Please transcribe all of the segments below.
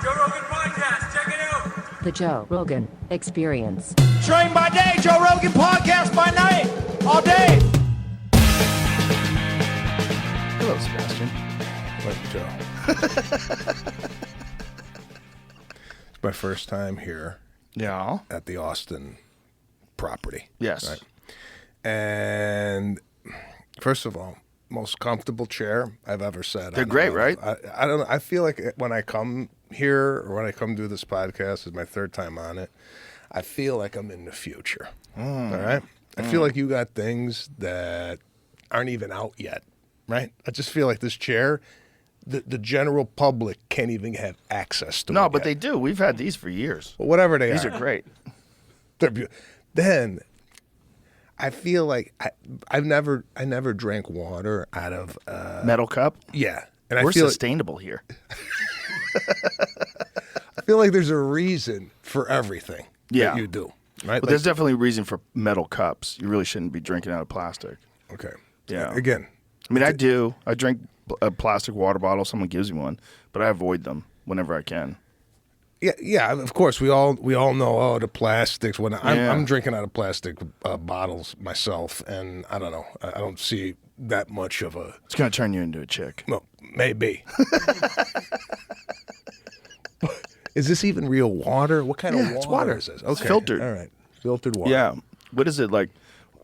Joe Rogan Podcast. Check it out. The Joe Rogan Experience. Train by day, Joe Rogan Podcast by night, all day. Hello, Sebastian. Like Joe. It's my first time here. Yeah. At the Austin property. Yes. Right? And first of all, most comfortable chair I've ever sat on. They're great, right? I don't know. I feel like when I come here or when I come do this podcast, it's my third time on it. I feel like I'm in the future. All right. I feel like you got things that aren't even out yet. Right. I just feel like this chair, the general public can't even have access to. No, but they do. We've had these for years. Well, whatever they These are great. They're beautiful. Then I feel like I never drank water out of Metal cup. yeah, and We're I feel sustainable here. I feel like there's a reason for everything Yeah. that you do, right? But there's definitely a reason for metal cups. You really shouldn't be drinking out of plastic. Okay. Yeah. Again, I mean, I do. I drink a plastic water bottle. Someone gives me one, but I avoid them whenever I can. yeah. Of course, we all know the plastics. When Yeah. I'm drinking out of plastic bottles myself, and I don't know. I don't see that much of a. It's gonna turn you into a chick. No, maybe. Is this even real water? What kind of water, it's water. is this? It's filtered. All right. Filtered water. Yeah. What is it like?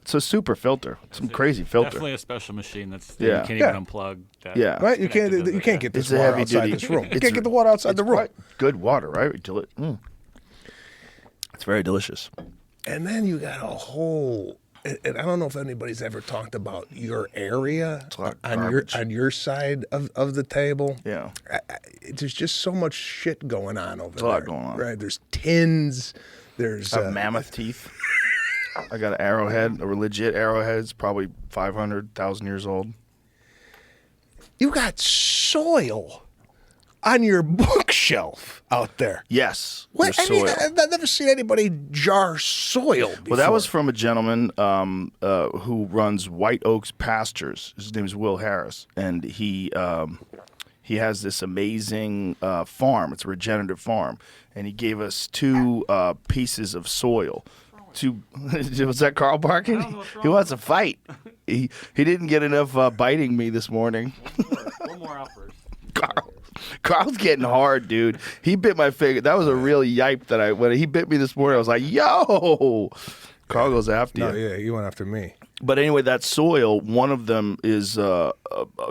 It's a super filter. Some crazy filter. Definitely a special machine that's Yeah. you can't Yeah. even unplug. That Yeah. Right? You can't connected to the- get this It's a water heavy outside duty. this room. You It's- can't get the water outside the room. quite good water, right? Until it. It's very delicious. And then you got a whole and I don't know if anybody's ever talked about your area a lot of on garbage. your side of the table. Yeah. There's just so much shit going on over there. a lot going on. Right? There's tins. There's I have mammoth teeth. I got an arrowhead, a legit arrowhead. It's probably 500,000 years old. you got soil on your bookshelf out there. Yes. What? there's I mean, soil. I've never seen anybody jar soil before. Well, that was from a gentleman who runs White Oaks Pastures. His name is Will Harris, and he has this amazing farm. It's a regenerative farm, and he gave us two pieces of soil. Was that Carl barking? He wants to fight. He didn't get enough biting me this morning. One more out first. Carl's getting hard, dude. He bit my finger. That was a real yipe when he bit me this morning. I was like, yo. Carl goes after you. No, yeah, you went after me. But anyway, that soil, one of them is a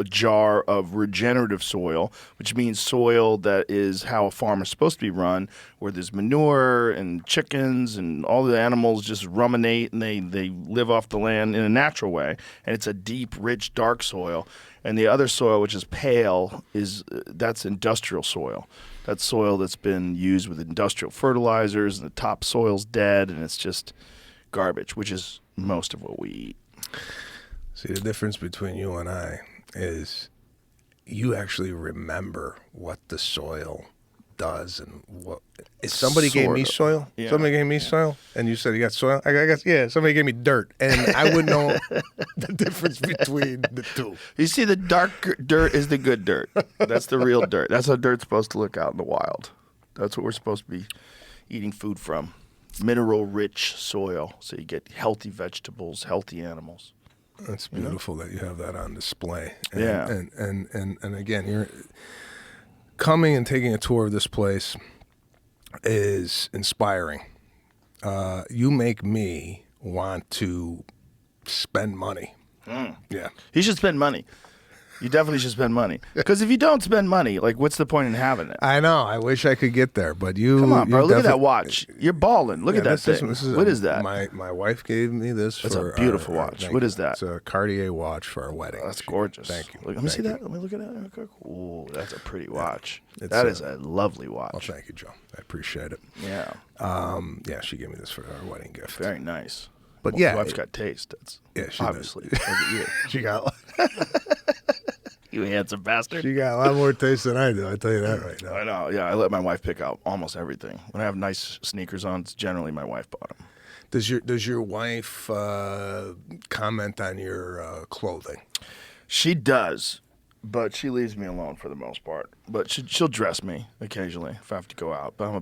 jar of regenerative soil, which means soil that is how a farm is supposed to be run, where there's manure and chickens and all the animals just ruminate and they live off the land in a natural way. And it's a deep, rich, dark soil. And the other soil, which is pale, that's industrial soil. That's soil that's been used with industrial fertilizers, and the top soil's dead, and it's just garbage, which is most of what we eat. See, the difference between you and I is you actually remember what the soil does and what. If somebody gave me Sort of. soil, Yeah. somebody gave me soil, and you said you got soil, I guess, yeah, somebody gave me dirt, and I would know the difference between the two. You see, the dark dirt is the good dirt. That's the real dirt. That's how dirt's supposed to look out in the wild. That's what we're supposed to be eating food from. Mineral-rich soil, so you get healthy vegetables, healthy animals. It's beautiful that you have that on display. And, Yeah. And again, you're coming and taking a tour of this place is inspiring. You make me want to spend money. Yeah. You should spend money. You definitely should spend money. Because if you don't spend money, like, what's the point in having it? I know. I wish I could get there, but you. Come on, bro. you Look at that defi- watch. You're balling. Look Yeah, at that this thing. is What is that? My wife gave me this. That's for a beautiful our- watch. thank What you. is that? It's a Cartier watch for our wedding. That's gorgeous. Thank you. Let me see Thank that. Let me look at that. Ooh, that's a pretty watch. It's, That is a lovely Well, watch. thank you, Joe. I appreciate it. Yeah. Yeah, she gave me this for our wedding gift. Very nice. But Well, yeah, wife's got taste. That's Yeah, she obviously. does. Look at you. She got You handsome bastard. she got a lot more taste than I do. I tell you that right now. I know. Yeah, I let my wife pick out almost everything. When I have nice sneakers on, it's generally my wife bought them. Does your wife comment on your clothing? She does. but she leaves me alone for the most part. But she'll dress me occasionally if I have to go out. But I'm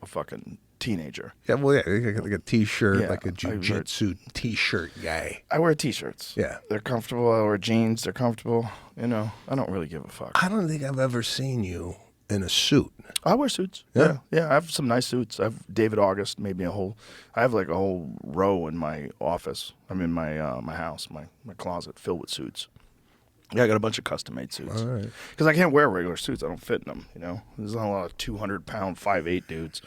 a fucking teenager. Yeah, well, yeah, like a t-shirt, Yeah, like a jiu-jitsu t-shirt guy. I wear t-shirts. Yeah. They're comfortable. I wear jeans. They're comfortable. You know, I don't really give a fuck. I don't think I've ever seen you in a suit. I wear suits. Yeah? Yeah. I have some nice suits. I have David August made me I have like a whole row in my office. I'm in my my house, my closet filled with suits. Yeah, I got a bunch of custom-made suits. All right. Because I can't wear regular suits. I don't fit in them, you know. There's not a lot of 200-pound, 5'8" dudes.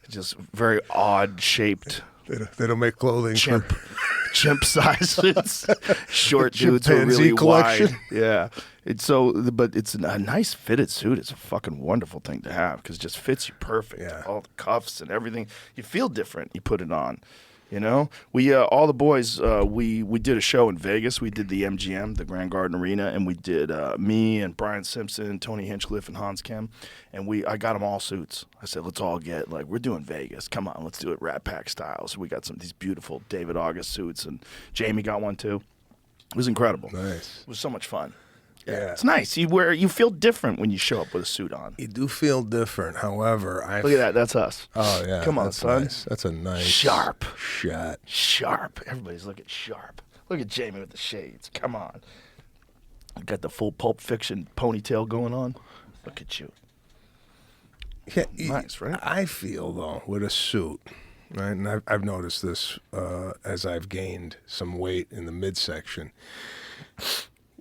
It's just very odd-shaped They don't make clothing chimp-sized suits. Short dudes are Chimpanzee really collection. wide. Yeah. But it's a nice fitted suit. It's a fucking wonderful thing to have because it just fits you perfect. Yeah. All the cuffs and everything. You feel different. You put it on. You know, we all the boys we did a show in Vegas. We did the MGM, the Grand Garden Arena, and we did me and Brian Simpson, Tony Hinchcliffe, and Hans Kim, and I got them all suits. I said, let's all get we're doing Vegas. Come on, let's do it Rat Pack style. So we got these beautiful David August suits, and Jamie got one too. It was incredible. Nice. It was so much fun. Yeah. It's nice. You feel different when you show up with a suit on. You do feel different. However, Look at that. That's us. Oh yeah. Come on, that's son. Nice. That's a nice Sharp shot. Sharp. Everybody's looking sharp. Look at Jamie with the shades. Come on. Got the full Pulp Fiction ponytail going on. Look at you. Yeah, Nice, right? I feel though with a suit, right? And I've noticed this as I've gained some weight in the midsection.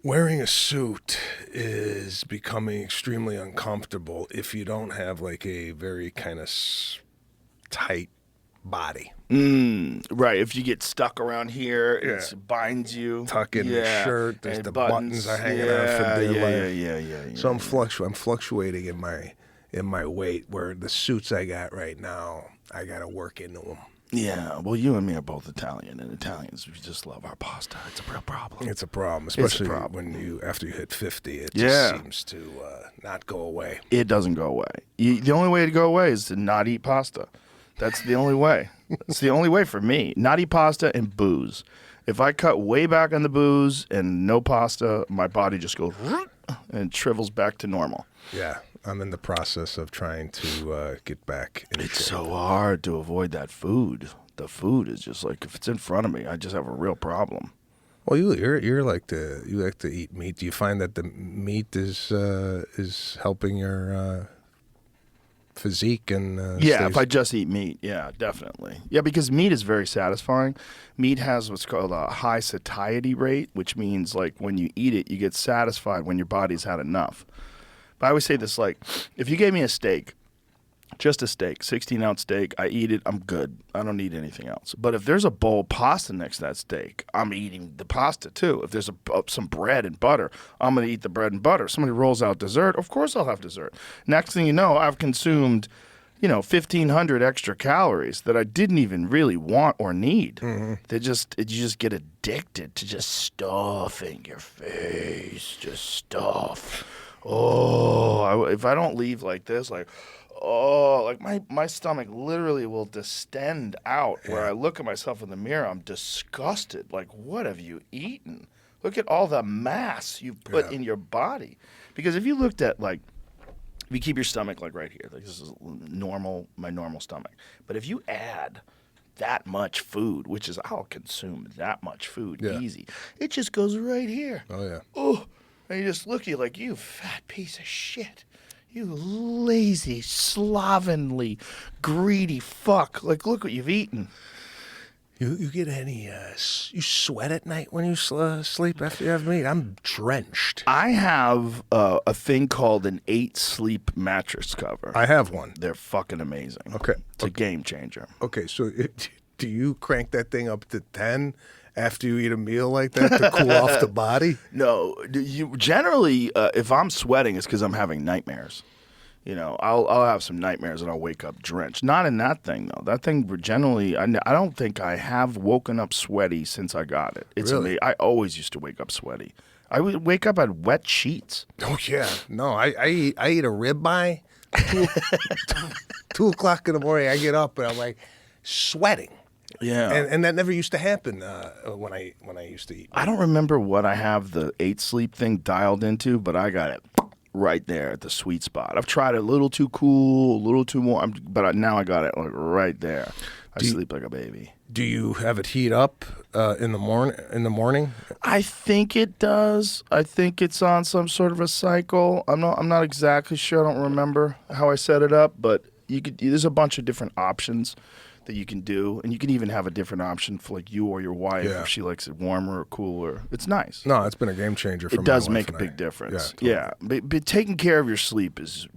Wearing a suit is becoming extremely uncomfortable if you don't have like a very kind of tight body. Right. If you get stuck around here, it binds you. Tuck in the shirt, and the buttons are hanging out for daylight. Yeah. So I'm fluctuating in my weight. Where the suits I got right now, I got to work into them. Yeah, well, you and me are both Italian, and Italians, we just love our pasta. It's a real problem. It's a problem, especially when after you hit 50, it just seems to not go away. It doesn't go away. The only way to go away is to not eat pasta. That's the only way. It's the only way for me. Not eat pasta and booze. If I cut way back on the booze and no pasta, my body just goes and shrivels back to normal. Yeah, I'm in the process of trying to get back in It's shape. so hard to avoid that food. The food is just like, if it's in front of me, I just have a real problem. Well, you like to eat meat. Do you find that the meat is helping your physique and If I just eat meat, yeah, definitely. Yeah, because meat is very satisfying. Meat has what's called a high satiety rate, which means like when you eat it, you get satisfied when your body's had enough. But I always say this, like, if you gave me a steak, just a steak, 16-ounce steak, I eat it, I'm good. I don't need anything else. But if there's a bowl of pasta next to that steak, I'm eating the pasta too. If there's some bread and butter, I'm going to eat the bread and butter. Somebody rolls out dessert, of course I'll have dessert. Next thing you know, I've consumed, 1,500 extra calories that I didn't even really want or need. Mm-hmm. You just get addicted to just stuffing your face, just stuff. Oh, if I don't leave like this, like my stomach literally will distend out. Where I look at myself in the mirror, I'm disgusted. Like, what have you eaten? Look at all the mass you've put in your body. Because if you looked at, like, if you keep your stomach like right here, like this is my normal stomach. But if you add that much food, which is I'll consume that much food easy, it just goes right here. Oh yeah. Oh. And you just look at you like, you fat piece of shit. You lazy, slovenly, greedy fuck. Like, look what you've eaten. You get any, you sweat at night when you sleep after you have meat? I'm drenched. I have a thing called an 8 sleep mattress cover. I have one. They're fucking amazing. Okay. It's a game changer. Okay, so do you crank that thing up to 10 after you eat a meal like that to cool off the body? No, you generally, if I'm sweating, it's because I'm having nightmares. I'll have some nightmares and I'll wake up drenched. Not in that thing though. That thing generally, I don't think I have woken up sweaty since I got it. It's really? I always used to wake up sweaty. I would wake up at wet sheets. Oh yeah, no, I eat a ribeye. 2 o'clock in the morning, I get up and I'm like sweating. Yeah. And that never used to happen when I used to eat. I don't remember what I have the 8 sleep thing dialed into, but I got it right there at the sweet spot. I've tried it a little too cool, a little too warm, but now I got it like right there. I sleep like a baby. Do you have it heat up in the morning? I think it does. I think it's on some sort of a cycle. I'm not exactly sure. I don't remember how I set it up, but there's a bunch of different options that you can do, and you can even have a different option for like you or your wife if she likes it warmer or cooler. It's nice. No, it's been a game changer for me. It does make a big difference. Yeah, but taking care of your sleep is.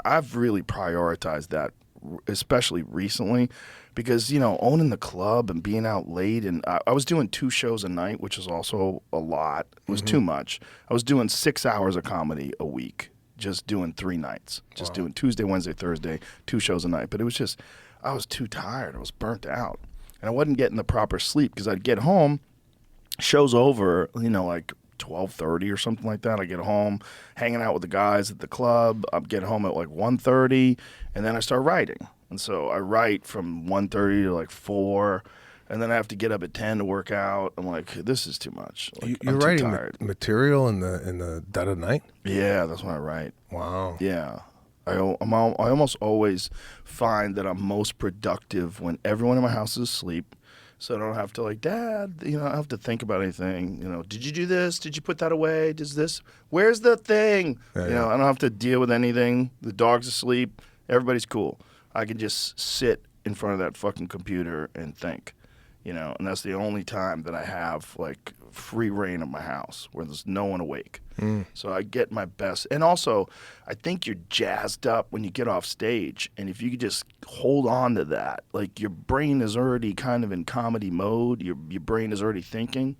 I've really prioritized that, especially recently, because owning the club and being out late, and I was doing 2 shows a night, which is also a lot. It was too much. I was doing 6 hours of comedy a week, just doing 3 nights, just doing Tuesday, Wednesday, Thursday, 2 shows a night. But it was just. I was too tired. I was burnt out. And I wasn't getting the proper sleep because I'd get home, show's over, like 12:30 or something like that. I get home, hanging out with the guys at the club. I'd get home at like 1:30, and then I start writing. And so I write from 1:30 to like 4, and then I have to get up at 10 to work out. I'm like, this is too much. Like, You're I'm too writing tired. material in the dead of night? Yeah, that's when I write. Wow. Yeah. I almost always find that I'm most productive when everyone in my house is asleep, so I don't have to like, Dad, I don't have to think about anything. Did you do this? Did you put that away? Does this? Where's the thing? I don't have to deal with anything. The dog's asleep. Everybody's cool. I can just sit in front of that fucking computer and think, and that's the only time that I have like free reign of my house where there's no one awake. So I get my best. And also, I think you're jazzed up when you get off stage. And if you could just hold on to that, like your brain is already kind of in comedy mode. Your brain is already thinking.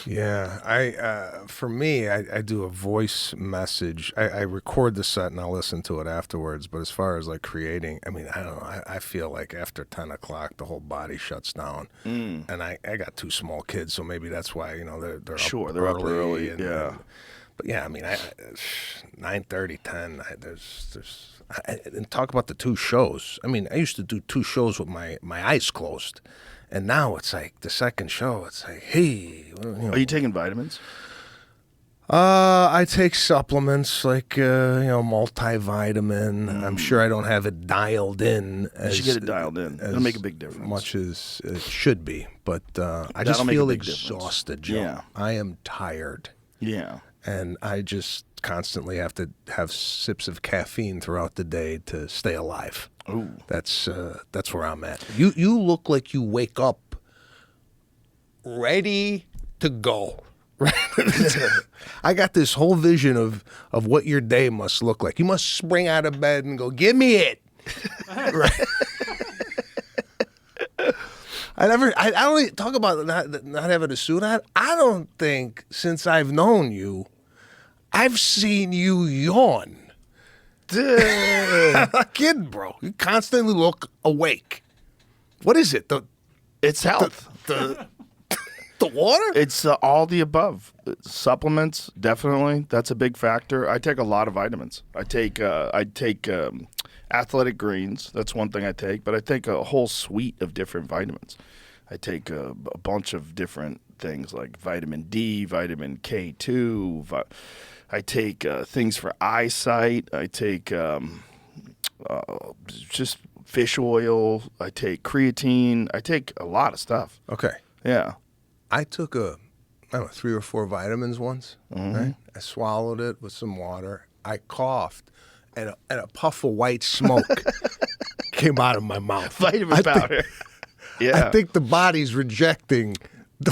Yeah, for me, I do a voice message. I record the set and I'll listen to it afterwards. But as far as like creating, I mean, I don't know. I feel like after 10 o'clock, the whole body shuts down. And I got 2 small kids, so maybe that's why they're Sure, up they're up early. and, but yeah, I mean, 9:30, 10. And talk about the 2 shows. I mean, I used to do 2 shows with my eyes closed. And now it's like the second show. It's like, hey, Are you taking vitamins? I take supplements like multivitamin. I'm sure I don't have it dialed in. You should get it dialed in. It'll make a big difference. Much as it should be, but I just make a feel big exhausted, Joe. Yeah. I am tired, Yeah. and I just constantly have to have sips of caffeine throughout the day to stay alive. Ooh. That's where I'm at. You look like you wake up ready to go. Right? I got this whole vision of what your day must look like. You must spring out of bed and go, "Give me it." Right? I don't even talk about not having a suit on. I don't think since I've known you, I've seen you yawn. I'm not kidding, bro. You constantly look awake. What is it? It's health. The water? It's all the above. Supplements, definitely. That's a big factor. I take a lot of vitamins. I take athletic greens. That's one thing I take. But I take a whole suite of different vitamins. I take a bunch of different things like vitamin D, vitamin K2. I take things for eyesight. I take just fish oil. I take creatine. I take a lot of stuff. Okay. Yeah. I took 3 or 4 vitamins once. Right? I swallowed it with some water. I coughed, and a puff of white smoke came out of my mouth. Vitamin powder. Yeah. I think the body's rejecting the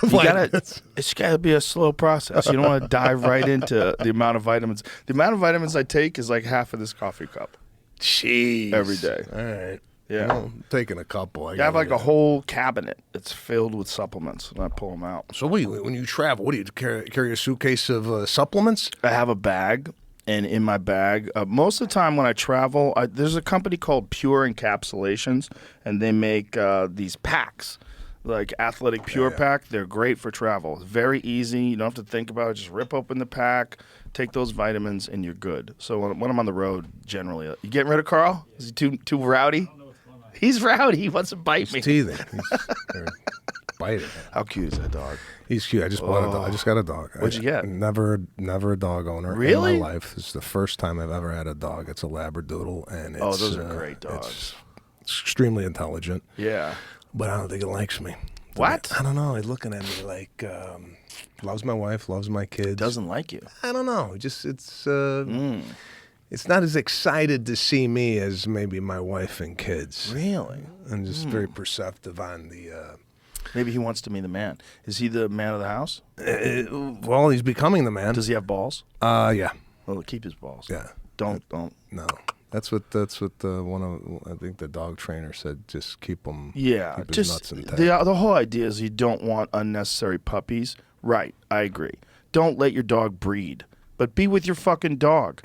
vitamins. It's got to be a slow process. You don't want to dive right into the amount of vitamins. The amount of vitamins I take is like half of this coffee cup. Jeez. Every day. All right. Yeah. I'm taking a couple. I have like a whole cabinet that's filled with supplements, and I pull them out. So when you travel, what do you carry a suitcase of supplements? I have a bag, and in my bag, most of the time when I travel, there's a company called Pure Encapsulations, and they make these packs, like Athletic Pure Pack. They're great for travel. It's very easy. You don't have to think about it. Just rip open the pack, take those vitamins, and you're good. So when I'm on the road, generally, you getting rid of Carl? Is he too rowdy? He's rowdy. He wants to bite me. He's teething. Or biting. How cute is that dog? He's cute. I just bought a dog. I just got a dog. What'd you get? Never a dog owner Really? in my life. This is the first time I've ever had a dog. It's a Labradoodle, and it's, Those are great dogs. It's extremely intelligent, Yeah. but I don't think it likes me. What? I don't know. He's looking at me like loves my wife, loves my kids. Doesn't like you. I don't know. It's not as excited to see me as maybe my wife and kids. Really? And just very perceptive on the. Maybe he wants to be the man. Is he the man of the house? Well, he's becoming the man. Does he have balls? Yeah. Well, keep his balls. Yeah. Don't. No. That's what one of I think the dog trainer said. Just keep him. Yeah. Keep his Just nuts intact. the whole idea is you don't want unnecessary puppies. Right. I agree. Don't let your dog breed. But be with your fucking dog.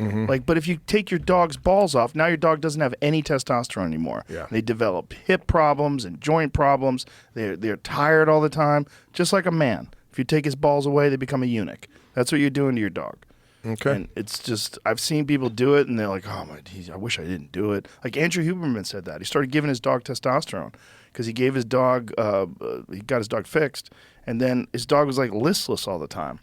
But if you take your dog's balls off, now your dog doesn't have any testosterone anymore. Yeah. They develop hip problems and joint problems. They're tired all the time, just like a man. If you take his balls away, they become a eunuch. That's what you're doing to your dog. Okay. And it's just, I've seen people do it, and they're like, oh, I wish I didn't do it. Like Andrew Huberman said that. He started giving his dog testosterone because he gave his dog, he got his dog fixed, and then his dog was like listless all the time.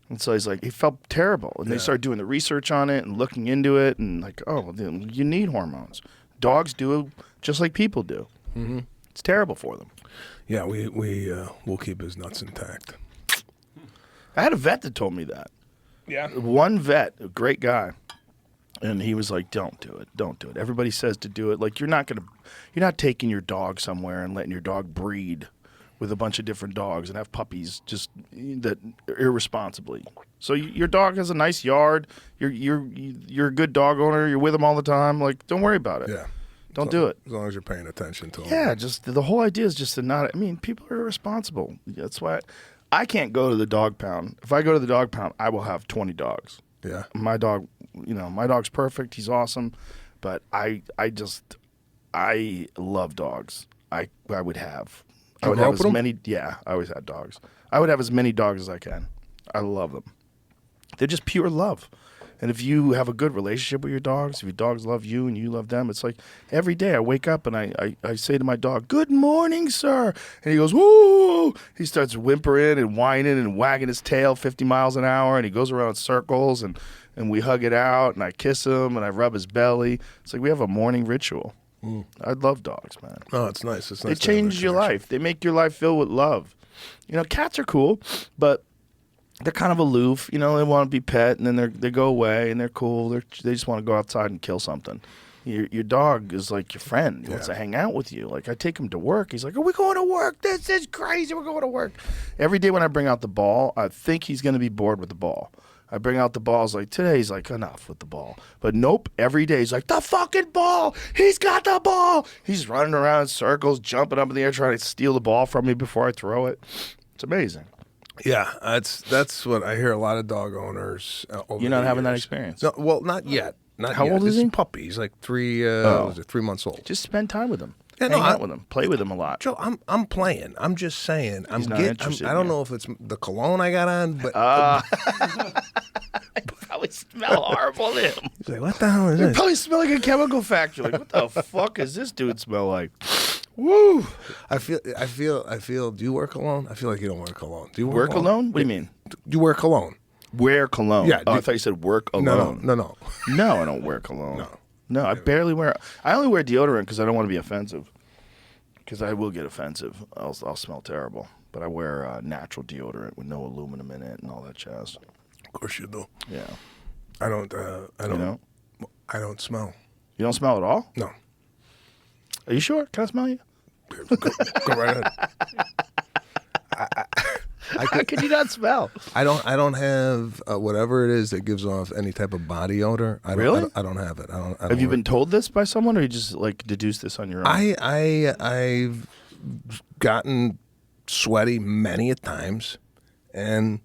And so he's like, he felt terrible. And they started doing the research on it and looking into it and like, oh, you need hormones. Dogs do just like people do. Mm-hmm. It's terrible for them. Yeah, we'll keep his nuts intact. I had a vet that told me that. Yeah. One vet, a great guy, and he was like, don't do it. Don't do it. Everybody says to do it. Like, you're not taking your dog somewhere and letting your dog breed with a bunch of different dogs and have puppies just that irresponsibly. So your dog has a nice yard. You're a good dog owner. You're with him all the time. Like, don't worry about it. Yeah. Don't do it. As long as you're paying attention to him. Yeah, just the whole idea is just to not. I mean, people are irresponsible. That's why I can't go to the dog pound. If I go to the dog pound, I will have 20 dogs. Yeah. My dog, my dog's perfect. He's awesome, but I love dogs. I would have. I would have as many. Yeah, I always had dogs. I would have as many dogs as I can. I love them. They're just pure love. And if you have a good relationship with your dogs, if your dogs love you and you love them, it's like every day I wake up and I say to my dog, "Good morning, sir." And he goes, "Woo!" He starts whimpering and whining and wagging his tail 50 miles an hour, and he goes around in circles, and we hug it out, and I kiss him, and I rub his belly. It's like we have a morning ritual. I love dogs, man. Oh, it's nice. It's nice. They change your life. They make your life filled with love. Cats are cool, but they're kind of aloof. They want to be pet, and then they go away, and they're cool. They just want to go outside and kill something. Your dog is like your friend. He wants to hang out with you. Like, I take him to work. He's like, "Are we going to work? This is crazy. We're going to work." Every day when I bring out the ball, I think he's going to be bored with the ball. I bring out the balls like, today he's like, enough with the ball. But nope, every day he's like, the fucking ball! He's got the ball! He's running around in circles, jumping up in the air, trying to steal the ball from me before I throw it. It's amazing. Yeah, that's what I hear a lot of dog owners over You're not the having that years. experience? No, well, not yet. Not How yet. old is This he? Puppy. He's like 3 months old. Just spend time with him. Yeah, Hang no, out with him. Play with him a lot. Joe, I'm playing. I'm just saying. He's not interested I don't in know if it's the cologne I got on, but Probably smell horrible to him. he's like, what the hell is They this? probably smell like a chemical factory. Like, what the fuck does this dude smell like? Woo! I feel. Do you wear cologne? I feel like you don't wear cologne. Do you wear Work alone? What do you mean? You wear cologne? Wear cologne. Yeah, Oh, I thought you said work alone. No. No, I don't wear cologne. No. I barely wear. I only wear deodorant because I don't want to be offensive. Because I will get offensive. I'll smell terrible. But I wear natural deodorant with no aluminum in it and all that jazz. Of course you do. Yeah. I don't. You know? I don't smell. You don't smell at all? No. Are you sure? Can I smell you? Go right ahead. How can you not smell? I don't have whatever it is that gives off any type of body odor. Really? I don't have it. I don't Have you been told this by someone, or you just like deduced this on your own? I've gotten sweaty many a times, and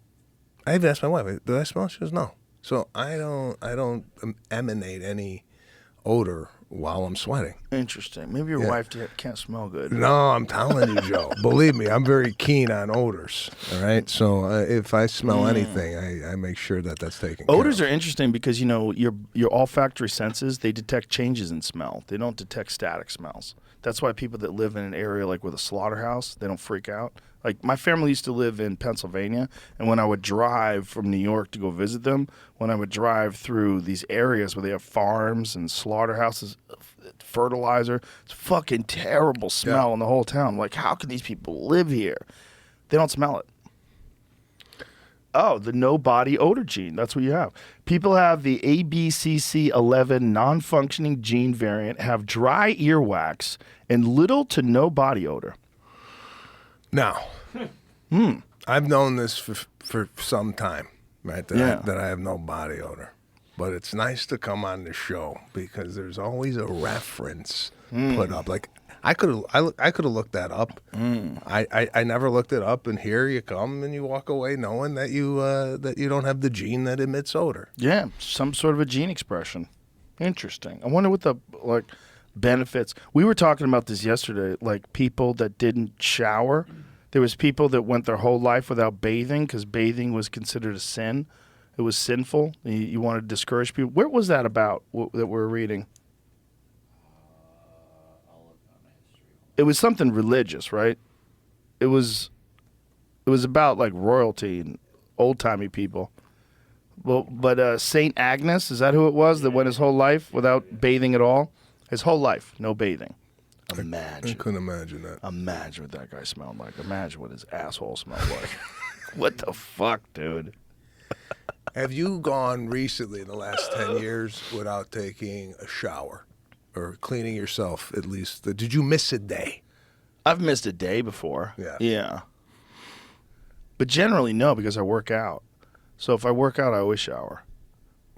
I've asked my wife, "Did I smell?" She goes, "No." So I don't emanate any odor while I'm sweating. Interesting. Maybe your wife can't smell good. No, I'm telling you, Joe. Believe me, I'm very keen on odors. All right, so if I smell anything, I make sure that that's taken care Odors of. are interesting because your olfactory senses, they detect changes in smell. They don't detect static smells. That's why people that live in an area like with a slaughterhouse, they don't freak out. Like my family used to live in Pennsylvania, and when I would drive from New York to go visit them, when I would drive through these areas where they have farms and slaughterhouses, fertilizer, it's a fucking terrible smell in the whole town. Like, how can these people live here? They don't smell it. Oh, the no body odor gene. That's what you have. People have the ABCC11 non-functioning gene variant, have dry earwax, and little to no body odor. Now, I've known this for some time, right? That I have no body odor. But it's nice to come on the show because there's always a reference put up. Like I could have looked that up. I never looked it up, and here you come and you walk away knowing that you don't have the gene that emits odor. Yeah, some sort of a gene expression. Interesting. I wonder what the benefits. We were talking about this yesterday. Like people that didn't shower. There was people that went their whole life without bathing because bathing was considered a sin. It was sinful. You wanted to discourage people. Where was that about that we're reading? It was something religious, right? It was about like royalty and old-timey people. Well, but Saint Agnes, is that who it was that went his whole life without bathing at all? His whole life, no bathing. Imagine. I couldn't imagine that. Imagine what that guy smelled like. Imagine what his asshole smelled like. What the fuck, dude? Have you gone recently in the last 10 years without taking a shower or cleaning yourself at least? Did you miss a day? I've missed a day before. Yeah. Yeah. But generally, no, because I work out. So if I work out, I always shower.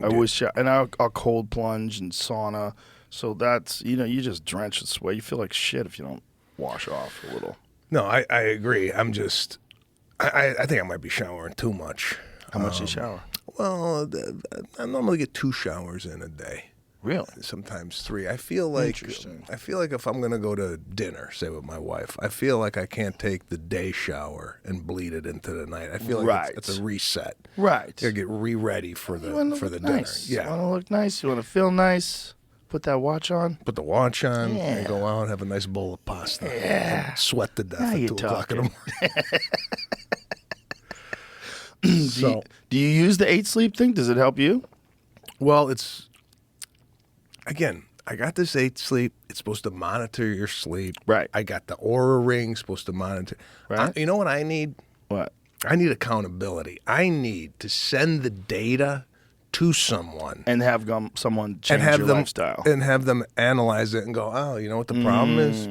I always shower. And I'll cold plunge and sauna. So that's, you just drench with sweat. You feel like shit if you don't wash off a little. No, I agree. I'm just, I think I might be showering too much. How much do you shower? Well, I normally get 2 showers in a day. Really? Sometimes 3. I feel like if I'm going to go to dinner, say with my wife, I feel like I can't take the day shower and bleed it into the night. I feel like it's a reset. Right. You got to get ready for the dinner. Nice. Yeah. You want to look nice. You want to feel nice. Put that watch on. Put the watch on and go out and have a nice bowl of pasta. Yeah. Sweat to death Now at you're 2 o'clock in the morning. Do you use the 8 sleep thing? Does it help you? Well, again, I got this 8 sleep. It's supposed to monitor your sleep. Right. I got the Aura ring supposed to monitor. Right. You know what I need? What? I need accountability. I need to send the data to someone And have someone change your lifestyle. and have them analyze it and go, oh, you know what the problem is?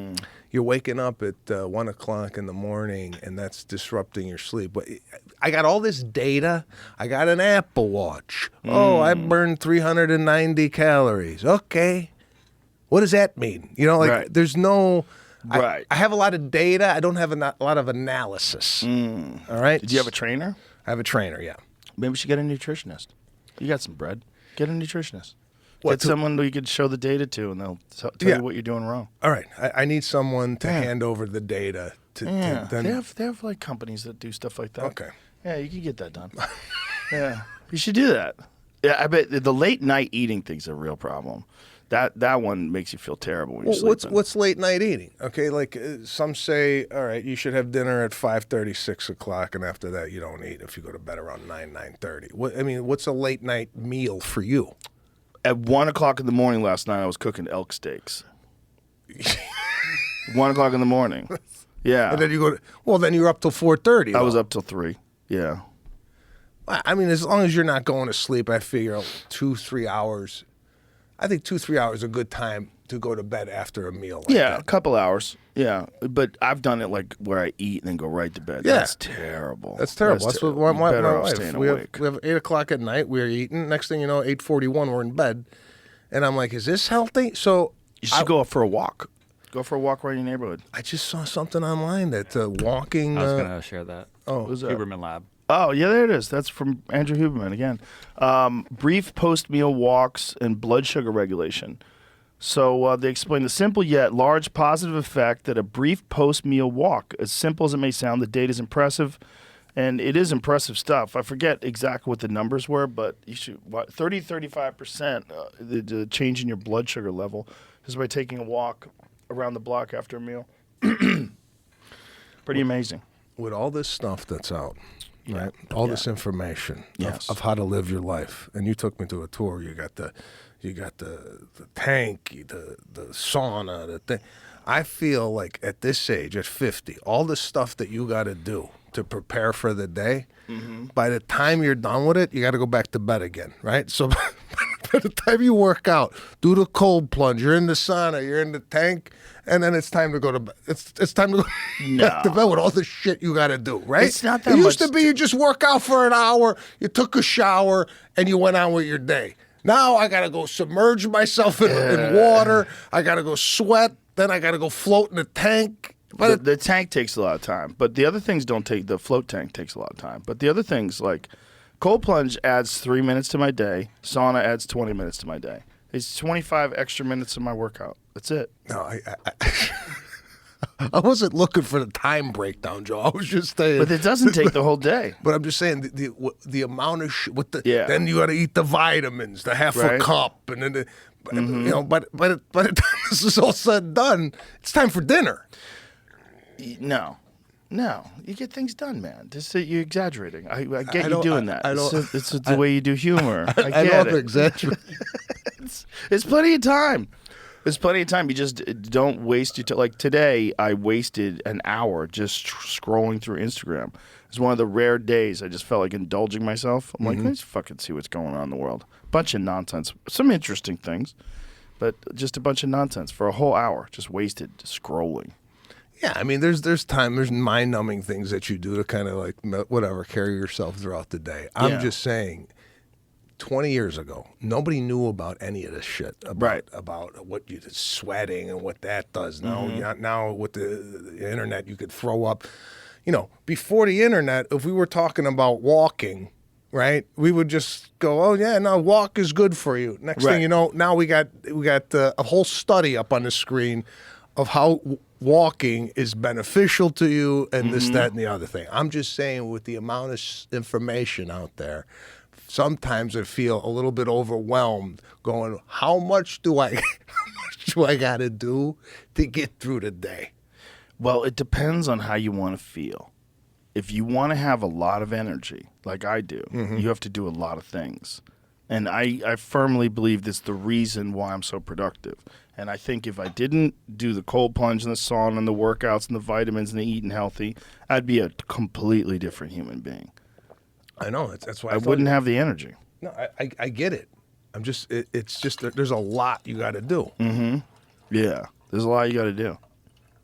You're waking up at 1 o'clock in the morning, and that's disrupting your sleep. But I got all this data. I got an Apple Watch. Oh, I burned 390 calories. Okay. What does that mean? Right. There's no... Right. I have a lot of data. I don't have a lot of analysis. All right? Did you have a trainer? I have a trainer, yeah. Maybe we should get a nutritionist. You got some bread. Get a nutritionist. What, Get someone who you could show the data to, and they'll tell you what you're doing wrong. All right. I need someone to hand over the data. They have like companies that do stuff like that. Okay. Yeah, you can get that done. Yeah, you should do that. Yeah, I bet the late night eating thing's a real problem. That one makes you feel terrible when you're sleeping. What's late night eating? Okay, like some say, all right, you should have dinner at 5:30, 6 o'clock, and after that you don't eat if you go to bed around 9:30. What's a late night meal for you? At 1 o'clock in the morning last night, I was cooking elk steaks. 1 o'clock in the morning. Yeah. And then you go then you're up till 4:30. I was up till 3. Yeah. I mean, as long as you're not going to sleep, I figure 2-3 hours. I think 2-3 hours is a good time to go to bed after a meal. Like Yeah, that. a couple hours. Yeah, but I've done it like where I eat and then go right to bed. Yeah. That's terrible. That's terrible. That's what You're my better off wife. staying We awake. have 8 o'clock at night. We're eating. Next thing you know, 8:41, we're in bed. And I'm like, is this healthy? So You should go for a walk. Go for a walk around your neighborhood. I just saw something online that walking. I was going to share that. Who's that? Huberman Lab. Oh, yeah, there it is. That's from Andrew Huberman again. Brief post-meal walks and blood sugar regulation. So they explain the simple yet large positive effect that a brief post-meal walk, as simple as it may sound, the data is impressive, and it is impressive stuff. I forget exactly what the numbers were, but you should 35% the change in your blood sugar level just by taking a walk around the block after a meal. Pretty amazing. With all this stuff that's out, right? All this information Yes. of how to live your life, and you took me to a tour. You got the tank, the sauna, the thing. I feel like at this age, at 50, all the stuff that you got to do to prepare for the day, by the time you're done with it, you got to go back to bed again, right? So by the time you work out, do the cold plunge, you're in the sauna, you're in the tank, and then it's time to go to bed. It's time to go back to bed with all the shit you got to do, right? It's not that It used much to be you just work out for an hour, you took a shower, and you went on with your day. Now I got to go submerge myself in water. I got to go sweat. Then I got to go float in the tank. But The tank takes a lot of time, but the other things don't take. The float tank takes a lot of time, but the other things like cold plunge adds 3 minutes to my day. Sauna adds 20 minutes to my day. It's 25 extra minutes of my workout. That's it. no, I wasn't looking for the time breakdown, Joe. I was just saying. But it doesn't take the whole day. But I'm just saying the amount of with the Yeah. then you got to eat the vitamins, the half a Right. cup, and then you know. But by the time this is all said and done, it's time for dinner. No, you get things done, man. Just that you're exaggerating. I get you don't- doing that. I don't- It's the way you do humor. I I get don't it. exaggerate. It's plenty of time. There's plenty of time. You just don't waste your time. Like today, I wasted an hour just scrolling through Instagram. It's one of the rare days I just felt like indulging myself. I'm like, let's fucking see what's going on in the world. Bunch of nonsense. Some interesting things, but just a bunch of nonsense for a whole hour, just wasted just scrolling. Yeah, I mean, there's mind-numbing things that you do to kind of like whatever carry yourself throughout the day. I'm Yeah. just saying, 20 years ago, nobody knew about any of this shit about what you sweating and what that does. Now with the internet, you could throw up. You know, before the internet, if we were talking about walking, right, we would just go, "Oh yeah, no, walk is good for you." Next Right. thing you know, now we got a whole study up on the screen of how walking is beneficial to you and this, that, and the other thing. I'm just saying, with the amount of information out there, sometimes I feel a little bit overwhelmed going, how much do I got to do to get through the day? Well, it depends on how you want to feel. If you want to have a lot of energy, like I do, you have to do a lot of things. And I firmly believe that's the reason why I'm so productive. And I think if I didn't do the cold plunge and the sauna and the workouts and the vitamins and the eating healthy, I'd be a completely different human being. I know. That's why I wouldn't have the energy. No, I get it. I'm just, it's just that there's a lot you got to do. Yeah, there's a lot you got to do.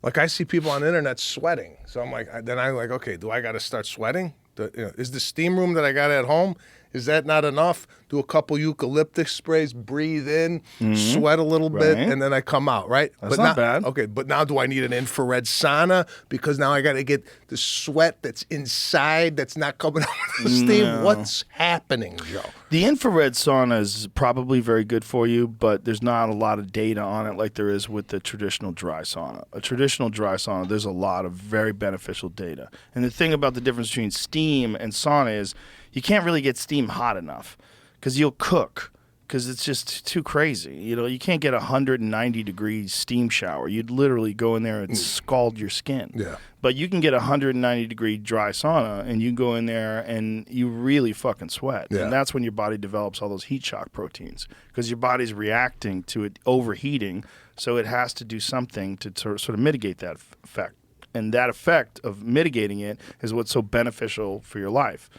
Like I see people on the internet sweating. So I'm like, okay, do I got to start sweating? Is the steam room that I got at home, is that not enough? Do a couple eucalyptus sprays, breathe in, sweat a little bit, Right. and then I come out, right? That's but not now, bad. Okay, but now do I need an infrared sauna? Because now I got to get the sweat that's inside that's not coming out of the steam. What's happening, Joe? The infrared sauna is probably very good for you, but there's not a lot of data on it like there is with the traditional dry sauna. A traditional dry sauna, there's a lot of very beneficial data. And the thing about the difference between steam and sauna is you can't really get steam hot enough because you'll cook because it's just too crazy. You know, you can't get a 190-degree steam shower. You'd literally go in there and scald your skin. Yeah. But you can get a 190-degree dry sauna, and you go in there and you really fucking sweat. Yeah. And that's when your body develops all those heat shock proteins because your body's reacting to it overheating, so it has to do something to sort of mitigate that effect. And that effect of mitigating it is what's so beneficial for your life.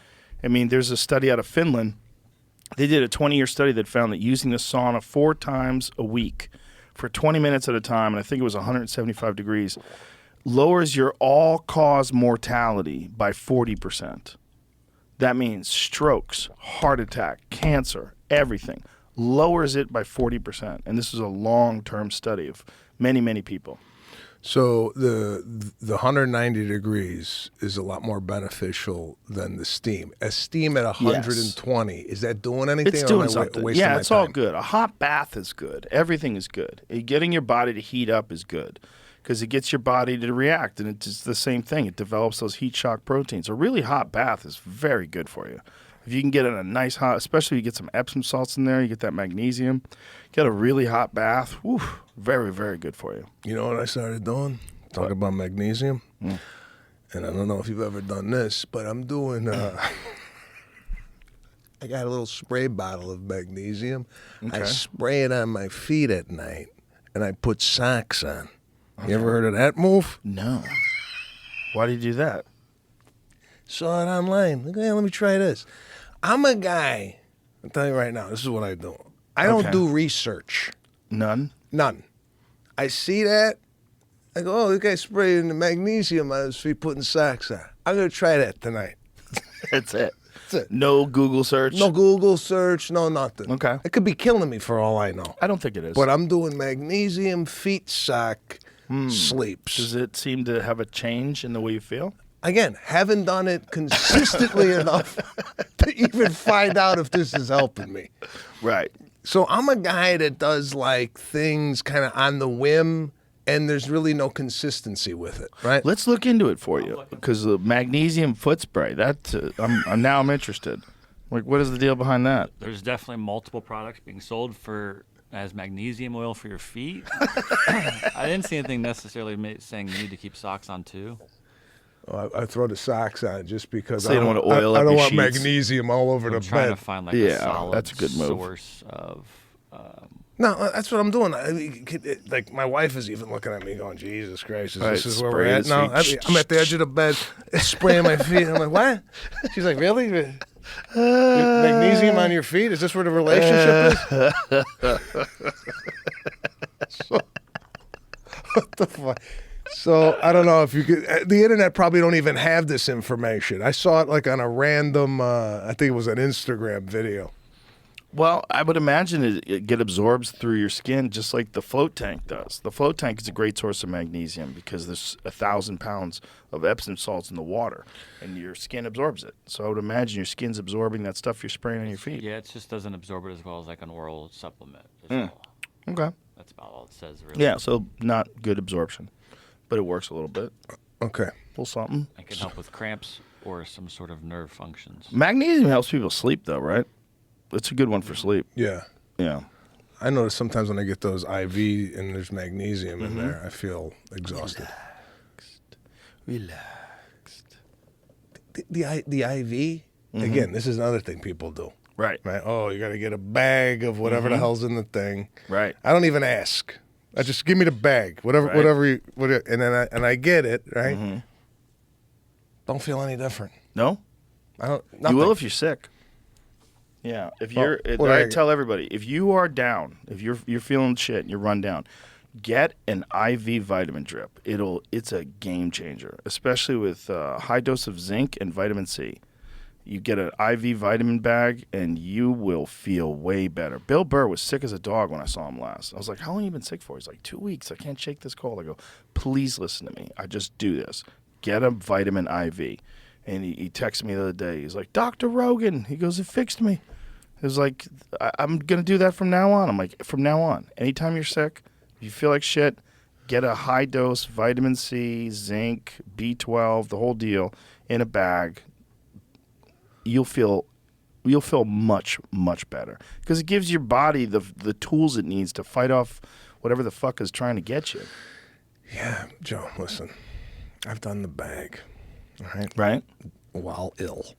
I mean, there's a study out of Finland. They did a 20-year study that found that using the sauna 4 times a week for 20 minutes at a time, and I think it was 175 degrees, lowers your all-cause mortality by 40%. That means strokes, heart attack, cancer, everything. Lowers it by 40%. And this is a long-term study of many, many people. So the 190 degrees is a lot more beneficial than the steam. A steam at 120, is that doing anything? It's or doing am I something. wasting Yeah, my it's all time? good. A hot bath is good. Everything is good. Getting your body to heat up is good because it gets your body to react, and it's the same thing. It develops those heat shock proteins. A really hot bath is very good for you. If you can get in a nice hot, especially if you get some Epsom salts in there, you get that magnesium, get a really hot bath, whew, very, very good for you. You know what I started doing? Talk about magnesium. And I don't know if you've ever done this, but I'm doing, I got a little spray bottle of magnesium. I Okay. spray it on my feet at night, and I put socks on. You ever heard of that move? No. Why do you do that? Saw it online. Okay, let me try this. I'm a guy, I'll tell you right now, this is what I do. I don't Okay. do research. None? None. I see that. I go, oh, this guy's spraying the magnesium on his feet, putting socks on. I'm going to try that tonight. That's it. That's it. No Google search? No Google search, no nothing. Okay. It could be killing me for all I know. I don't think it is. But I'm doing magnesium feet sock sleeps. Does it seem to have a change in the way you feel? Again, haven't done it consistently enough to even find out if this is helping me. Right. So I'm a guy that does like things kind of on the whim, and there's really no consistency with it, right? Let's look into it for you because the magnesium foot spray. That I'm interested. Like, what is the deal behind that? There's definitely multiple products being sold as magnesium oil for your feet. I didn't see anything necessarily saying you need to keep socks on too. I throw the socks on just because So you don't want to oil I up don't your want sheets. magnesium all over I'm the trying bed. to find like Yeah, a solid that's a good move. source of. No, that's what I'm doing. Like my wife is even looking at me, going, "Jesus Christ, Right, this is where spray we're at his now?" feet. I'm at the edge of the bed, spraying my feet. I'm like, "What?" She's like, "Really? Magnesium on your feet? Is this where the relationship is?" So, what the fuck? So I don't know if you could. The internet probably don't even have this information. I saw it like on a random. I think it was an Instagram video. Well, I would imagine it get absorbed through your skin just like the float tank does. The float tank is a great source of magnesium because there's 1,000 pounds of Epsom salts in the water, and your skin absorbs it. So I would imagine your skin's absorbing that stuff you're spraying on your feet. Yeah, it just doesn't absorb it as well as like an oral supplement. That's all. Okay. That's about all it says, really. Yeah, so not good absorption, but it works a little bit. Okay. A little something. It can help with cramps or some sort of nerve functions. Magnesium helps people sleep, though, right? It's a good one for sleep. Yeah. Yeah. I notice sometimes when I get those IV and there's magnesium in there, I feel exhausted. Relaxed. The IV, again, this is another thing people do. Right. Right? Oh, you got to get a bag of whatever the hell's in the thing. Right. I don't even ask. I just give me the bag, whatever, Right. whatever, and then I get it, right? Don't feel any different. No? I don't. You Nothing. will if you're sick. Yeah. If you're, what I I- tell everybody, if you are down, if you're feeling shit and you're run down, get an IV vitamin drip. It's a game changer, especially with high dose of zinc and vitamin C. You get an IV vitamin bag, and you will feel way better. Bill Burr was sick as a dog when I saw him last. I was like, how long have you been sick for? He's like, 2 weeks. I can't shake this cold. I go, please listen to me. I just do this. Get a vitamin IV. And he texted me the other day. He's like, Dr. Rogan. He goes, it fixed me. He was like, I'm going to do that from now on. I'm like, from now on. Anytime you're sick, if you feel like shit, get a high-dose vitamin C, zinc, B12, the whole deal, in a bag. You'll feel much, much better because it gives your body the tools it needs to fight off whatever the fuck is trying to get you. Yeah, Joe. Listen, I've done the bag, all right, Right? while ill.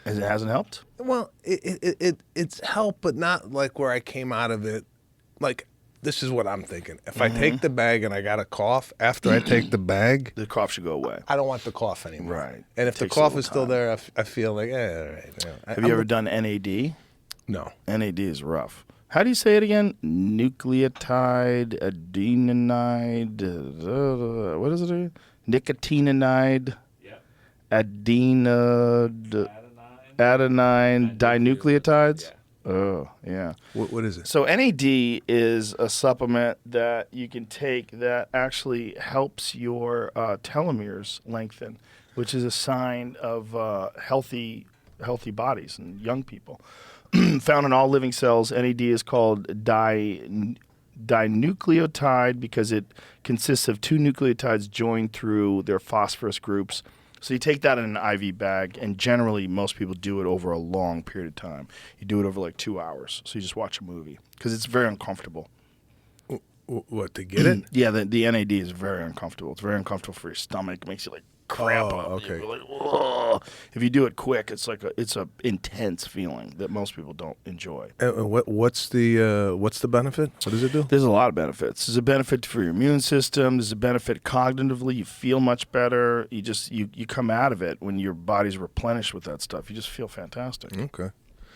And it hasn't helped? Well, it's helped, but not like where I came out of it. Like, this is what I'm thinking. If I take the bag and I got a cough, after I take the bag, The cough should go away. I don't want the cough anymore. Right. And if the Takes a cough little is still time. there, I feel like, all right. Yeah. Have you ever done NAD? No. NAD is rough. How do you say it again? Nucleotide, adenine, what is it again? Nicotinamide, adenine dinucleotides? Oh, yeah. What is it? So NAD is a supplement that you can take that actually helps your telomeres lengthen, which is a sign of healthy bodies and young people. Found in all living cells, NAD is called dinucleotide because it consists of two nucleotides joined through their phosphorus groups. So you take that in an IV bag, and generally most people do it over a long period of time. You do it over like 2 hours. So you just watch a movie because it's very uncomfortable. What, to get it? Yeah, the NAD is very uncomfortable. It's very uncomfortable for your stomach. It makes you like cramp up. Okay. You're like, whoa. If you do it quick, it's a intense feeling that most people don't enjoy. What's the benefit? What does it do? There's a lot of benefits. There's a benefit for your immune system. There's a benefit cognitively. You feel much better. You come out of it when your body's replenished with that stuff. You just feel fantastic. Okay.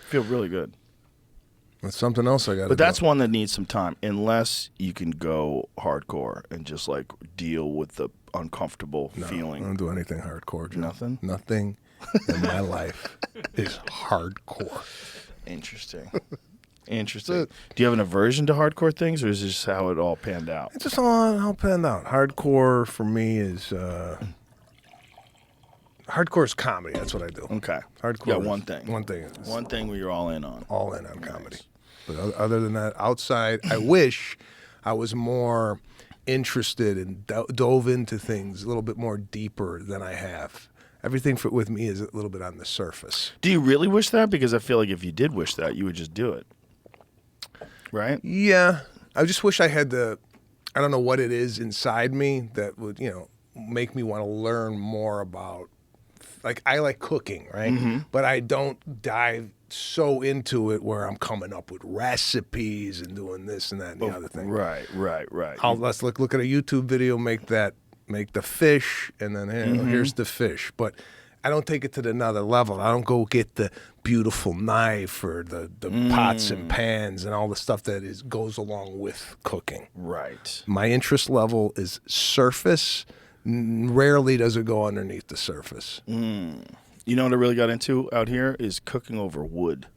Feel really good. That's something else I got to do. But that's one that needs some time, unless you can go hardcore and just like deal with the uncomfortable feeling. I don't do anything hardcore, Joe. Nothing? Nothing in my life is hardcore. Interesting. Do you have an aversion to hardcore things, or is this just how it all panned out? It's just all panned out. Hardcore for me is hardcore is comedy. That's what I do. Okay. Hardcore. Yeah, is one thing. One thing. Is One thing where you're all in on. all in on comedy. But other than that, outside, I wish I was more interested and dove into things a little bit more deeper than I have. Everything with me is a little bit on the surface. Do you really wish that? Because I feel like if you did wish that, you would just do it. Right? Yeah. I just wish I had I don't know what it is inside me that would, make me want to learn more about, like, I like cooking, right? Mm-hmm. But I don't dive so into it where I'm coming up with recipes and doing this and that and the other thing. Right. Let's look at a YouTube video, make the fish, and then here's the fish. But I don't take it to another level. I don't go get the beautiful knife or the pots and pans and all the stuff that goes along with cooking. Right. My interest level is surface. Rarely does it go underneath the surface. You know what I really got into out here is cooking over wood.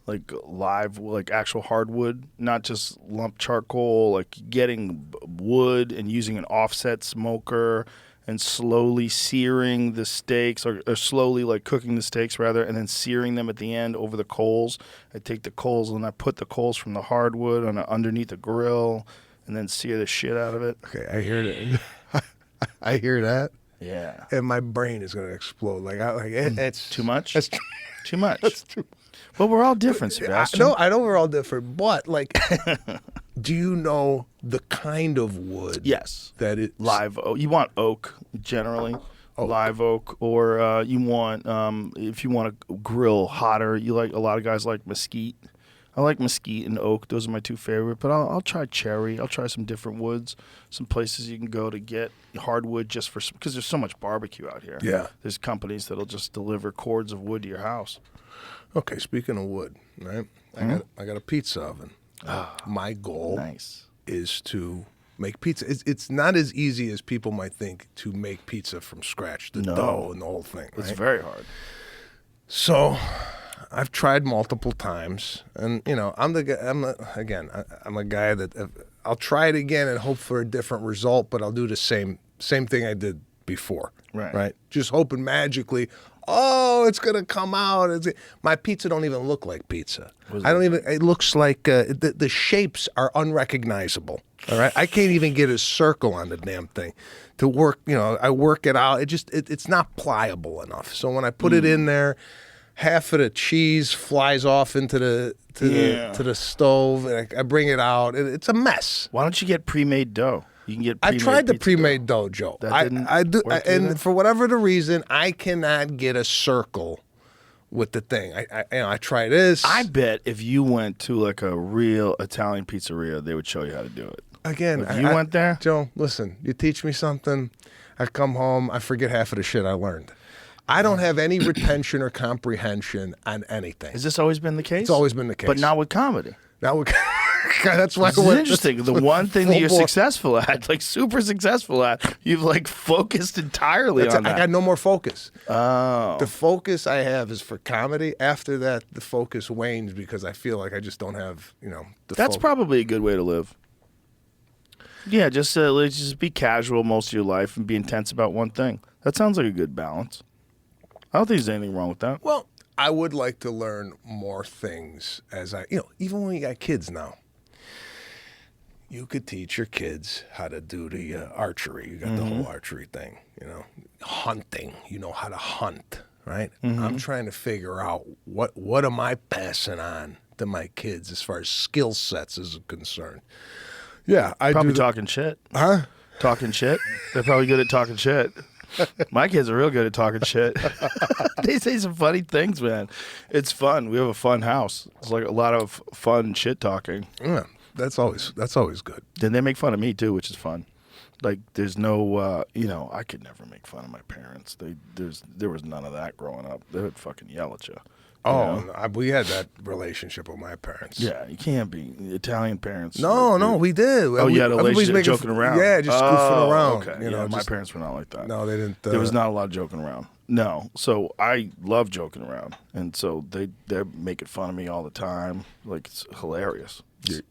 Like live, like actual hardwood, not just lump charcoal, like getting wood and using an offset smoker and slowly searing the steaks or slowly like cooking the steaks rather, and then searing them at the end over the coals. I take the coals and I put the coals from the hardwood underneath the grill and then sear the shit out of it. Okay, I hear that. I hear that. Yeah. And my brain is going to explode. It's Too much? That's too much. That's too Well, we're all different, Sebastian. I know we're all different, but do you know the kind of wood? Yes. That it Live oak. You want oak generally. Live oak, or you want if you want to grill hotter. A lot of guys like mesquite. I like mesquite and oak. Those are my two favorite. But I'll try cherry. I'll try some different woods. Some places you can go to get hardwood just because there's so much barbecue out here. Yeah. There's companies that'll just deliver cords of wood to your house. Okay, speaking of wood, right? I got a pizza oven. My goal is to make pizza. It's not as easy as people might think to make pizza from scratch, the dough and the whole thing. Right? It's very hard. So I've tried multiple times, and I'm a guy that I'll try it again and hope for a different result, but I'll do the same thing I did before. Right. Just hoping magically, it's gonna come out. My pizza don't even look like pizza. It looks like the shapes are unrecognizable. All right, I can't even get a circle on the damn thing to work. I work it out. It's not pliable enough. So when I put it in there, half of the cheese flies off into the stove, and I bring it out. It's a mess. Why don't you get pre-made dough? You can get. I tried the pre-made dough, Joe. I do, and for whatever the reason, I cannot get a circle with the thing. I try this. I bet if you went to like a real Italian pizzeria, they would show you how to do it. Again, if you went there, Joe. Listen, you teach me something, I come home, I forget half of the shit I learned. I don't have any retention or comprehension on anything. Has this always been the case? It's always been the case, but not with comedy. Not with That's why It's interesting. The one thing that you're successful at, like super successful at, you've like focused entirely on that. I got no more focus. Oh. The focus I have is for comedy. After that, the focus wanes because I feel like I just don't have, the That's focus. probably a good way to live. Yeah, just be casual most of your life and be intense about one thing. That sounds like a good balance. I don't think there's anything wrong with that. Well, I would like to learn more things as even when you got kids now. You could teach your kids how to do the archery. You got the whole archery thing, hunting. You know how to hunt, right? I'm trying to figure out what am I passing on to my kids as far as skill sets is concerned. Yeah, I Probably do talking shit. Huh? Talking shit. They're probably good at talking shit. My kids are real good at talking shit. They say some funny things, man. It's fun. We have a fun house. It's like a lot of fun shit talking. Yeah, that's always good. Then they make fun of me too, which is fun. Like there's no, I could never make fun of my parents. There was none of that growing up. They would fucking yell at you. We had that relationship with my parents. Yeah, you can't be Italian parents. No, we did. Oh, you had a relationship joking around. Yeah, just goofing around. Okay. My parents were not like that. No, they didn't. There was not a lot of joking around. No, so I love joking around, and so they're making fun of me all the time. Like it's hilarious.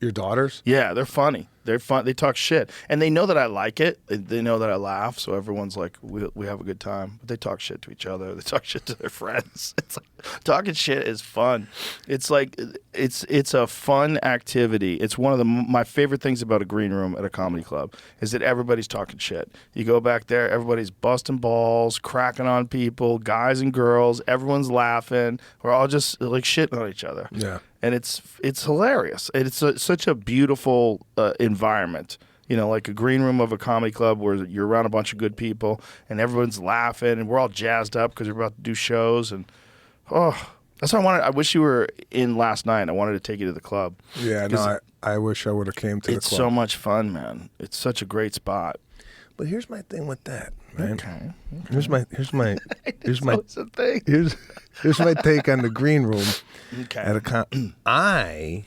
Your daughters? Yeah, they're funny. They're fun. They talk shit, and they know that I like it. They know that I laugh, so everyone's like, we have a good time. But they talk shit to each other. They talk shit to their friends. It's like talking shit is fun. It's like it's a fun activity. It's one of my favorite things about a green room at a comedy club is that everybody's talking shit. You go back there, everybody's busting balls, cracking on people, guys and girls. Everyone's laughing. We're all just like shitting on each other. Yeah. And it's hilarious. It's such a beautiful environment. Like a green room of a comedy club where you're around a bunch of good people and everyone's laughing and we're all jazzed up because we're about to do shows. And that's what I wish you were in last night. I wanted to take you to the club. Yeah, no, I wish I would have came to the club. It's so much fun, man. It's such a great spot. But here's my thing with that. Right? Okay. Here's my It's always a thing. here's my take on the green room. Okay. I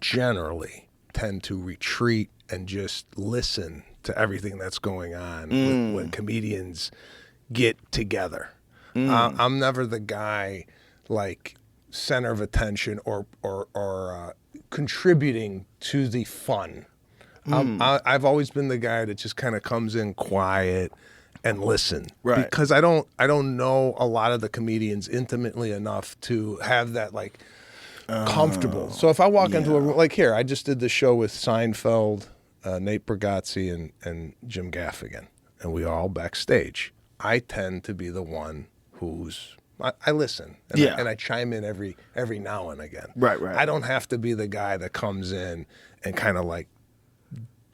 generally tend to retreat and just listen to everything that's going on when comedians get together. I'm never the guy like center of attention or contributing to the fun. I've always been the guy that just kind of comes in quiet and listen, right? Because I don't know a lot of the comedians intimately enough to have that like comfortable. So if I walk into a room like here, I just did the show with Seinfeld, Nate Bargatze, and Jim Gaffigan, and we are all backstage. I tend to be the one who's I listen and I chime in every now and again. Right. I don't have to be the guy that comes in and kind of like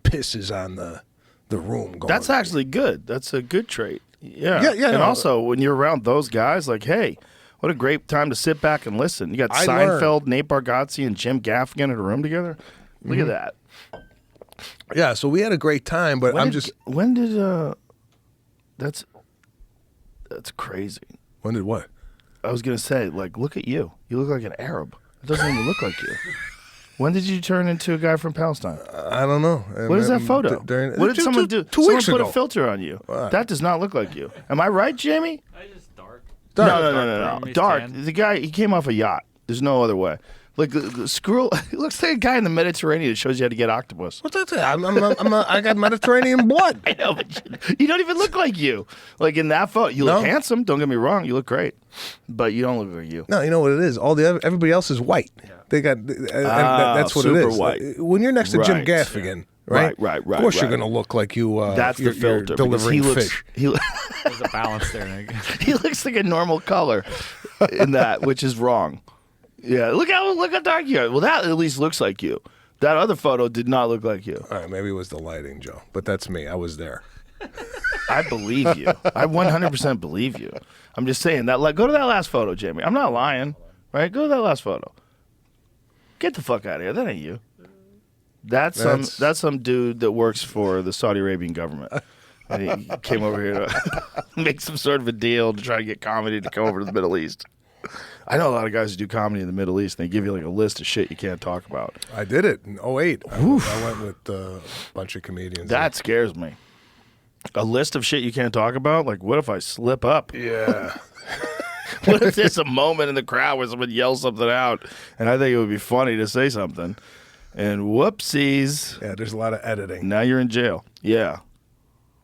pisses on the room. That's actually good. That's a good trait. Yeah. Yeah. And also, when you're around those guys, like, hey, what a great time to sit back and listen. You got Seinfeld, Nate Bargatze, and Jim Gaffigan in a room together. Look at that. Yeah. So we had a great time, but when did that's crazy. When did what? I was gonna say, like, look at you. You look like an Arab. It doesn't even look like you. When did you turn into a guy from Palestine? I don't know. What is that photo? What did someone do? Two someone weeks put ago. a filter on you. What? That does not look like you. Am I right, Jamie? I just dark. No. He's Dark. tan. The guy, he came off a yacht. There's no other way. Like the squirrel, he looks like a guy in the Mediterranean that shows you how to get octopus. What's that? I got Mediterranean blood. I know, but you don't even look like you. Like in that photo, you look handsome. Don't get me wrong, you look great, but you don't look like you. No, you know what it is. Everybody else is white. Yeah. They got, and that's what it super is. white. When you're next to Jim Right. Gaffigan, right? Right. Of course, you're gonna look like you. That's you're, the filter. You're delivering fish. There's a balance there, Nick. He looks like a normal color in that, which is wrong. Yeah, look how dark you are. Well, that at least looks like you. That other photo did not look like you. All right, maybe it was the lighting, Joe, but that's me. I was there. I believe you. I 100% believe you. I'm just saying that. Like, go to that last photo, Jamie. I'm not lying, right? Go to that last photo. Get the fuck out of here. That ain't you. That's some dude that works for the Saudi Arabian government. And he came over here to make some sort of a deal to try to get comedy to come over to the Middle East. I know a lot of guys who do comedy in the Middle East, and they give you like a list of shit you can't talk about. I did it in '08. I went with a bunch of comedians. That scares me. A list of shit you can't talk about? Like, what if I slip up? Yeah. What if there's a moment in the crowd where someone yells something out, and I think it would be funny to say something, and whoopsies. Yeah, there's a lot of editing. Now you're in jail. Yeah.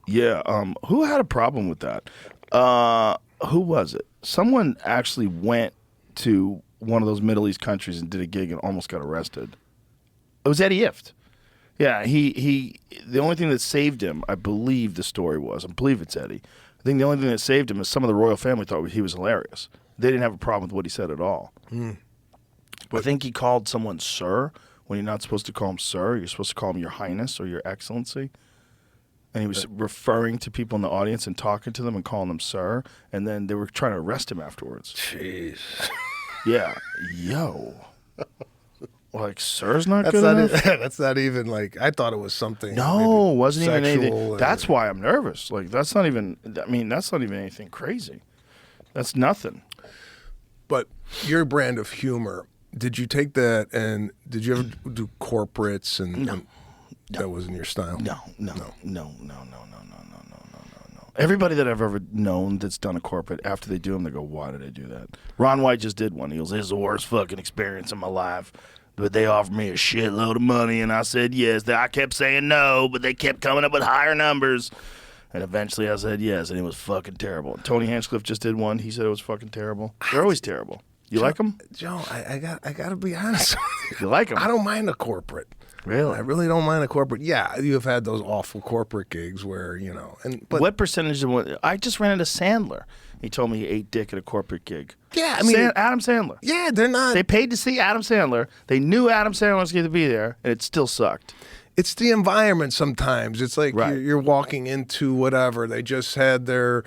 Yeah. Who had a problem with that? Who was it? Someone actually went to one of those Middle East countries and did a gig and almost got arrested. It was Eddie Ift. Yeah, he. The only thing that saved him, I believe the story was, I believe it's Eddie. I think the only thing that saved him is some of the royal family thought he was hilarious. They didn't have a problem with what he said at all. I think he called someone sir when you're not supposed to call him sir. You're supposed to call him your highness or your excellency. And he was referring to people in the audience and talking to them and calling them sir. And then they were trying to arrest him afterwards. Jeez. Yeah. Yo. Like, sir's not good enough? That's not even like, I thought it was something. No, it wasn't even anything. or- That's why I'm nervous. Like, that's not even anything crazy. That's nothing. But your brand of humor, did you take that and did you ever do corporates and that wasn't your style? No. Everybody that I've ever known that's done a corporate, after they do them, they go, why did I do that? Ron White just did one. He goes, this is the worst fucking experience of my life. But they offered me a shitload of money, and I said yes. I kept saying no, but they kept coming up with higher numbers. And eventually I said yes, and it was fucking terrible. Tony Hinchcliffe just did one. He said it was fucking terrible. They're always terrible. You like them? Joe, I got to be honest with you. You like them? I don't mind a corporate. Really? I really don't mind a corporate. Yeah, you have had those awful corporate gigs where, but What percentage of what? I just ran into Sandler. He told me he ate dick at a corporate gig. Yeah, I mean, Adam Sandler. yeah, they're not. They paid to see Adam Sandler. They knew Adam Sandler was going to be there, and it still sucked. It's the environment sometimes. It's like Right. you're walking into whatever. They just had their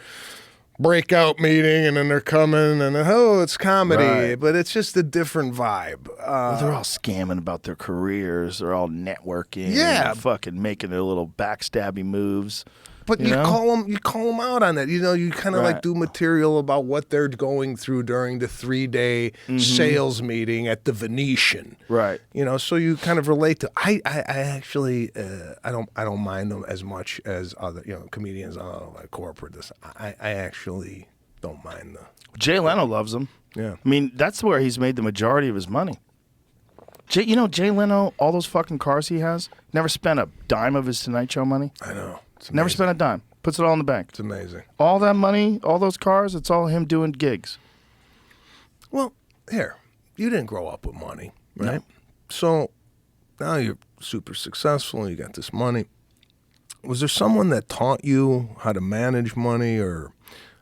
breakout meeting and then they're coming and it's comedy. Right. But it's just a different vibe. They're all scamming about their careers. They're all networking. Yeah. And fucking making their little backstabby moves. But you know? call them out on it. You kind of like Right. do material about what they're going through during the 3-day sales meeting at the Venetian. Right. So you kind of relate to. I actually I don't mind them as much as other comedians. Oh, like corporate. This I actually don't mind the. Jay Leno loves them. Yeah. I mean, that's where he's made the majority of his money. Jay Leno, all those fucking cars he has, never spent a dime of his Tonight Show money. I know. It's Never amazing. spent a dime. Puts it all in the bank. It's amazing. All that money, all those cars, it's all him doing gigs. Well, here, you didn't grow up with money, right? So now you're super successful. You got this money. Was there someone that taught you how to manage money or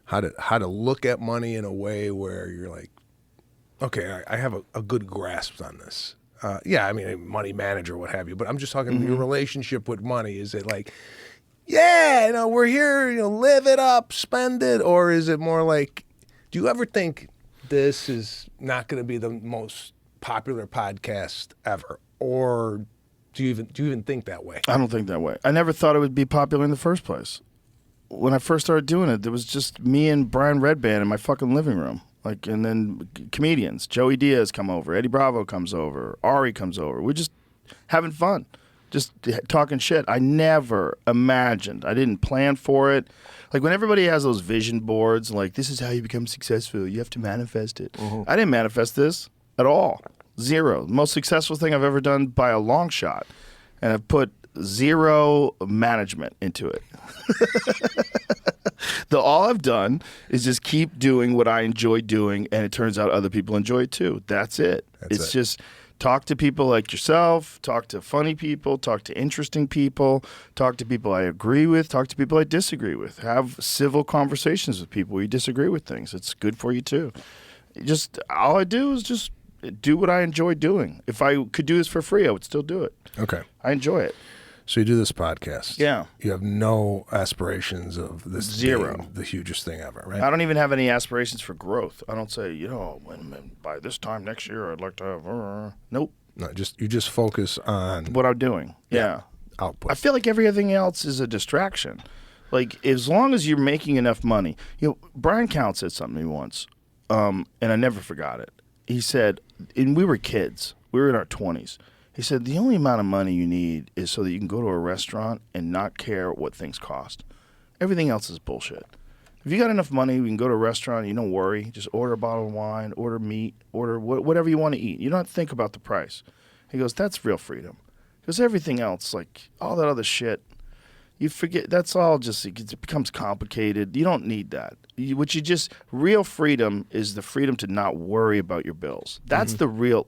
how to look at money in a way where you're like, okay, I have a good grasp on this? Yeah, I mean, a money manager, what have you. But I'm just talking your relationship with money. Is it like, yeah, we're here, live it up, spend it? Or is it more like, do you ever think this is not going to be the most popular podcast ever? Or do you even think that way? I don't think that way. I never thought it would be popular in the first place. When I first started doing it, there was just me and Brian Redband in my fucking living room. And then comedians. Joey Diaz come over. Eddie Bravo comes over. Ari comes over. We're just having fun. Just talking shit. I never imagined. I didn't plan for it. Like when everybody has those vision boards, like this is how you become successful. You have to manifest it. I didn't manifest this at all. Zero. The most successful thing I've ever done by a long shot. And I've put zero management into it. All I've done is just keep doing what I enjoy doing, and it turns out other people enjoy it too. That's it. It's just talk to people like yourself, talk to funny people, talk to interesting people, talk to people I agree with, talk to people I disagree with. Have civil conversations with people where you disagree with things. It's good for you too. All I do is just do what I enjoy doing. If I could do this for free, I would still do it. Okay. I enjoy it. So you do this podcast. Yeah. You have no aspirations of this Zero. being the hugest thing ever, right? I don't even have any aspirations for growth. I don't say, by this time next year, I'd like to have. Nope. No, you just focus on What I'm doing. Yeah. output. I feel like everything else is a distraction. Like, as long as you're making enough money. Brian Count said something to me once. and I never forgot it. He said, and we were kids. We were in our 20s. He said, the only amount of money you need is so that you can go to a restaurant and not care what things cost. Everything else is bullshit. If you got enough money, you can go to a restaurant, you don't worry. Just order a bottle of wine, order meat, order whatever you want to eat. You don't have to think about the price. He goes, that's real freedom. Because everything else, like all that other shit, you forget. That's all just, it becomes complicated. You don't need that. Real freedom is the freedom to not worry about your bills. That's the real,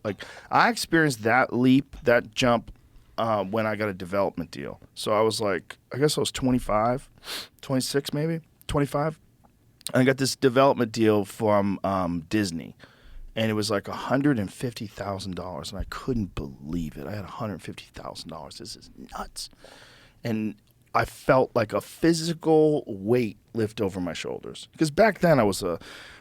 I experienced that leap, that jump when I got a development deal. So I was like, I guess I was 25, 26 maybe, 25. And I got this development deal from Disney. And it was like $150,000, and I couldn't believe it. I had $150,000. This is nuts. And I felt like a physical weight lift over my shoulders. Because back then I was a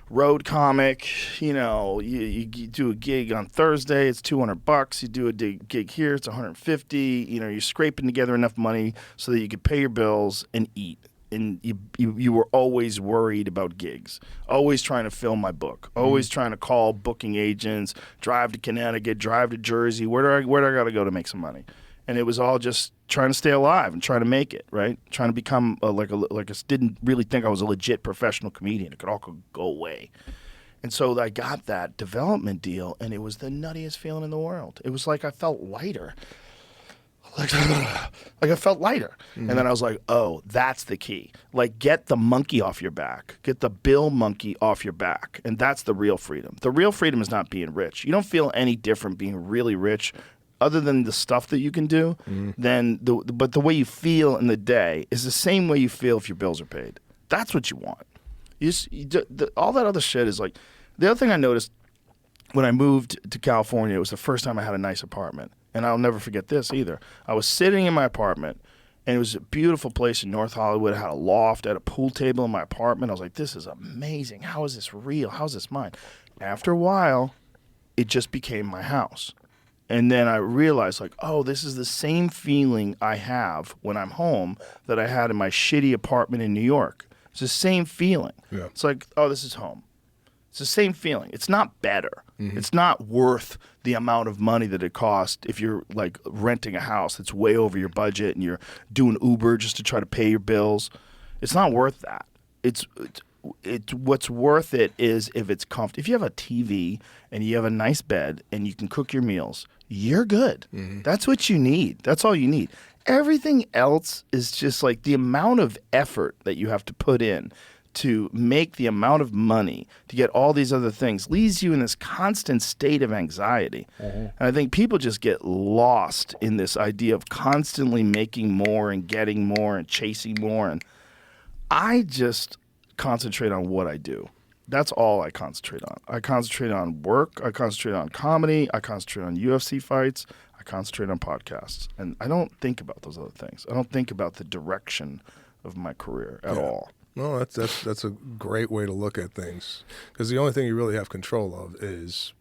road comic. You know, you do a gig on Thursday, it's $200. You do a gig here, it's $150. You know, you're scraping together enough money so that you could pay your bills and eat. And you were always worried about gigs, always trying to fill my book, always trying to call booking agents, drive to Connecticut, drive to Jersey. Where do I got to go to make some money? And it was all just trying to stay alive and trying to make it, right? Trying to become didn't really think I was a legit professional comedian. It could all go away. And so I got that development deal, and it was the nuttiest feeling in the world. It was like I felt lighter. Like I felt lighter. And then I was like, oh, that's the key. Like, get the monkey off your back. Get the bill monkey off your back. And that's the real freedom. The real freedom is not being rich. You don't feel any different being really rich other than the stuff that you can do. But the way you feel in the day is the same way you feel if your bills are paid. That's what you want. All that other shit is like, the other thing I noticed when I moved to California, it was the first time I had a nice apartment. And I'll never forget this either. I was sitting in my apartment, and it was a beautiful place in North Hollywood. I had a loft, I had a pool table in my apartment. I was like, this is amazing. How is this real? How is this mine? After a while, it just became my house. And then I realized, like, oh, this is the same feeling I have when I'm home that I had in my shitty apartment in New York. It's the same feeling. Yeah. It's like, oh, this is home. It's the same feeling. It's not better. It's not worth the amount of money that it costs if you're like renting a house that's way over your budget and you're doing Uber just to try to pay your bills. It's not worth that. It's what's worth it is if it's comfortable. If you have a TV and you have a nice bed and you can cook your meals, you're good. That's what you need. That's all you need. Everything else is just like the amount of effort that you have to put in to make the amount of money to get all these other things leaves you in this constant state of anxiety. And I think people just get lost in this idea of constantly making more and getting more and chasing more. And I just concentrate on what I do. That's all I concentrate on. I concentrate on work. I concentrate on comedy. I concentrate on UFC fights. I concentrate on podcasts. And I don't think about those other things. I don't think about the direction of my career at all. No, that's a great way to look at things, because the only thing you really have control of is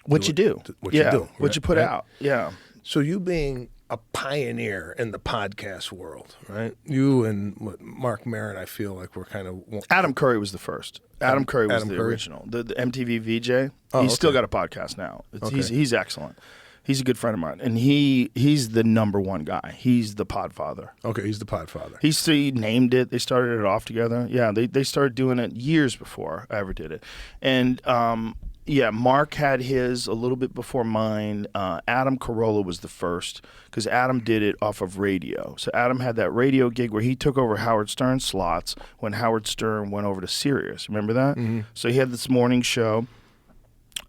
what you do. What you do. What you put out. Yeah. So you being a pioneer in the podcast world, right? You and Mark Maron, I feel like we're kind of... Adam Curry was the first. Adam Curry was the original. The MTV VJ. He's still got a podcast now. He's excellent. He's a good friend of mine, and he's the number one guy. He's the podfather. Okay, he's the podfather. He named it. They started it off together. Yeah, they started doing it years before I ever did it. And Mark had his a little bit before mine. Adam Carolla was the first, because Adam did it off of radio. So Adam had that radio gig where he took over Howard Stern's slots when Howard Stern went over to Sirius. Remember that? So he had this morning show,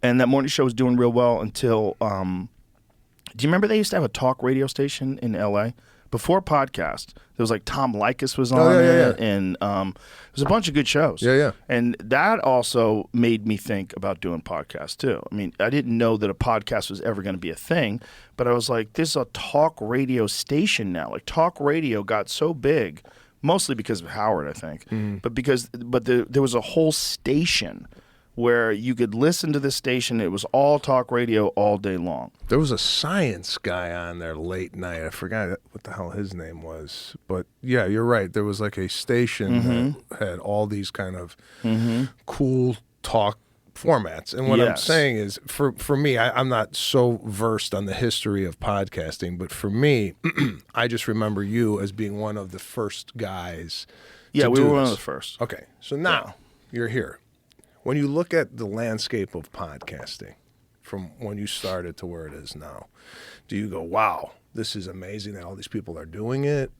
and that morning show was doing real well until... do you remember they used to have a talk radio station in L.A.? Before podcast, there was like Tom Likas was on it, and there was a bunch of good shows. And that also made me think about doing podcasts too. I mean, I didn't know that a podcast was ever going to be a thing, but I was like, this is a talk radio station now. Like, talk radio got so big, mostly because of Howard, I think, but there was a whole station where you could listen to this station. It was all talk radio all day long. There was a science guy on there late night. I forgot what the hell his name was. But yeah, you're right. There was like a station that had all these kind of cool talk formats. And what I'm Yes. saying is, for me, I'm not so versed on the history of podcasting, but for me, I just remember you as being one of the first guys. Yeah, to we do were one of this. the first. Okay, so now you're here. When you look at the landscape of podcasting, from when you started to where it is now, do you go, "Wow, this is amazing that all these people are doing it"?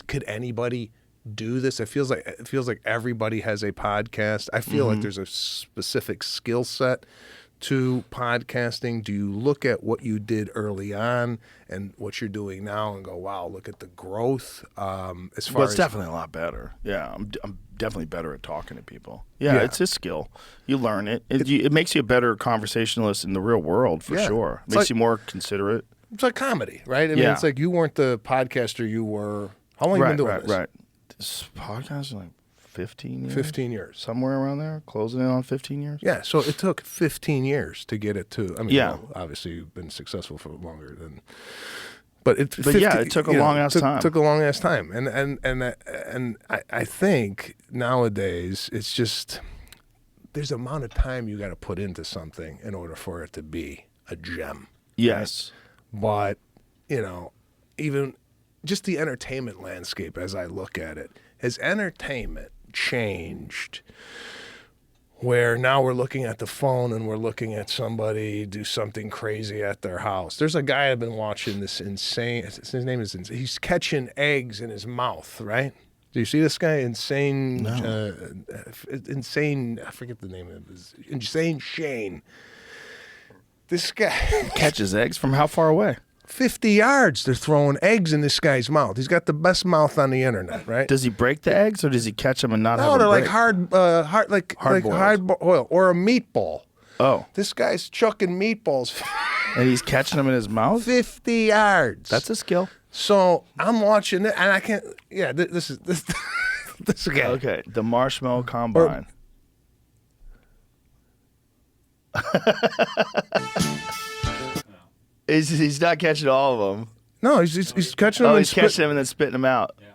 Could anybody do this? It feels like everybody has a podcast. I feel like there's a specific skill set to podcasting. Do you look at what you did early on and what you're doing now and go, "Wow, look at the growth"? As far Well, it's as definitely a lot better. Yeah, I'm definitely better at talking to people. Yeah, it's a skill. You learn it. It makes you a better conversationalist in the real world, for sure. It makes you more considerate. it's like comedy, right? I mean, it's like you weren't the podcaster you were. How long have you been doing this? Right. This podcast is like 15 years. 15 years. Somewhere around there, closing in on 15 years. Yeah, so it took 15 years to get it to. I mean, Yeah. well, obviously you've been successful for longer than. But it took a long-ass time. Took a long ass time, and I think nowadays it's just there's an amount of time you got to put into something in order for it to be a gem. Yes. But even just the entertainment landscape as I look at it, has entertainment changed where now we're looking at the phone and we're looking at somebody do something crazy at their house? There's a guy I've been watching, this insane, his name is, he's catching eggs in his mouth, right? Do you see this guy? Insane, I forget the name of his, Insane Shane. This guy Catches eggs from how far away? 50 yards, they're throwing eggs in this guy's mouth. He's got the best mouth on the internet, right? Does he break the eggs or does he catch them and not have No, them they're like break? hard boiled or a meatball. Oh, This guy's chucking meatballs and he's catching them in his mouth? 50 yards. That's a skill. So I'm watching it, and I can't. Yeah, this is this guy. Okay, the marshmallow combine. He's not catching all of them. No, he's catching them. Oh, and he's catching them and then spitting them out. Yeah.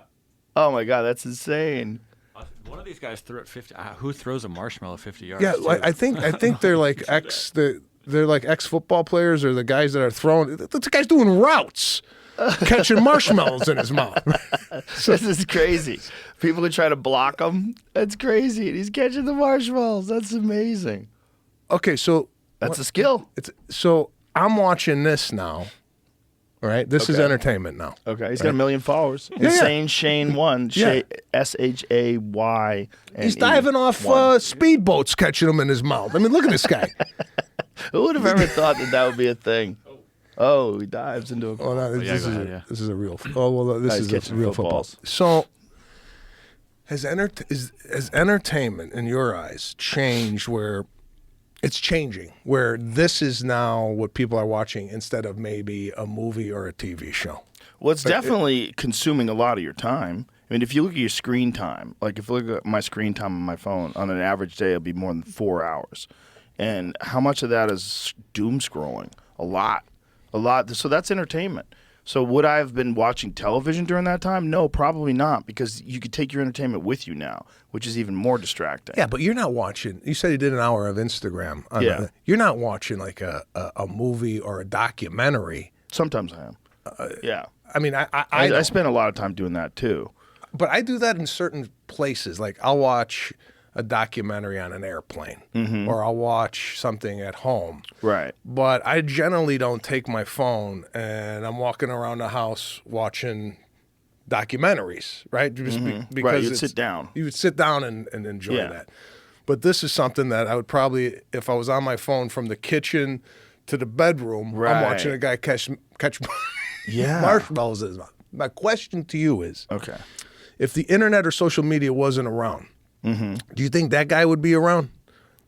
Oh my God, that's insane. One of these guys threw it 50. Who throws a marshmallow 50 yards? Yeah, too? I think they're like they're like ex-football players or the guys that are throwing. The guy's doing routes, catching marshmallows in his mouth. This is crazy. People who try to block him, that's crazy. And he's catching the marshmallows. That's amazing. Okay, so That's a skill. so I'm watching this now. All right, this is Okay. entertainment now. Okay, he's got 1 million followers. Yeah. Insane Shane 1, Yeah. SHAY. He's diving off speedboats, catching them in his mouth. I mean, look at this guy. Who would have ever thought that would be a thing? Oh, he dives into a. Oh no, yeah, this go is ahead, a, yeah. this is a real. Oh well, this He's is catching a real football. footballs. So, has entertainment in your eyes changed where it's changing? Where this is now what people are watching instead of maybe a movie or a TV show? Well, it's definitely consuming a lot of your time. I mean, if you look at your screen time, like if you look at my screen time on my phone, on an average day, it'll be more than 4 hours. And how much of that is doom scrolling? A lot. So that's entertainment. So would I have been watching television during that time? No, probably not, because you could take your entertainment with you now, which is even more distracting. Yeah, but you're not watching. You said you did an hour of Instagram. You're not watching like a movie or a documentary. Sometimes I am. Yeah. I mean, I I spend a lot of time doing that too. But I do that in certain places. Like I'll watch a documentary on an airplane, or I'll watch something at home. Right. But I generally don't take my phone and I'm walking around the house watching documentaries, right? Just because Right, you'd it's- sit down. You would sit down and enjoy Yeah. that. But this is something that I would probably, if I was on my phone from the kitchen to the bedroom, I'm Right. watching a guy catch Yeah. marshmallows in his mouth. My question to you is, Okay. if the internet or social media wasn't around, do you think that guy would be around?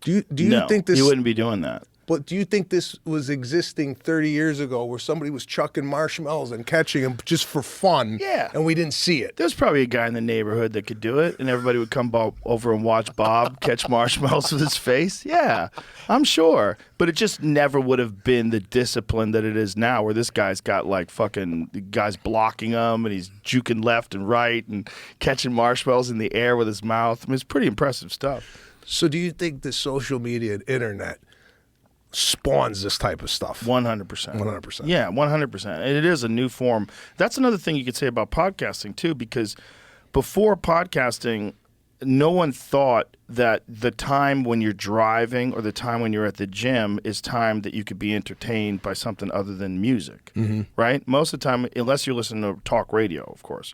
Do you No, think this? he wouldn't be doing that. But do you think this was existing 30 years ago, where somebody was chucking marshmallows and catching them just for fun? Yeah. And we didn't see it. There's probably a guy in the neighborhood that could do it, and everybody would come over and watch Bob catch marshmallows with his face. Yeah, I'm sure. But it just never would have been the discipline that it is now, where this guy's got like fucking guys blocking him, and he's juking left and right and catching marshmallows in the air with his mouth. I mean, it's pretty impressive stuff. So do you think the social media and internet spawns this type of stuff? 100%. 100%. Yeah, 100%. And it is a new form. That's another thing you could say about podcasting, too, because before podcasting, no one thought that the time when you're driving or the time when you're at the gym is time that you could be entertained by something other than music, right? Most of the time, unless you're listening to talk radio, of course.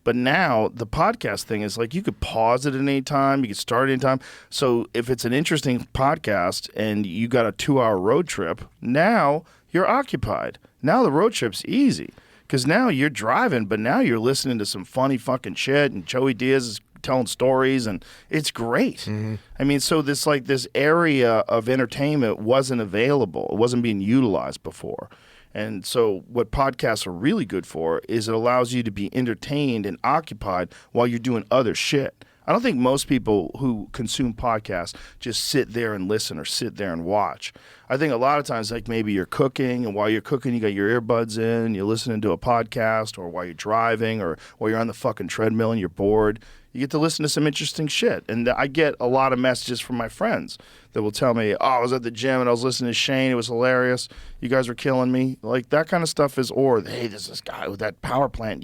But now the podcast thing is like you could pause it at any time. You could start at any time. So if it's an interesting podcast and you got a 2-hour road trip, now you're occupied. Now the road trip's easy because now you're driving, but now you're listening to some funny fucking shit and Joey Diaz is telling stories and it's great. I mean, so this area of entertainment wasn't available. It wasn't being utilized before. And so what podcasts are really good for is it allows you to be entertained and occupied while you're doing other shit. I don't think most people who consume podcasts just sit there and listen or sit there and watch. I think a lot of times, like maybe you're cooking, and while you're cooking, you got your earbuds in, you're listening to a podcast, or while you're driving, or while you're on the fucking treadmill and you're bored. You get to listen to some interesting shit. And I get a lot of messages from my friends that will tell me, oh, I was at the gym and I was listening to Shane. It was hilarious. You guys were killing me. Like that kind of stuff is, or, hey, there's this guy with that power plant,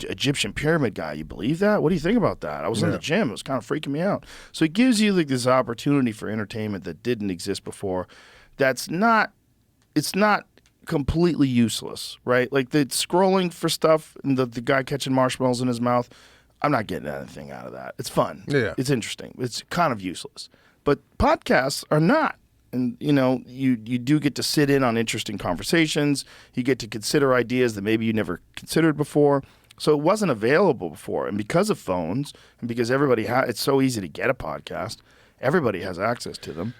Egyptian pyramid guy. You believe that? What do you think about that? I was in the gym. It was kind of freaking me out. So it gives you like this opportunity for entertainment that didn't exist before. It's not completely useless, right? Like the scrolling for stuff and the guy catching marshmallows in his mouth, I'm not getting anything out of that. It's fun. Yeah. It's interesting. It's kind of useless. But podcasts are not. And, you know, you do get to sit in on interesting conversations. You get to consider ideas that maybe you never considered before. So it wasn't available before. And because of phones and because everybody it's so easy to get a podcast, everybody has access to them.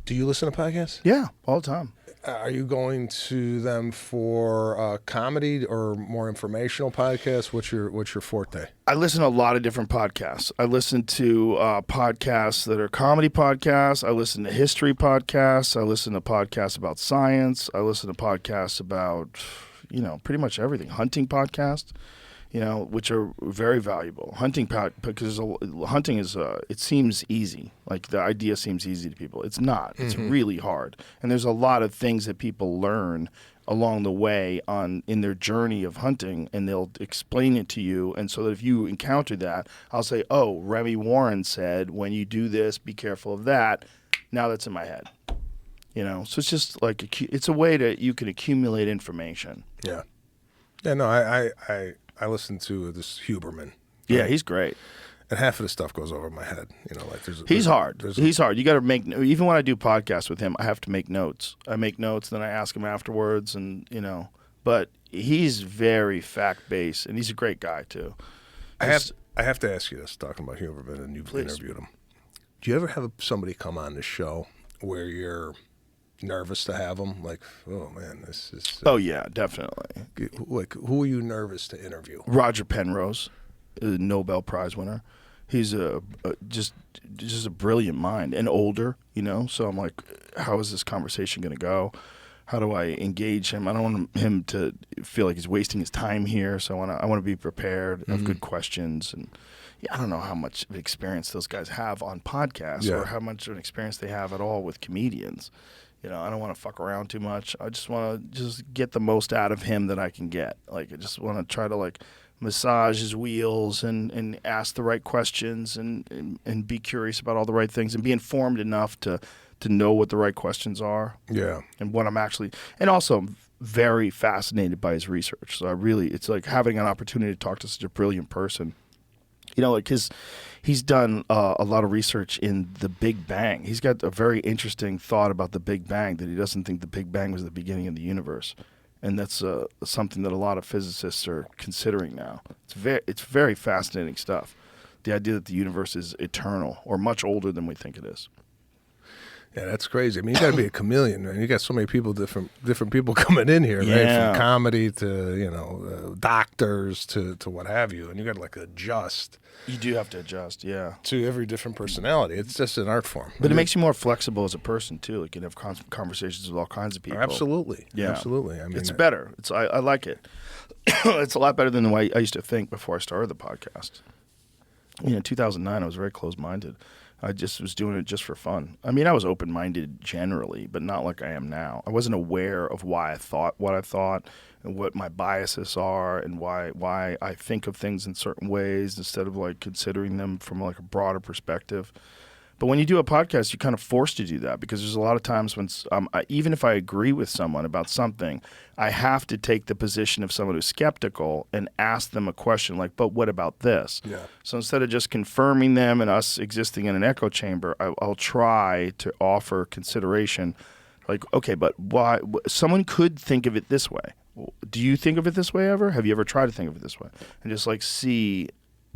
Do you listen to podcasts? Yeah, all the time. Are you going to them for comedy or more informational podcasts? What's your forte? I listen to a lot of different podcasts. I listen to podcasts that are comedy podcasts. I listen to history podcasts. I listen to podcasts about science. I listen to podcasts about, you know, pretty much everything. Hunting podcasts, you know, which are very valuable. Because hunting is, it seems easy. Like the idea seems easy to people. It's not. It's really hard. And there's a lot of things that people learn along the way in their journey of hunting, and they'll explain it to you. And so that if you encounter that, I'll say, oh, Remy Warren said, when you do this, be careful of that. Now that's in my head. You know, so it's just like, it's a way that you can accumulate information. Yeah. Yeah, no, I listen to this Huberman. Yeah, he's great. And half of the stuff goes over my head. You know, like he's hard. He's hard. You got to make, even when I do podcasts with him, I have to make notes. I make notes, then I ask him afterwards, and you know. But he's very fact based, and he's a great guy too. I have to ask you this, talking about Huberman, and you've interviewed him. Do you ever have somebody come on the show where you're nervous to have them? Like, oh man, this is. Oh yeah, definitely. Like, who are you nervous to interview? Roger Penrose, a Nobel Prize winner. He's just a brilliant mind and older, you know. So I'm like, how is this conversation going to go? How do I engage him? I don't want him to feel like he's wasting his time here. So I want to be prepared, have good questions, and yeah, I don't know how much of experience those guys have on podcasts or how much of an experience they have at all with comedians. You know, I don't want to fuck around too much. I just want to just get the most out of him that I can get. Like, I just want to try to like massage his wheels and ask the right questions and be curious about all the right things and be informed enough to know what the right questions are. Yeah. And what I'm actually, and also I'm very fascinated by his research. So it's like having an opportunity to talk to such a brilliant person. You know, like he's done a lot of research in the Big Bang. He's got a very interesting thought about the Big Bang, that he doesn't think the Big Bang was the beginning of the universe. And that's something that a lot of physicists are considering now. It's very fascinating stuff. The idea that the universe is eternal or much older than we think it is. Yeah, that's crazy. I mean, you got to be a chameleon, man. You got so many people, different people coming in here, right? From comedy to doctors to what have you, and you got to like adjust. You do have to adjust, yeah, to every different personality. It's just an art form, but it makes you more flexible as a person too. Like you can have conversations with all kinds of people. Absolutely, yeah, absolutely. I mean, it's better. I like it. It's a lot better than the way I used to think before I started the podcast. You know, in 2009, I was very closed-minded. I just was doing it just for fun. I mean, I was open-minded generally, but not like I am now. I wasn't aware of why I thought what I thought and what my biases are and why I think of things in certain ways instead of like considering them from like a broader perspective. But when you do a podcast, you're kind of forced to do that because there's a lot of times when, even if I agree with someone about something, I have to take the position of someone who's skeptical and ask them a question like, but what about this? Yeah. So instead of just confirming them and us existing in an echo chamber, I'll try to offer consideration like, okay, but why? Someone could think of it this way. Do you think of it this way ever? Have you ever tried to think of it this way? And just like see,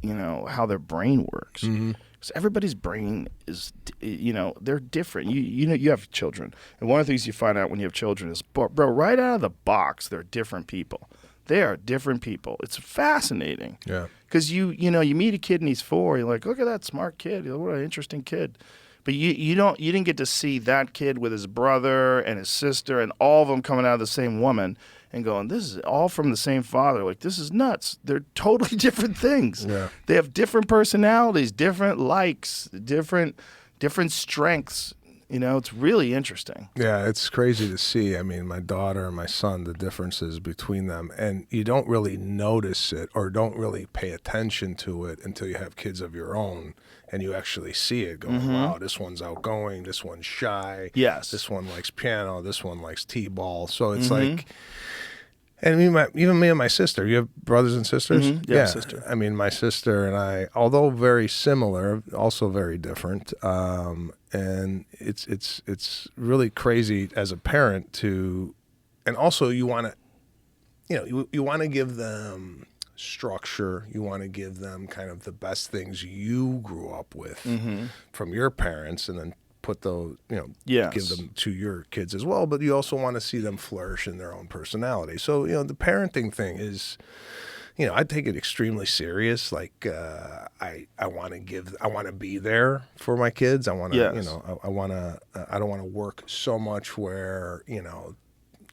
how their brain works. Mm-hmm. Because everybody's brain is, they're different. You have children. And one of the things you find out when you have children is, bro, right out of the box, they're different people. They are different people. It's fascinating. Yeah. Because you meet a kid and he's 4. You're like, look at that smart kid. What an interesting kid. But you didn't get to see that kid with his brother and his sister and all of them coming out of the same woman and going, this is all from the same father. Like, this is nuts. They're totally different things. Yeah. They have different personalities, different likes, different strengths. It's really interesting. Yeah, it's crazy to see. I mean, my daughter and my son, the differences between them. And you don't really notice it or don't really pay attention to it until you have kids of your own and you actually see it going, wow, this one's outgoing, this one's shy. Yes. This one likes piano, this one likes t-ball. So it's like... And even me and my sister. You have brothers and sisters? Mm-hmm. Yeah, sister. I mean, my sister and I, although very similar, also very different. And it's really crazy as a parent to, and also you want to, you want to give them structure. You want to give them kind of the best things you grew up with from your parents, and then put those, Yes. give them to your kids as well. But you also want to see them flourish in their own personality. So, the parenting thing is, I take it extremely serious. Like, I want to be there for my kids. I want to, Yes. I don't want to work so much where,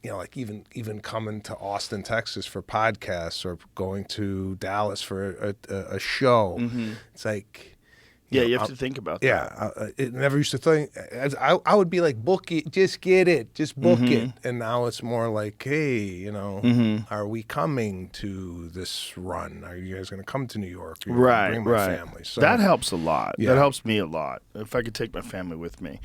like even coming to Austin, Texas for podcasts or going to Dallas for a show. It's like, Yeah, you have to think about that. yeah, it never used to think. I would be like, Bookie, just get it, just book it. And now it's more like, hey, are we coming to this run? Are you guys going to come to New York? Are you gonna bring my family? So that helps a lot. Yeah. That helps me a lot. If I could take my family with me.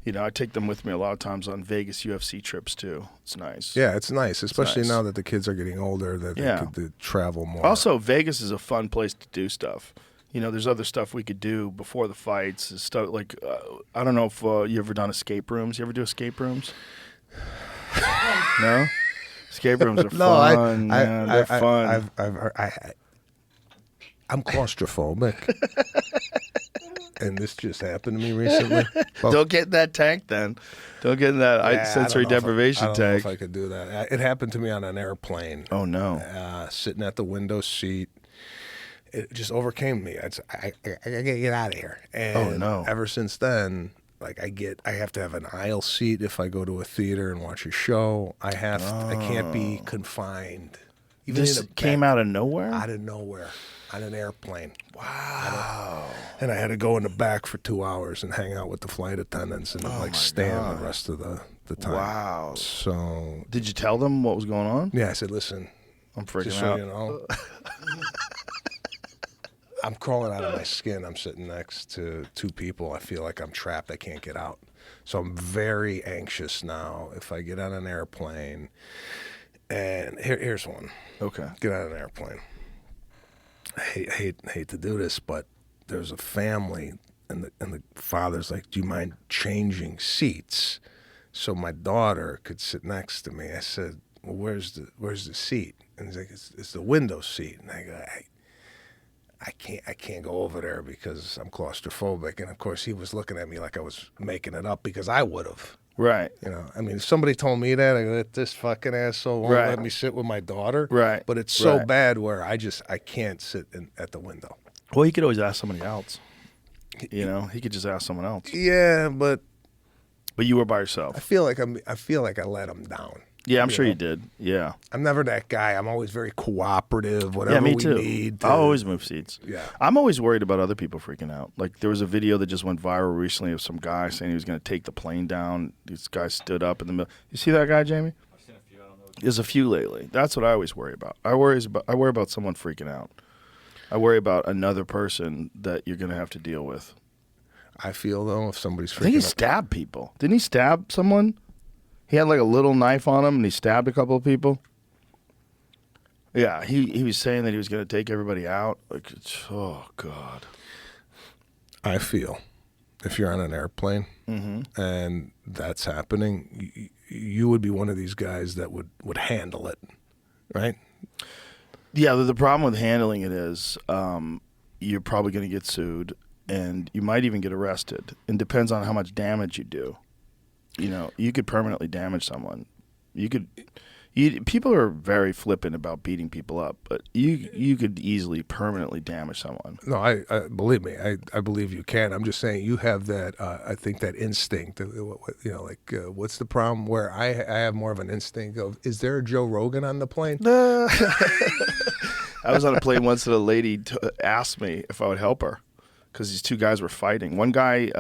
I take them with me a lot of times on Vegas UFC trips too. It's nice. Yeah, it's nice, especially nice. now that the kids are getting older, that they could travel more. Also, Vegas is a fun place to do stuff. There's other stuff we could do before the fights. Stuff like I don't know if you ever done escape rooms. You ever do escape rooms? No? Escape rooms are fun. They're fun. I'm claustrophobic. And this just happened to me recently. Don't get in that tank then. Don't get in that sensory deprivation I don't know tank. if I could do that. It happened to me on an airplane. Oh, no. Sitting at the window seat. It just overcame me. I gotta get out of here. And oh, no. Ever since then, like I have to have an aisle seat if I go to a theater and watch a show. I can't be confined. Even This came out of nowhere? Out of nowhere. On an airplane. Wow. And I had to go in the back for 2 hours and hang out with the flight attendants and stay on the rest of the time. Wow. So Did you tell them what was going on? yeah, I said, listen, I'm freaking just out. so you know, I'm crawling out of my skin. I'm sitting next to 2 people. I feel like I'm trapped. I can't get out. So I'm very anxious now if I get on an airplane. And here's one. Okay. Get on an airplane. I hate to do this, but there's a family, and the father's like, do you mind changing seats so my daughter could sit next to me? I said, well, where's the seat? And he's like, it's the window seat. And I go, I can't go over there because I'm claustrophobic. And of course he was looking at me like I was making it up, because I would have. Right. I mean, if somebody told me that, I go, this fucking asshole won't let me sit with my daughter. Right. But it's so bad where I can't sit at the window. Well, he could always ask somebody else. He could just ask someone else. Yeah, but you were by yourself. I feel like I let him down. Yeah, I'm sure you did. Yeah. I'm never that guy. I'm always very cooperative. Whatever Yeah, me we too. need. I always move seats. Yeah. I'm always worried about other people freaking out. Like there was a video that just went viral recently of some guy saying he was going to take the plane down. This guy stood up in the middle. You see that guy, Jamie? I've seen a few. I don't know. There's a few lately. That's what I always worry about. I worry about someone freaking out. I worry about another person that you're going to have to deal with. I feel though, if somebody's I think he freaking out, stabbed people. Didn't he stab someone? He had like a little knife on him and he stabbed a couple of people. Yeah, he was saying that he was going to take everybody out. Like, oh, God. I feel if you're on an airplane Mm-hmm. and that's happening, you would be one of these guys that would handle it, right? Yeah, the problem with handling it is you're probably going to get sued and you might even get arrested. It depends on how much damage you do. You know, you could permanently damage someone. People are very flippant about beating people up, but you could easily permanently damage someone. No, I believe me. I believe you can. I'm just saying you have that. I think that instinct. What's the problem? Where I have more of an instinct of, is there a Joe Rogan on the plane? I was on a plane once and a lady asked me if I would help her because these two guys were fighting. One guy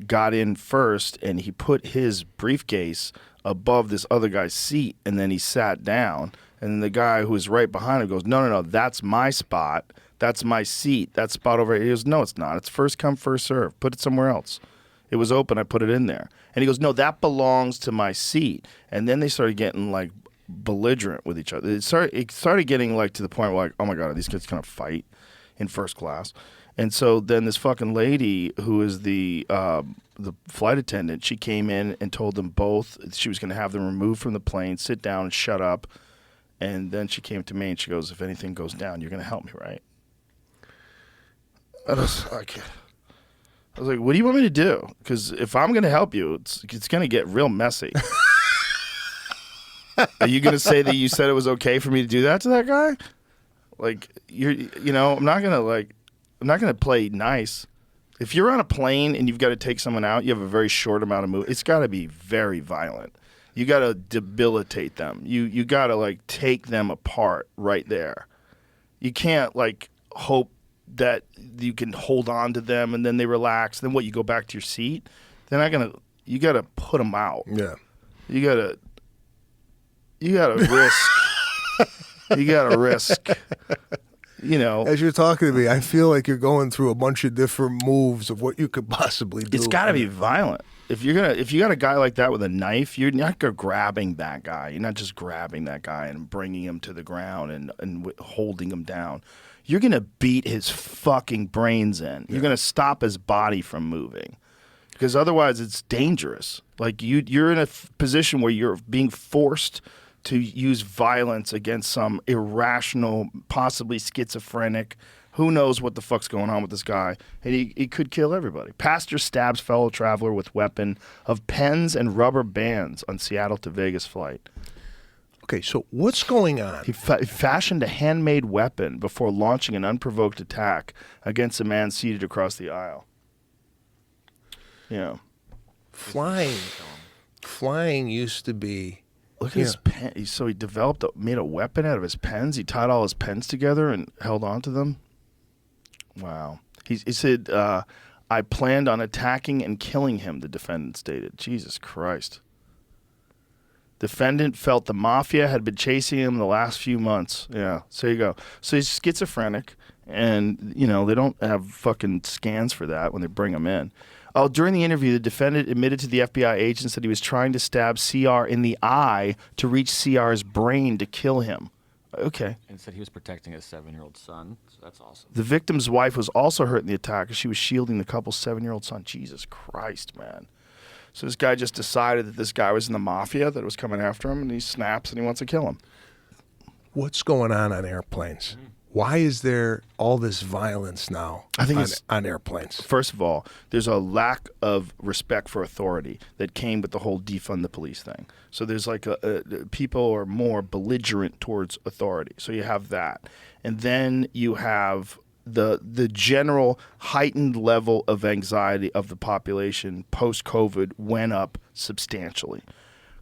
got in first and he put his briefcase above this other guy's seat and then he sat down. And then the guy who was right behind him goes, no, that's my spot. That's my seat. That spot over here. He goes, no, it's not. It's first come, first serve. Put it somewhere else. It was open. I put it in there. And he goes, no, that belongs to my seat. And then they started getting like belligerent with each other. It started getting like to the point where like, oh my God, are these kids going to fight in first class? And so then this fucking lady who is the flight attendant, she came in and told them both she was going to have them removed from the plane, sit down and shut up. And then she came to me and she goes, if anything goes down, you're going to help me, right? I was like, what do you want me to do? Because if I'm going to help you, it's going to get real messy. Are you going to say that you said it was okay for me to do that to that guy? Like, I'm not going to play nice. If you're on a plane and you've got to take someone out, you have a very short amount of movement. It's got to be very violent. You got to debilitate them. You got to like take them apart right there. You can't like hope that you can hold on to them and then they relax. Then what? You go back to your seat. They're not gonna. You got to put them out. Yeah. You got to risk. You got to risk. As you're talking to me, I feel like you're going through a bunch of different moves of what you could possibly do. It's got to be violent. If you got a guy like that with a knife, you're not grabbing that guy. You're not just grabbing that guy and bringing him to the ground and holding him down. You're gonna beat his fucking brains in. You're gonna stop his body from moving, because otherwise it's dangerous. Like you're in a position where you're being forced to use violence against some irrational, possibly schizophrenic. Who knows what the fuck's going on with this guy? And he could kill everybody. Pastor stabs fellow traveler with weapon of pens and rubber bands on Seattle to Vegas flight. Okay, so what's going on? He fashioned a handmade weapon before launching an unprovoked attack against a man seated across the aisle. Yeah. Flying used to be... Look at his pen. So he made a weapon out of his pens. He tied all his pens together and held on to them. Wow. He said, I planned on attacking and killing him, the defendant stated. Jesus Christ. Defendant felt the mafia had been chasing him the last few months. Yeah, so there you go. So he's schizophrenic, and, they don't have fucking scans for that when they bring him in. Oh, during the interview, the defendant admitted to the FBI agents that he was trying to stab CR in the eye to reach CR's brain to kill him. Okay. And said he was protecting his 7-year-old son, so that's awesome. The victim's wife was also hurt in the attack as she was shielding the couple's 7-year-old son. Jesus Christ, man. So this guy just decided that this guy was in the mafia that was coming after him, and he snaps and he wants to kill him. What's going on airplanes? Why is there all this violence now on airplanes? First of all, there's a lack of respect for authority that came with the whole defund the police thing. So there's like people are more belligerent towards authority. So you have that. And then you have the general heightened level of anxiety of the population post-COVID went up substantially.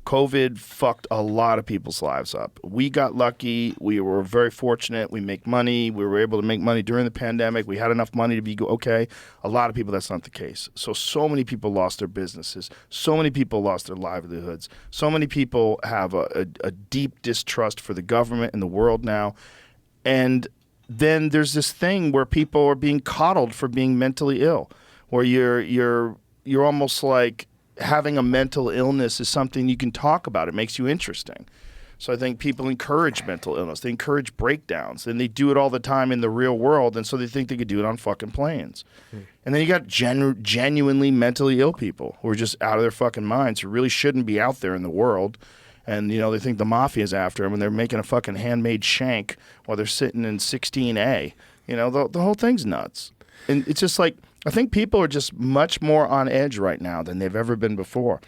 COVID fucked a lot of people's lives up. We got lucky. We were very fortunate. We make money. We were able to make money during the pandemic. We had enough money to be okay. A lot of people, that's not the case. So many people lost their businesses. So many people lost their livelihoods. So many people have a deep distrust for the government and the world now. And then there's this thing where people are being coddled for being mentally ill, where you're almost like having a mental illness is something you can talk about. It makes you interesting. So I think people encourage mental illness. They encourage breakdowns. And they do it all the time in the real world, and so they think they could do it on fucking planes. And then you got genuinely mentally ill people who are just out of their fucking minds, who really shouldn't be out there in the world. And, you know, they think the mafia's after them, and they're making a fucking handmade shank while they're sitting in 16A. You know, the whole thing's nuts. And it's just like, I think people are just much more on edge right now than they've ever been before.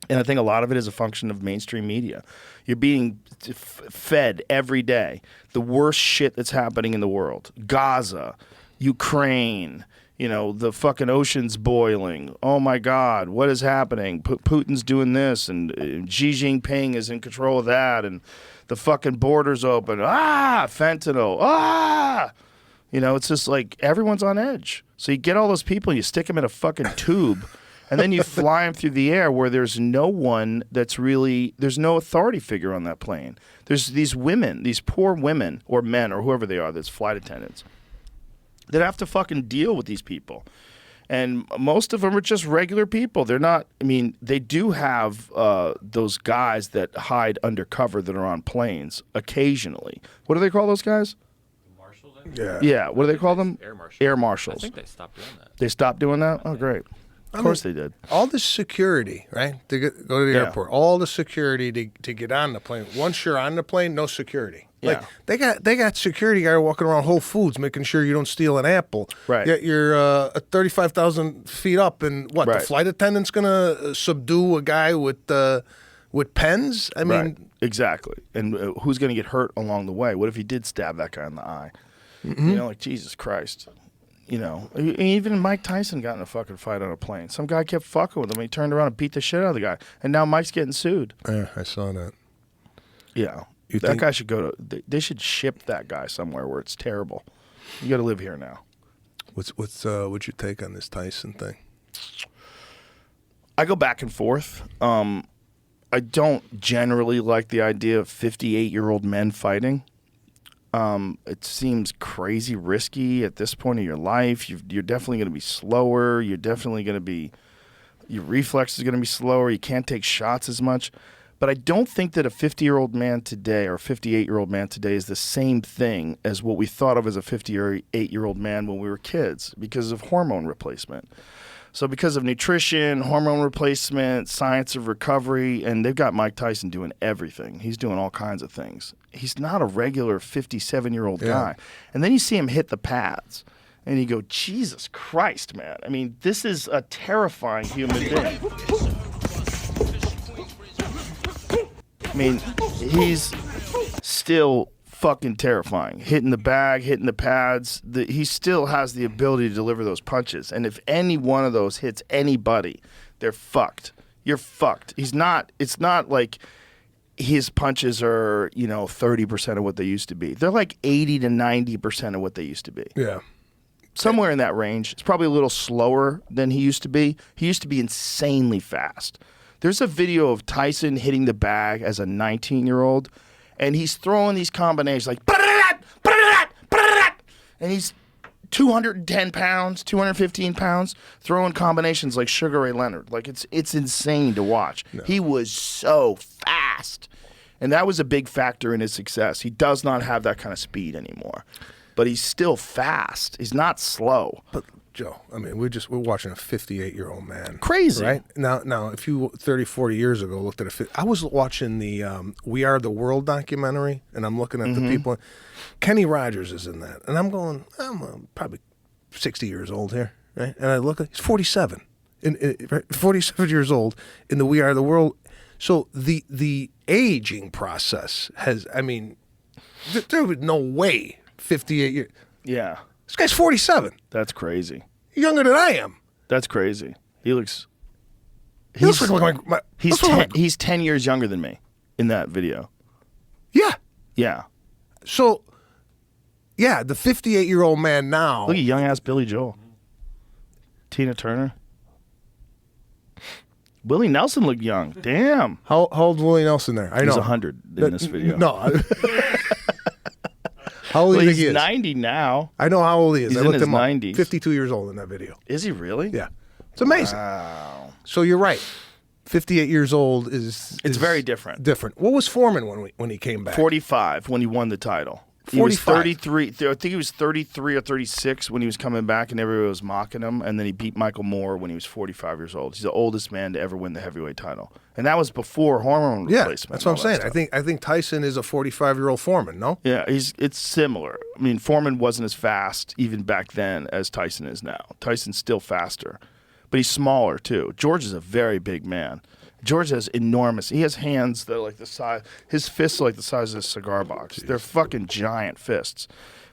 And I think a lot of it is a function of mainstream media. You're being fed every day the worst shit that's happening in the world. Gaza, Ukraine, you know, the fucking ocean's boiling. Oh, my God, what is happening? Putin's doing this, and Xi Jinping is in control of that, and the fucking border's open. Fentanyl. You know, it's just like everyone's on edge. So you get all those people and you stick them in a fucking tube, and then you fly them through the air where there's no one that's really, there's no authority figure on that plane. There's these women, these poor women or men or whoever they are, that's flight attendants, that have to fucking deal with these people. And most of them are just regular people. They're not, I mean, they do have those guys that hide undercover that are on planes occasionally. What do they call those guys? Yeah, what do they call them? Air marshals. Air marshals. I think they stopped doing that. They stopped doing that? Oh, great. Of course they did. All the security, right? To go to the airport, all the security to get on the plane. Once you're on the plane, no security. Like they got security guy walking around Whole Foods making sure you don't steal an apple. Right. Yet you're 35,000 feet up, and what? Right. The flight attendant's gonna subdue a guy with pens? I mean, Right. Exactly. And who's going to get hurt along the way? What if he did stab that guy in the eye? You know, like, Jesus Christ. You know, even Mike Tyson got in a fucking fight on a plane. Some guy kept fucking with him. He turned around and beat the shit out of the guy. And now Mike's getting sued. Yeah, I saw that. Yeah. You That think- guy should go to, they should ship that guy somewhere where it's terrible. You got to live here now. What's your take on this Tyson thing? I go back and forth. I don't generally like the idea of 58-year-old men fighting. It seems crazy risky at this point of your life. You're definitely going to be slower. You're definitely going to be, your reflex is going to be slower. You can't take shots as much. But I don't think that a 50-year-old man today or a 58-year-old man today is the same thing as what we thought of as a 58-year-old man when we were kids because of hormone replacement. So because of nutrition, hormone replacement, science of recovery, and they've got Mike Tyson doing everything. He's doing all kinds of things. He's not a regular 57-year-old guy. And then you see him hit the pads, and you go, Jesus Christ, man. I mean, this is a terrifying human being. I mean, he's still fucking terrifying. Hitting the bag, hitting the pads. He still has the ability to deliver those punches. And if any one of those hits anybody, they're fucked. You're fucked. It's not like his punches are, 30% of what they used to be. They're like 80 to 90% of what they used to be. Yeah. Somewhere in that range. It's probably a little slower than he used to be. He used to be insanely fast. There's a video of Tyson hitting the bag as a 19-year-old, and he's throwing these combinations like, and he's 210 pounds, 215 pounds, throwing combinations like Sugar Ray Leonard. Like, it's insane to watch. No. He was so fast, and that was a big factor in his success. He does not have that kind of speed anymore, but he's still fast. He's not slow. But Joe, I mean, we're watching a 58-year-old man. Crazy. Right? Now, if you 30, 40 years ago looked at I was watching the We Are the World documentary, and I'm looking at the people. Kenny Rogers is in that. And I'm going, I'm probably 60 years old here, right? And I look, he's 47. 47 years old in the We Are the World. So the aging process has, I mean, there was no way 58 years. Yeah. This guy's 47. That's crazy. Younger than I am. That's crazy. He looks He looks like He's 10 years younger than me in that video. Yeah. Yeah. So, yeah, the 58-year-old man now. Look at young ass Billy Joel. Tina Turner. Willie Nelson looked young. Damn. How old Willie Nelson there? I know. He's 100 in this video. No. How old do you think he he's is? 90 now. I know how old he is. He's I in looked his him up. 90s. 52 years old in that video. Is he really? Yeah. It's amazing. Wow. So you're right. 58 years old It's very different. Different. What was Foreman when he came back? 45 when he won the title. He was 45. 33. I think he was 33 or 36 when he was coming back, and everybody was mocking him. And then he beat Michael Moore when he was 45 years old. He's the oldest man to ever win the heavyweight title, and that was before hormone replacement. That's what I'm saying. I think Tyson is a 45-year-old Foreman. No. Yeah, it's similar. I mean, Foreman wasn't as fast even back then as Tyson is now. Tyson's still faster, but he's smaller too. George is a very big man. George has enormous. He has hands that are like the size. His fists are like the size of a cigar box. Jeez. They're fucking giant fists,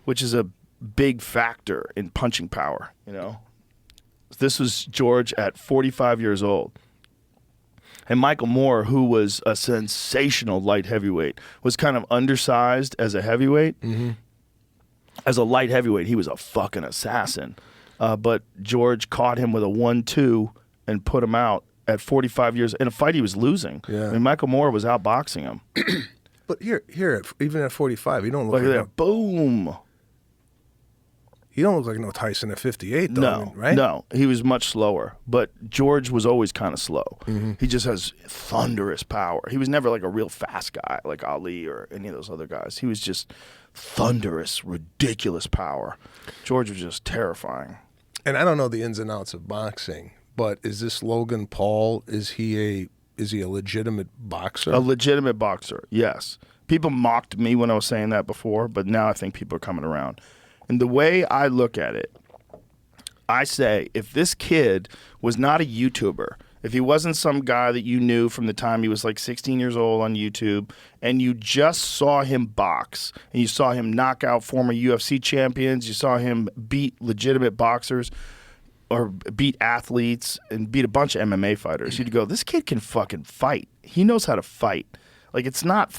which is a big factor in punching power. You know, this was George at 45 years old, and Michael Moore, who was a sensational light heavyweight, was kind of undersized as a heavyweight. Mm-hmm. As a light heavyweight, he was a fucking assassin, but George caught him with a 1-2 and put him out. At 45 years, in a fight he was losing. Yeah. I mean, Michael Moore was outboxing him. But even at 45, you don't look Look like at that. Boom. You don't look like no Tyson at 58, though. No, I mean, right? No, he was much slower. But George was always kind of slow. Mm-hmm. He just has thunderous power. He was never like a real fast guy like Ali or any of those other guys. He was just thunderous, ridiculous power. George was just terrifying. And I don't know the ins and outs of boxing. But is this Logan Paul? Is he a legitimate boxer? A legitimate boxer, yes. People mocked me when I was saying that before, but now I think people are coming around. And the way I look at it, I say if this kid was not a YouTuber, if he wasn't some guy that you knew from the time he was like 16 years old on YouTube, and you just saw him box, and you saw him knock out former UFC champions, you saw him beat legitimate boxers, or beat athletes and beat a bunch of MMA fighters, you'd go, this kid can fucking fight. He knows how to fight. Like, it's not,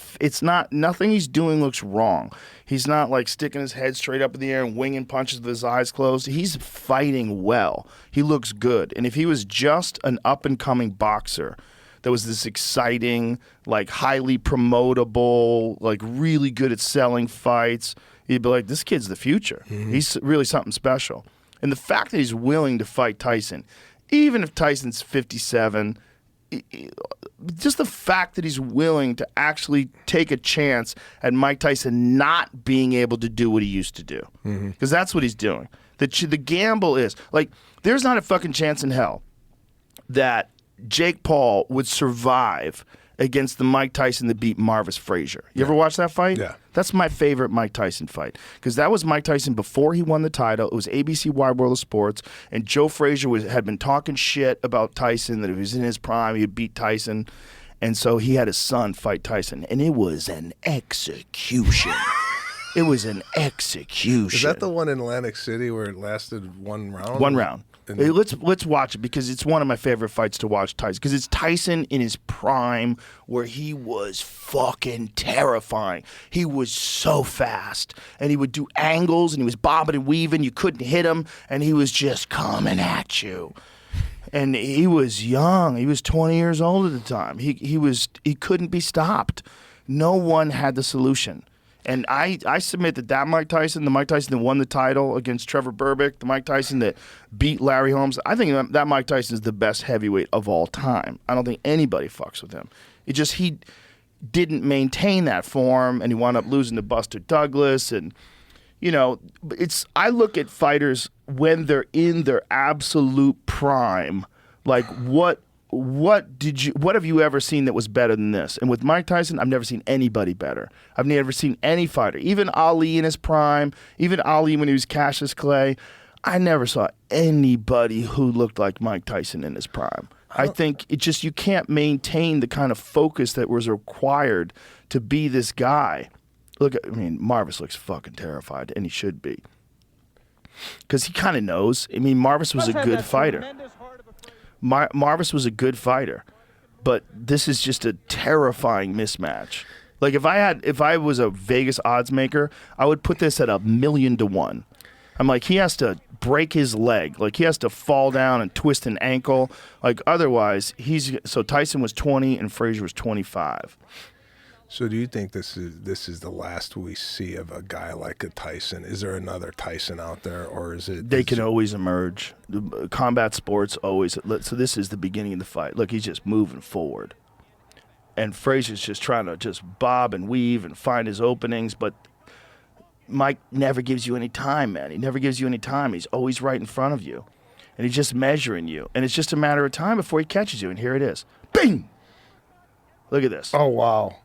nothing he's doing looks wrong. He's not like sticking his head straight up in the air and winging punches with his eyes closed. He's fighting well. He looks good. And if he was just an up-and-coming boxer that was this exciting, like highly promotable, like really good at selling fights, you'd be like, this kid's the future. Mm-hmm. He's really something special. And the fact that he's willing to fight Tyson, even if Tyson's 57, just the fact that he's willing to actually take a chance at Mike Tyson not being able to do what he used to do. Because that's what he's doing. The gamble is, like, there's not a fucking chance in hell that Jake Paul would survive against the Mike Tyson that beat Marvis Frazier. You ever watch that fight? Yeah. That's my favorite Mike Tyson fight because that was Mike Tyson before he won the title. It was ABC Wide World of Sports, and Joe Frazier had been talking shit about Tyson, that if he was in his prime, he'd beat Tyson. And so he had his son fight Tyson, and it was an execution. It was an execution. Is that the one in Atlantic City where it lasted one round? One round. Let's watch it because it's one of my favorite fights to watch Tyson because it's Tyson in his prime where he was fucking terrifying. He was so fast and he would do angles and he was bobbing and weaving. You couldn't hit him and he was just coming at you. And he was young. He was 20 years old at the time. He couldn't be stopped. No one had the solution. And I submit that Mike Tyson, the Mike Tyson that won the title against Trevor Berbick, the Mike Tyson that beat Larry Holmes, I think that Mike Tyson is the best heavyweight of all time. I don't think anybody fucks with him. He didn't maintain that form, and he wound up losing to Buster Douglas. And, you know, I look at fighters when they're in their absolute prime, like what have you ever seen that was better than this? And with Mike Tyson, I've never seen anybody better. I've never seen any fighter, even Ali in his prime, even Ali when he was Cassius Clay. I never saw anybody who looked like Mike Tyson in his prime. I think you can't maintain the kind of focus that was required to be this guy. Marvis looks fucking terrified, and he should be. Because he kind of knows. Marvis was a good fighter. Marvis was a good fighter, but this is just a terrifying mismatch. Like if I was a Vegas odds maker, I would put this at 1,000,000 to 1. I'm like, he has to break his leg, like he has to fall down and twist an ankle, like otherwise so Tyson was 20 and Frazier was 25. So do you think this is the last we see of a guy like a Tyson? Is there another Tyson out there, or is it? They can always emerge. Combat sports always. So this is the beginning of the fight. Look, he's just moving forward, and Frazier's just trying to just bob and weave and find his openings. But Mike never gives you any time, man. He never gives you any time. He's always right in front of you, and he's just measuring you. And it's just a matter of time before he catches you. And here it is. Bing! Look at this. Oh wow.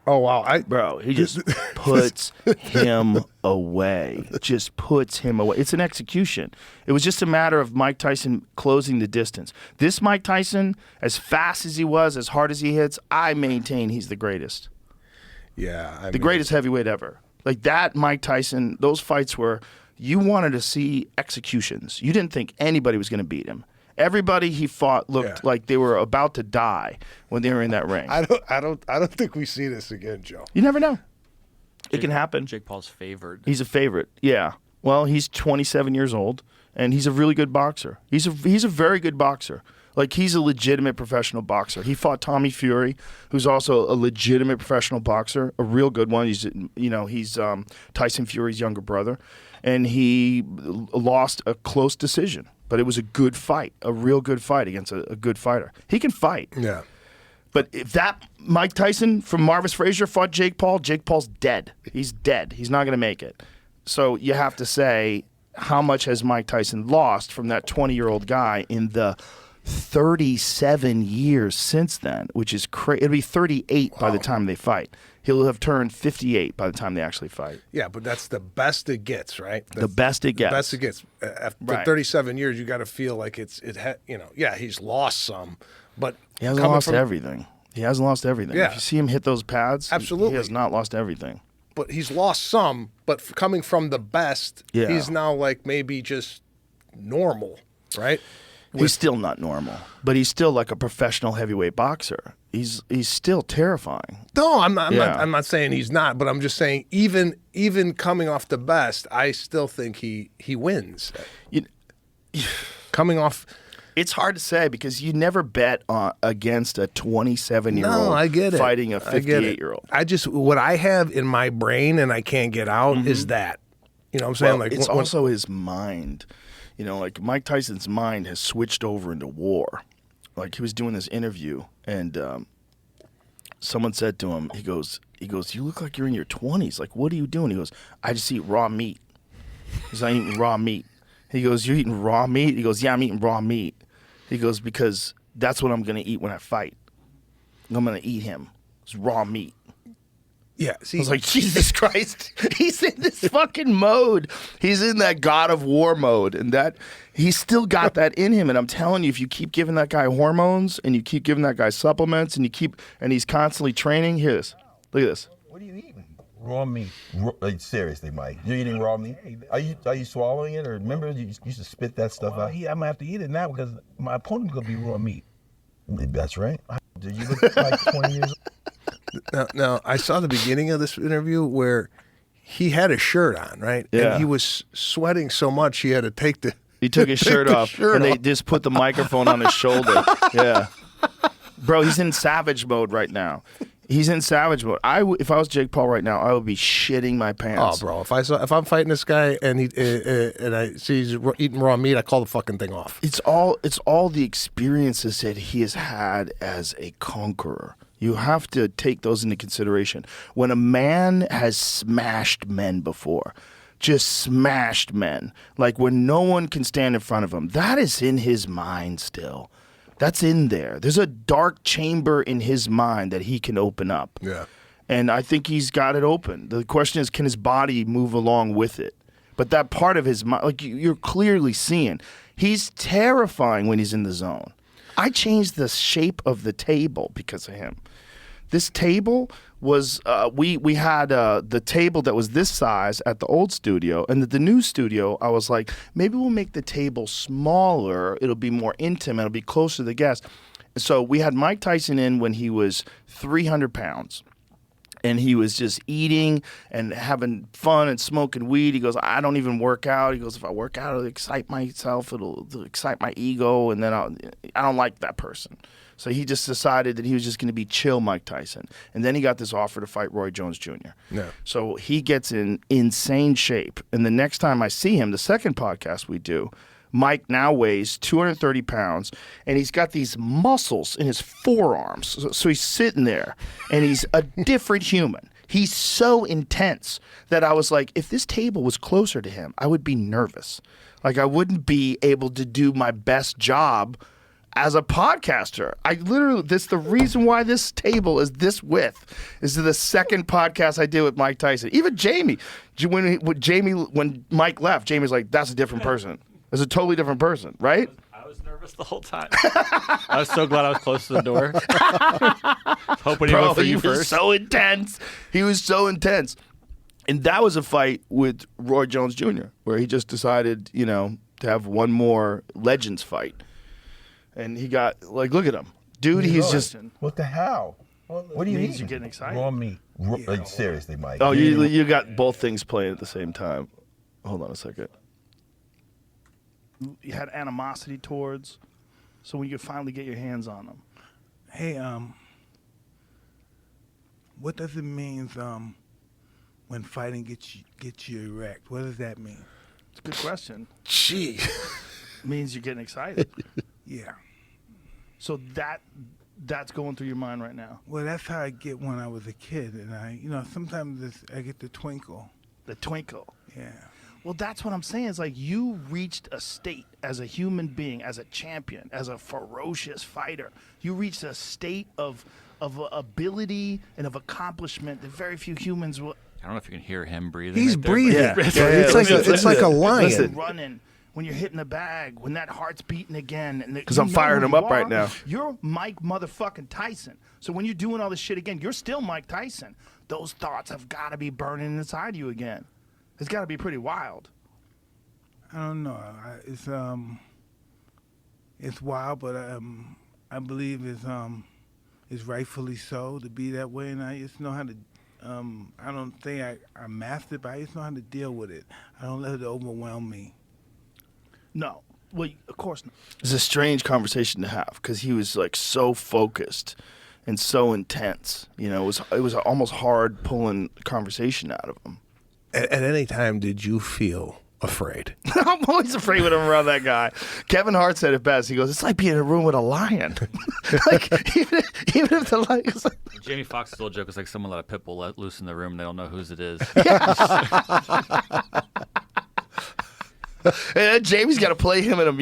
Oh, wow. Bro, he just puts him away. Just puts him away. It's an execution. It was just a matter of Mike Tyson closing the distance. This Mike Tyson, as fast as he was, as hard as he hits, I maintain he's the greatest. Yeah. The greatest heavyweight ever. Like that Mike Tyson, those fights were, you wanted to see executions. You didn't think anybody was going to beat him. Everybody he fought looked like they were about to die when they were in that ring. I don't think we see this again, Joe. You never know. It can happen. Jake Paul's favored. He's a favorite. Yeah. Well, he's 27 years old, and he's a really good boxer. He's a very good boxer. Like, he's a legitimate professional boxer. He fought Tommy Fury, who's also a legitimate professional boxer, a real good one. He's Tyson Fury's younger brother, and he lost a close decision. But it was a good fight, a real good fight against a good fighter. He can fight. Yeah. But if that Mike Tyson from Marvis Frazier fought Jake Paul's dead. He's dead. He's not going to make it. So you have to say, how much has Mike Tyson lost from that 20-year-old guy in the 37 years since then, which is crazy. It'll be 38 by the time they fight. He'll have turned 58 by the time they actually fight. Yeah, but that's the best it gets, right? The best it gets. The best it gets. After 37 years, you got to feel like he's lost some, but he hasn't lost everything. He hasn't lost everything. Yeah. If you see him hit those pads, absolutely, he has not lost everything. But he's lost some, but coming from the best, he's now like maybe just normal, right? He's still not normal, but he's still like a professional heavyweight boxer. He's still terrifying. No, I'm not saying he's not, but I'm just saying even coming off the best, I still think he wins. Coming off, it's hard to say because you never bet against a 27-year-old I get it. fighting a 58-year-old. What I have in my brain and I can't get out is that. You know what I'm saying? Well, it's also his mind. You know, like Mike Tyson's mind has switched over into war. Like he was doing this interview and someone said to him, he goes, you look like you're in your 20s. Like, what are you doing? He goes, I just eat raw meat. He's like, I'm eating raw meat. He goes, you're eating raw meat? He goes, yeah, I'm eating raw meat. He goes, because that's what I'm going to eat when I fight. I'm going to eat him. It's raw meat. Yeah, see, I was like, Jesus Christ, he's in this fucking mode. He's in that God of War mode, and that he's still got that in him. And I'm telling you, if you keep giving that guy hormones and you keep giving that guy supplements and he's constantly training, hear this. Look at this. What are you eating? Raw meat. Like, seriously, Mike, you're eating raw meat? Are you swallowing it, or remember you used to spit that stuff out? I'm gonna have to eat it now because my opponent's gonna be raw meat. That's right. Do you look like 20 years old? Now, I saw the beginning of this interview where he had a shirt on, right? Yeah. And he was sweating so much he had to take the. He took his shirt off, and they just put the microphone on his shoulder. Yeah. Bro, he's in savage mode right now. He's in savage mode. If I was Jake Paul right now, I would be shitting my pants. Oh, bro! If I'm fighting this guy and I see he's eating raw meat, I call the fucking thing off. It's all the experiences that he has had as a conqueror. You have to take those into consideration. When a man has smashed men before, just smashed men, like when no one can stand in front of him, that is in his mind still. That's in there. There's a dark chamber in his mind that he can open up. Yeah. And I think he's got it open. The question is, can his body move along with it? But that part of his mind, like you're clearly seeing, he's terrifying when he's in the zone. I changed the shape of the table because of him. This table was we had the table that was this size at the old studio, and at the new studio, I was like, maybe we'll make the table smaller. It'll be more intimate. It'll be closer to the guests. So we had Mike Tyson in when he was 300 pounds. And he was just eating and having fun and smoking weed. He goes, I don't even work out. He goes, if I work out, it'll excite myself. It'll excite my ego. And then I don't like that person. So he just decided that he was just going to be chill Mike Tyson. And then he got this offer to fight Roy Jones Jr. Yeah. So he gets in insane shape. And the next time I see him, the second podcast we do, Mike now weighs 230 pounds, and he's got these muscles in his forearms. So he's sitting there, and he's a different human. He's so intense that I was like, if this table was closer to him, I would be nervous. Like, I wouldn't be able to do my best job as a podcaster. I literally, the reason why this table is this width is the second podcast I did with Mike Tyson. Even Jamie, when Mike left, Jamie's like, that's a different person. It's a totally different person, right? I was nervous the whole time. I was so glad I was close to the door. Hoping he went for you he was first. so intense. He was so intense. And that was a fight with Roy Jones Jr., where he just decided, to have one more Legends fight. And he got, like, look at him. Dude, he's just... What the hell? What do you mean? You're getting excited. Raw meat. Like, seriously, Mike. Oh, you got both things playing at the same time. Hold on a second. You had animosity towards, so when you could finally get your hands on them. Hey, what does it mean when fighting gets you erect? What does that mean? It's a good question. Gee. It means you're getting excited. Yeah. So that's going through your mind right now. Well, that's how I get when I was a kid, and sometimes I get the twinkle. The twinkle. Yeah. Well, that's what I'm saying. Is like you reached a state as a human being, as a champion, as a ferocious fighter. You reached a state of ability and of accomplishment that very few humans will. I don't know if you can hear him breathing. He's right there, breathing. Yeah. It's like a lion. Listen. Running. When you're hitting the bag, when that heart's beating again. Because I'm firing him up right now. You're Mike motherfucking Tyson. So when you're doing all this shit again, you're still Mike Tyson. Those thoughts have got to be burning inside you again. It's got to be pretty wild. I don't know. It's wild, but I believe it's rightfully so to be that way, and I just know how to. I don't think I mastered, but I just know how to deal with it. I don't let it overwhelm me. No. Well, of course not. It's a strange conversation to have because he was like so focused and so intense. It was almost hard pulling conversation out of him. At any time, did you feel afraid? I'm always afraid when I'm around that guy. Kevin Hart said it best. He goes, "It's like being in a room with a lion." Like even if the lion is like... Jamie Foxx's old joke is like someone let a pit bull let loose in the room and they don't know whose it is. And then Jamie's got to play him in a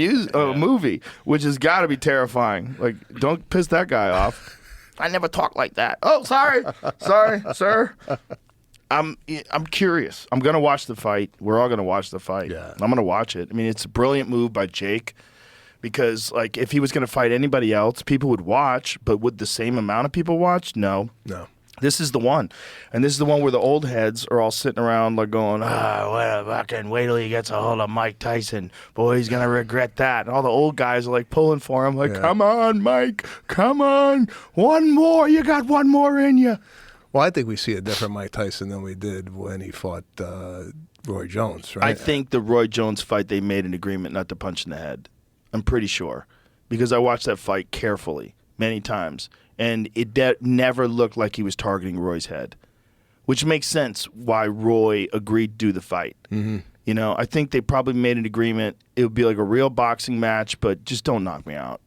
movie, which has got to be terrifying. Like, don't piss that guy off. I never talk like that. Oh, sorry, sir. I'm curious. I'm gonna watch the fight. We're all gonna watch the fight. Yeah. I'm gonna watch it. I mean, it's a brilliant move by Jake, because like if he was gonna fight anybody else, people would watch, but would the same amount of people watch? No. This is the one. And this is the one where the old heads are all sitting around like going, well, fucking wait till he gets a hold of Mike Tyson. Boy, he's going to regret that. And all the old guys are like pulling for him like, Come on, Mike. Come on. One more. You got one more in you. Well, I think we see a different Mike Tyson than we did when he fought Roy Jones, right? I think the Roy Jones fight, they made an agreement not to punch in the head. I'm pretty sure. Because I watched that fight carefully many times. And it never looked like he was targeting Roy's head, which makes sense why Roy agreed to do the fight. Mm-hmm. I think they probably made an agreement. It would be like a real boxing match, but just don't knock me out.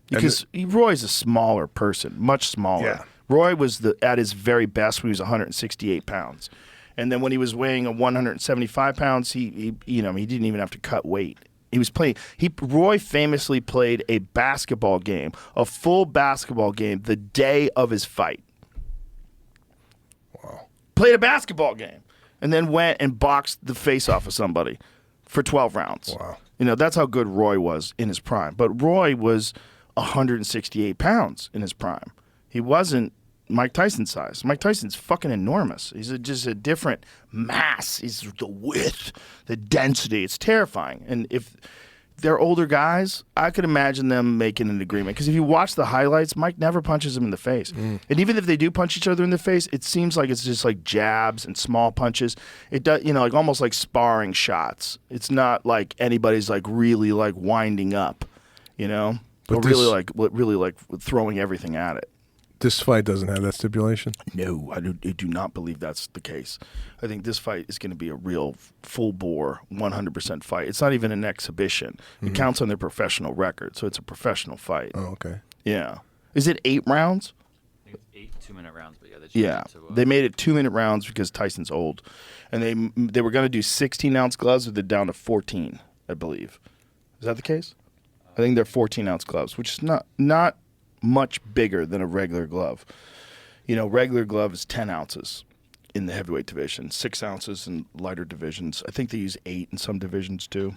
Because Roy's a smaller person, much smaller. Yeah. Roy was at his very best when he was 168 pounds. And then when he was weighing 175 pounds, he didn't even have to cut weight. He was playing. Roy famously played a basketball game, a full basketball game, the day of his fight. Wow. Played a basketball game, and then went and boxed the face off of somebody for 12 rounds. Wow. That's how good Roy was in his prime. But Roy was 168 pounds in his prime. He wasn't Mike Tyson size. Mike Tyson's fucking enormous. He's just a different mass. He's the width, the density. It's terrifying. And if they're older guys, I could imagine them making an agreement. Because if you watch the highlights, Mike never punches him in the face. And even if they do punch each other in the face, it seems like it's just like jabs and small punches. It does, like almost like sparring shots. It's not like anybody's like really like winding up, but really like throwing everything at it. This fight doesn't have that stipulation? No, I do not believe that's the case. I think this fight is going to be a real full-bore, 100% fight. It's not even an exhibition. It counts on their professional record, so it's a professional fight. Oh, okay. Yeah. Is it 8 rounds? I think it's 8 2-minute rounds, but They made it 2-minute rounds because Tyson's old. And they were going to do 16-ounce gloves, but they're down to 14, I believe. Is that the case? I think they're 14-ounce gloves, which is not much bigger than a regular glove. Regular glove is 10 ounces in the heavyweight division, 6 ounces in lighter divisions. I think they use 8 in some divisions too.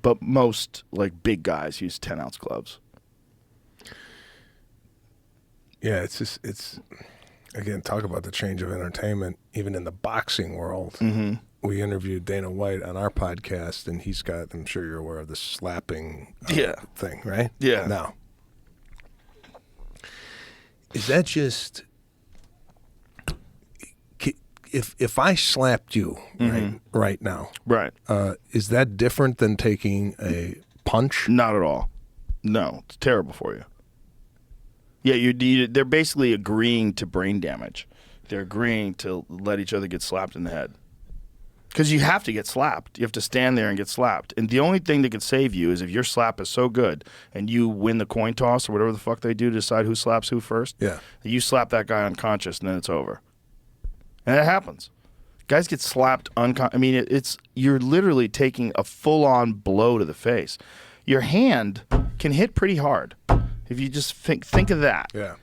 But most like big guys use 10-ounce gloves. Yeah, it's again, talk about the change of entertainment, even in the boxing world. We interviewed Dana White on our podcast, and he's got, I'm sure you're aware of the slapping thing, right? Yeah. Now, is that just if I slapped you right now? Right. Is that different than taking a punch? Not at all. No, it's terrible for you. Yeah, they're basically agreeing to brain damage. They're agreeing to let each other get slapped in the head. Because you have to get slapped. You have to stand there and get slapped. And the only thing that could save you is if your slap is so good and you win the coin toss or whatever the fuck they do to decide who slaps who first. Yeah. You slap that guy unconscious and then it's over. And it happens. Guys get slapped unconscious. I mean, you're literally taking a full-on blow to the face. Your hand can hit pretty hard. If you just think of that. Yeah.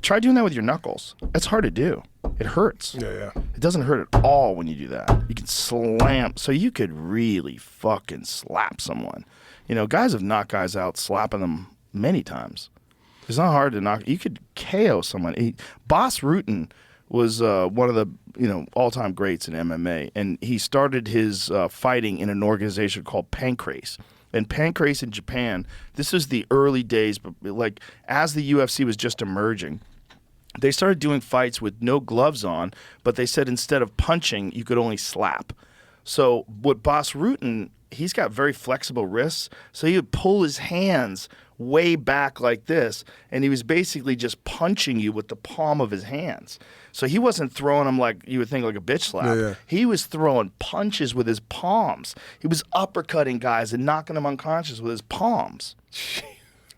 Try doing that with your knuckles. That's hard to do. It hurts. Yeah. It doesn't hurt at all when you do that. You can slam. So you could really fucking slap someone. Guys have knocked guys out slapping them many times. It's not hard to knock. You could KO someone. Bas Rutten was one of the all-time greats in MMA, and he started his fighting in an organization called Pancrase. And Pancrase in Japan, this is the early days, but like as the UFC was just emerging, they started doing fights with no gloves on, but they said instead of punching, you could only slap. So what Bas Rutten, he's got very flexible wrists, so he would pull his hands way back like this, and he was basically just punching you with the palm of his hands. So he wasn't throwing them like you would think like a bitch slap. Yeah. He was throwing punches with his palms. He was uppercutting guys and knocking them unconscious with his palms.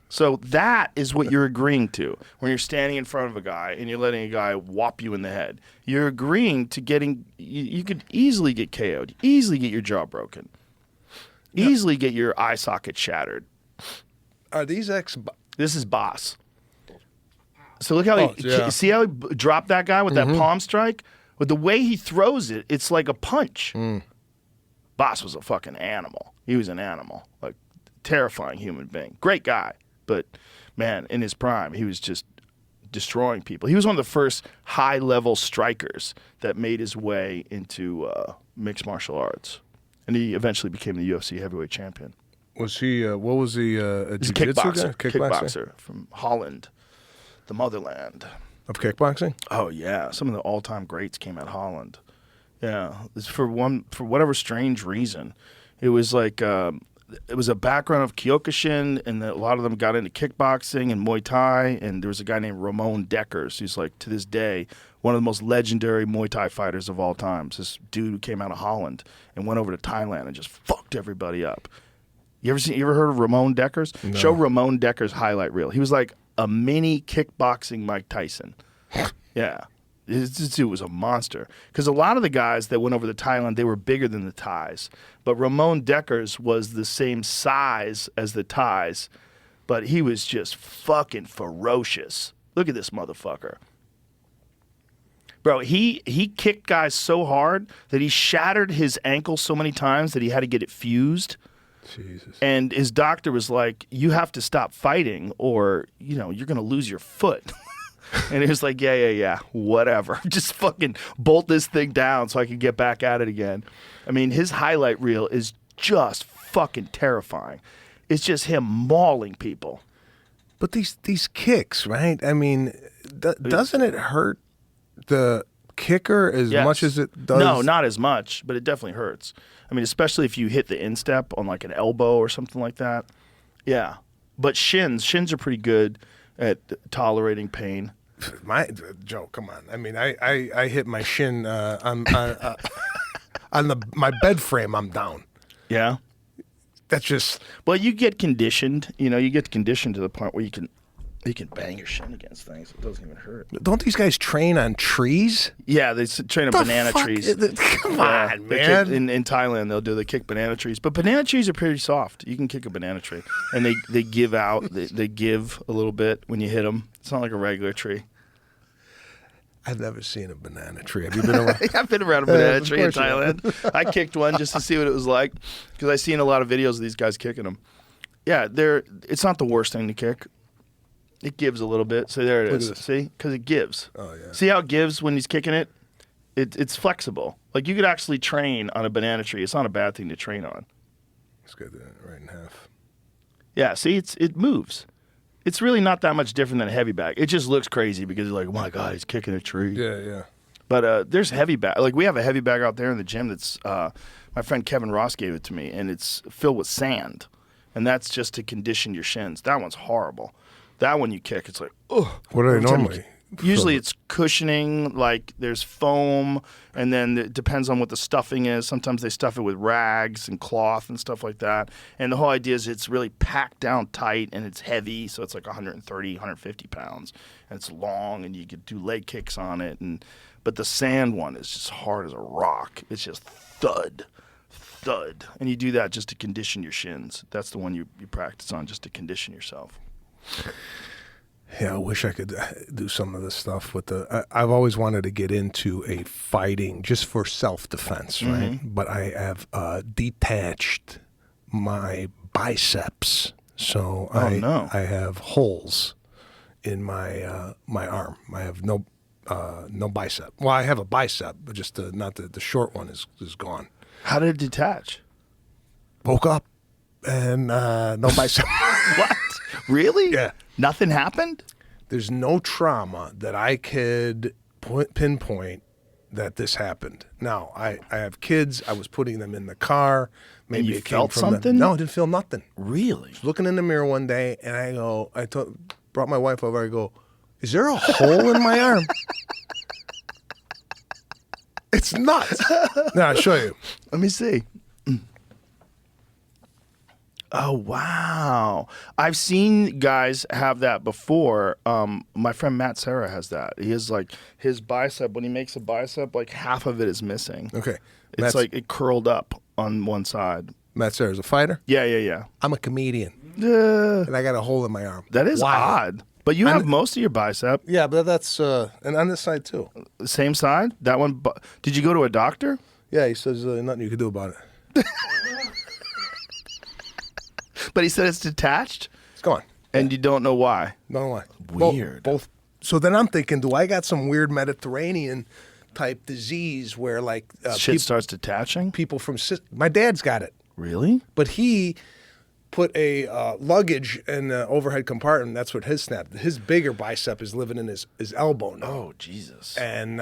So that is what you're agreeing to when you're standing in front of a guy and you're letting a guy whop you in the head. You're agreeing to getting, you could easily get KO'd, easily get your jaw broken, easily get your eye socket shattered. Are these This is Boss. So look how see how he dropped that guy with that palm strike? With the way he throws it, it's like a punch. Boss was a fucking animal. He was an animal, like terrifying human being. Great guy, but man, in his prime, he was just destroying people. He was one of the first high-level strikers that made his way into mixed martial arts, and he eventually became the UFC heavyweight champion. Was he? What was he? A He's a jiu-jitsu kickboxer. guy? Kickboxer from Holland, the motherland. Of kickboxing? Oh yeah, some of the all-time greats came out of Holland. Yeah, it's for whatever strange reason, it was like it was a background of Kyokushin, and a lot of them got into kickboxing and Muay Thai. And there was a guy named Ramon Dekkers, who's like to this day one of the most legendary Muay Thai fighters of all time. It's this dude who came out of Holland and went over to Thailand and just fucked everybody up. You ever heard of Ramon Dekkers? No. Show Ramon Dekkers highlight reel. He was like a mini kickboxing Mike Tyson. Yeah. This dude was a monster. Because a lot of the guys that went over to Thailand, they were bigger than the Thais. But Ramon Dekkers was the same size as the Thais, but he was just fucking ferocious. Look at this motherfucker. Bro, he kicked guys so hard that he shattered his ankle so many times that he had to get it fused. Jesus. And his doctor was like, you have to stop fighting or, you're going to lose your foot. And he was like, yeah, whatever. Just fucking bolt this thing down so I can get back at it again. I mean, his highlight reel is just fucking terrifying. It's just him mauling people. But these kicks, right? I mean, doesn't it hurt the kicker as Yes. much as it does? No, not as much, but it definitely hurts. I mean, especially if you hit the instep on like an elbow or something like that. Yeah. But shins are pretty good at tolerating pain. Joe, come on. I mean, I hit my shin on my bed frame. I'm down. Yeah. That's just. Well, you get conditioned. You get conditioned to the point where you can bang your shin against things. It doesn't even hurt. Don't these guys train on trees? Yeah, they train on banana trees. Come Yeah, on, they man. kick, in Thailand, they'll kick banana trees. But banana trees are pretty soft. You can kick a banana tree. And they give out. They give a little bit when you hit them. It's not like a regular tree. I've never seen a banana tree. Have you been around? I've been around a banana of tree in course you have. Thailand. I kicked one just to see what it was like because I've seen a lot of videos of these guys kicking them. Yeah, it's not the worst thing to kick. It gives a little bit. So there it Look is. at this. See? Because it gives. Oh, yeah. See how it gives when he's kicking it? It's flexible. Like you could actually train on a banana tree. It's not a bad thing to train on. Let's get that right in half. Yeah, see, it moves. It's really not that much different than a heavy bag. It just looks crazy because you're like, oh my God, he's kicking a tree. Yeah. But there's heavy bag. Like we have a heavy bag out there in the gym that's my friend Kevin Ross gave it to me, and it's filled with sand, and that's just to condition your shins. That one's horrible. That one you kick, it's like, oh. What are they normally? Usually it's cushioning, like there's foam, and then it depends on what the stuffing is. Sometimes they stuff it with rags and cloth and stuff like that. And the whole idea is it's really packed down tight and it's heavy, so it's like 130, 150 pounds. And it's long, and you could do leg kicks on it. But the sand one is just hard as a rock. It's just thud. And you do that just to condition your shins. That's the one you practice on just to condition yourself. Yeah, I wish I could do some of this stuff with I've always wanted to get into a fighting just for self-defense, right? But I have detached my biceps, so I have holes in my my arm. I have no bicep. Well, I have a bicep, but just not the short one is gone. How did it detach? Woke up and no bicep. What? Really? Yeah. Nothing happened? There's no trauma that I could pinpoint that this happened. Now, I have kids. I was putting them in the car. Maybe you it came felt from something? No, I didn't feel nothing. Really? Looking in the mirror one day, and brought my wife over. I go, is there a hole in my arm? It's nuts. Now, I'll show you. Let me see. Oh, wow. I've seen guys have that before. My friend Matt Serra has that. He has like his bicep, when he makes a bicep, like half of it is missing. Okay. It's like it curled up on one side. Matt Serra's a fighter. Yeah. I'm a comedian, and I got a hole in my arm. That is odd. But you have most of your bicep. Yeah, but that's and on this side too. Same side? That one? Did you go to a doctor? Yeah, he says nothing you can do about it. But he said it's detached? It's gone. And you don't know why? Don't know why. Weird. Both. So then I'm thinking, do I got some weird Mediterranean type disease where like Shit starts detaching? people from my dad's got it, Really? but he put a luggage in the overhead compartment. That's what his snapped. His bigger bicep is living in his elbow now. Oh, Jesus. And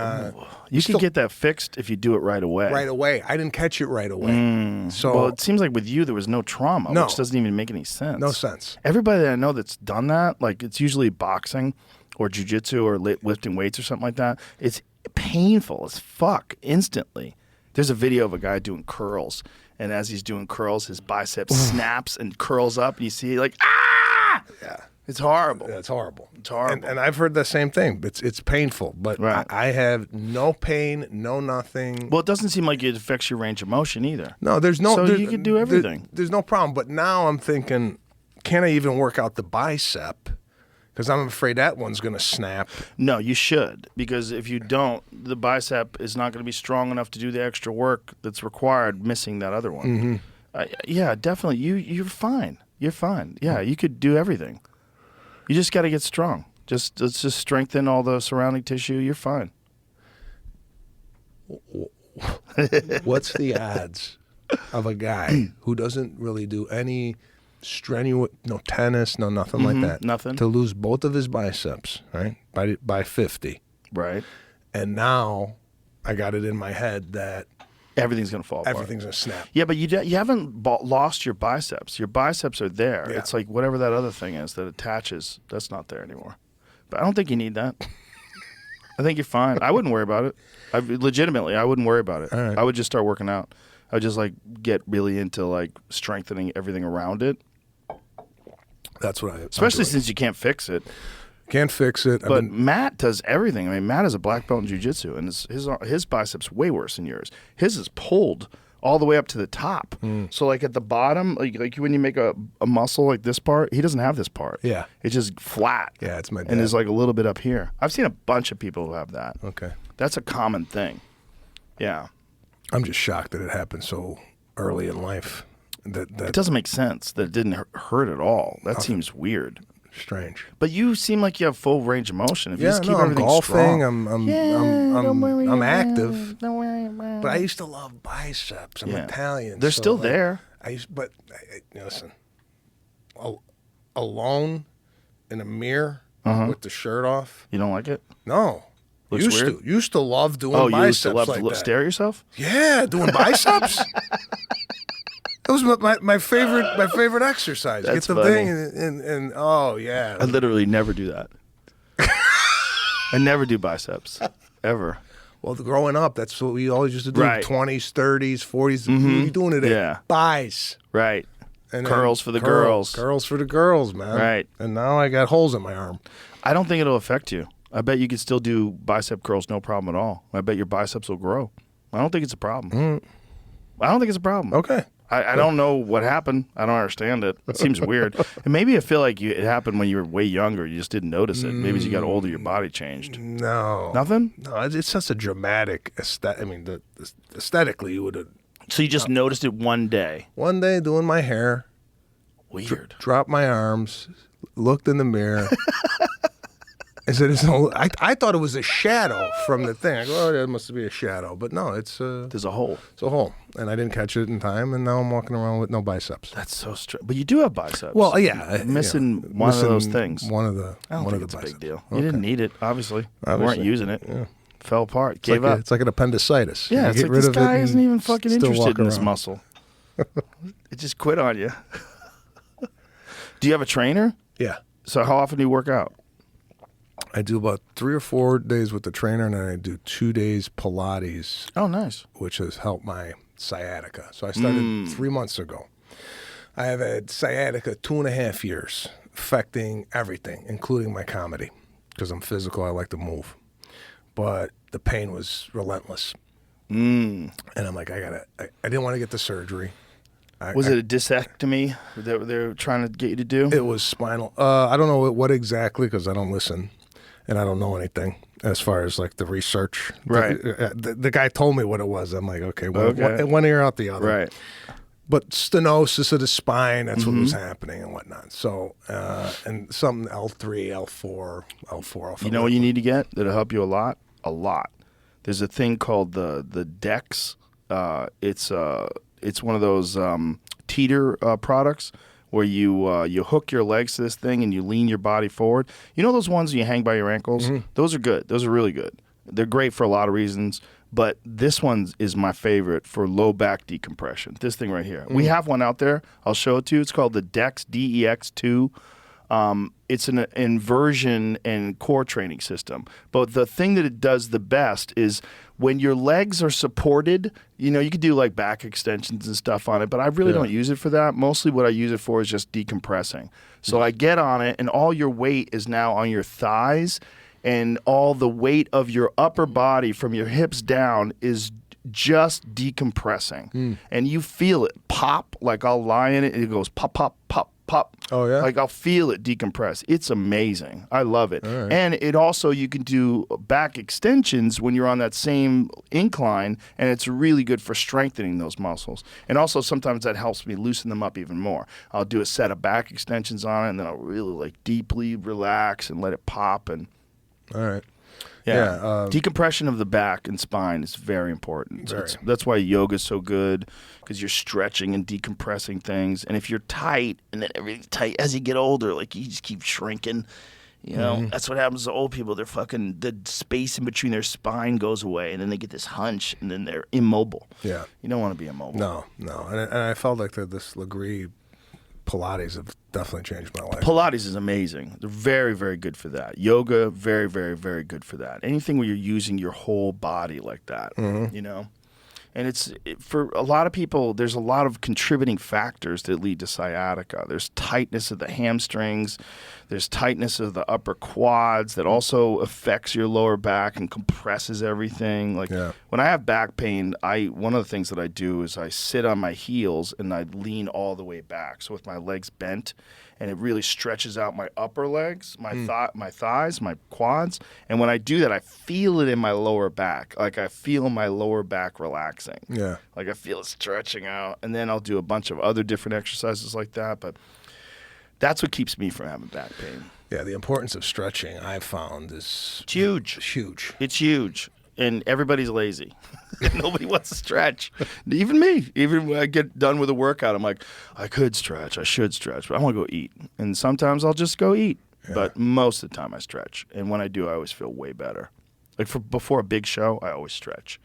You can get that fixed if you do it right away. right away. I didn't catch it right away. So Well, it seems like with you there was no trauma, No. which doesn't even make any sense. no sense. Everybody that I know that's done that, like it's usually boxing or jiu-jitsu or lifting weights or something like that, it's painful as fuck instantly. There's a video of a guy doing curls, and as he's doing curls, his bicep snaps and curls up, and you see like, ah! Yeah. It's horrible. Yeah, it's horrible. It's horrible. And I've heard the same thing. It's painful, but Right. I have no pain, no nothing. Well, it doesn't seem like it affects your range of motion either. No, there's no. So there- you could do everything. there's no problem. But now I'm thinking, can I even work out the bicep? Because I'm afraid that one's going to snap. No, you should, because if you don't, the bicep is not going to be strong enough to do the extra work that's required, missing that other one. Yeah, definitely. You're fine. You're fine. Yeah, you could do everything. You just got to get strong. Let's just strengthen all the surrounding tissue. You're fine. What's the odds of a guy who doesn't really do any strenuous, no tennis, no nothing like that, nothing, to lose both of his biceps, right, by 50, right? And now I got it in my head that everything's gonna fall apart. Everything's gonna snap. Yeah, but you haven't lost your biceps. Your biceps are there. Yeah. It's like whatever that other thing is that attaches. That's not there anymore. But I don't think you need that. I think you're fine. I wouldn't worry about it. Legitimately, I wouldn't worry about it. All right. I would just start working out. I would just like get really into like strengthening everything around it. That's what especially since you can't fix it. Can't fix it. But Matt does everything. I mean, Matt is a black belt in jiu-jitsu, and his biceps way worse than yours. His is pulled all the way up to the top. So like at the bottom, like when you make a muscle like this part, he doesn't have this part. Yeah. It's just flat. Yeah, it's my dad. And there's like a little bit up here. I've seen a bunch of people who have that. Okay. That's a common thing. Yeah. I'm just shocked that it happened so early in life. That it doesn't make sense that it didn't hurt at all. That seems weird. Strange. But you seem like you have full range of motion. If you just keep I'm everything golfing. strong. I'm active. Don't worry about it. But I used to love biceps. I'm Italian. They're so still like, there. Listen, alone in a mirror with the shirt off. You don't like it? No. Looks weird? Used to love doing biceps. You used to love like to that. stare at yourself? Yeah, doing biceps. That was my favorite exercise. That's Get the funny. thing and oh yeah. I literally never do that. I never do biceps. Ever. Well, growing up, that's what we always used to do. Right. 20s, 30s, 40s. We doing it at buys. Right. And curls for the girls. Curls for the girls, man. Right. And now I got holes in my arm. I don't think it'll affect you. I bet you could still do bicep curls no problem at all. I bet your biceps will grow. I don't think it's a problem. I don't think it's a problem. Okay. I don't know what happened. I don't understand it. It seems weird. And maybe I feel like it happened when you were way younger. You just didn't notice it. Maybe as you got older, your body changed. No. Nothing? No, it's such a dramatic aesthetic. I mean, aesthetically, you would have. So you just noticed it one day? One day doing my hair. Weird. Dropped my arms, looked in the mirror. I said, I thought it was a shadow from the thing. I go, oh, that must be a shadow. But no, there's a hole. It's a hole. And I didn't catch it in time, and now I'm walking around with no biceps. That's so strange. But you do have biceps. Well, yeah. You're missing one of those things. One of the I don't one think of the it's a big biceps. deal. Okay. You didn't need it, obviously. You weren't using it. Yeah. Fell apart. Gave like up. It's like an appendicitis. Yeah, You it's get like rid this of it guy and isn't even fucking still interested walk in this around. muscle. It just quit on you. Do you have a trainer? Yeah. So how often do you work out? I do about 3 or 4 days with the trainer, and then I do 2 days Pilates. Oh, nice. Which has helped my sciatica. So I started 3 months ago. I have had sciatica 2.5 years, affecting everything, including my comedy, because I'm physical. I like to move, but the pain was relentless. And I'm like, I didn't want to get the surgery. Was it a discectomy that they're trying to get you to do? It was spinal. I don't know what exactly, because I don't listen. And I don't know anything as far as like the research. Right. The guy told me what it was. I'm like, okay, one ear out the other. Right. But stenosis of the spine, that's what was happening and whatnot. So, and something L3, L4, L4. You know what you need to get that'll help you a lot? A lot. There's a thing called the DEX. It's one of those teeter products where you hook your legs to this thing and you lean your body forward. You know those ones you hang by your ankles? Those are good. Those are really good. They're great for a lot of reasons, but this one is my favorite for low back decompression. This thing right here. We have one out there. I'll show it to you. It's called the DEX, DEX2. It's an inversion and core training system. But the thing that it does the best is when your legs are supported, you know, you could do like back extensions and stuff on it, but I really don't use it for that. Mostly what I use it for is just decompressing. So I get on it and all your weight is now on your thighs, and all the weight of your upper body from your hips down is just decompressing. And you feel it pop, like I'll lie in it and it goes pop, pop, pop. pop. Oh, yeah? Like I'll feel it decompress. It's amazing. I love it. All right. And it also, you can do back extensions when you're on that same incline, and it's really good for strengthening those muscles. And also sometimes that helps me loosen them up even more. I'll do a set of back extensions on it, and then I'll really like deeply relax and let it pop. And All right. yeah, decompression of the back and spine is very important. Very. That's why yoga is so good, because you're stretching and decompressing things. And if you're tight and then everything's tight, as you get older, like you just keep shrinking. You know, that's what happens to old people. They're the space in between their spine goes away, and then they get this hunch, and then they're immobile. Yeah. You don't want to be immobile. No. And I felt like this Legree Pilates have definitely changed my life. Pilates is amazing. They're very, very good for that. Yoga, very, very, very good for that. Anything where you're using your whole body like that, you know? And for a lot of people, there's a lot of contributing factors that lead to sciatica. There's tightness of the hamstrings. There's tightness of the upper quads that also affects your lower back and compresses everything. Like when I have back pain, one of the things that I do is I sit on my heels and I lean all the way back. So with my legs bent, and it really stretches out my upper legs, my thighs, my quads. And when I do that, I feel it in my lower back. Like I feel my lower back relaxing. Yeah. Like I feel it stretching out. And then I'll do a bunch of other different exercises like that. But that's what keeps me from having back pain. Yeah, the importance of stretching, I've found, is It's huge. huge. It's huge. And everybody's lazy. Nobody wants to stretch. Even me. Even when I get done with a workout, I'm like, I could stretch. I should stretch. But I want to go eat. And sometimes I'll just go eat. Yeah. But most of the time I stretch. And when I do, I always feel way better. Like before a big show, I always stretch.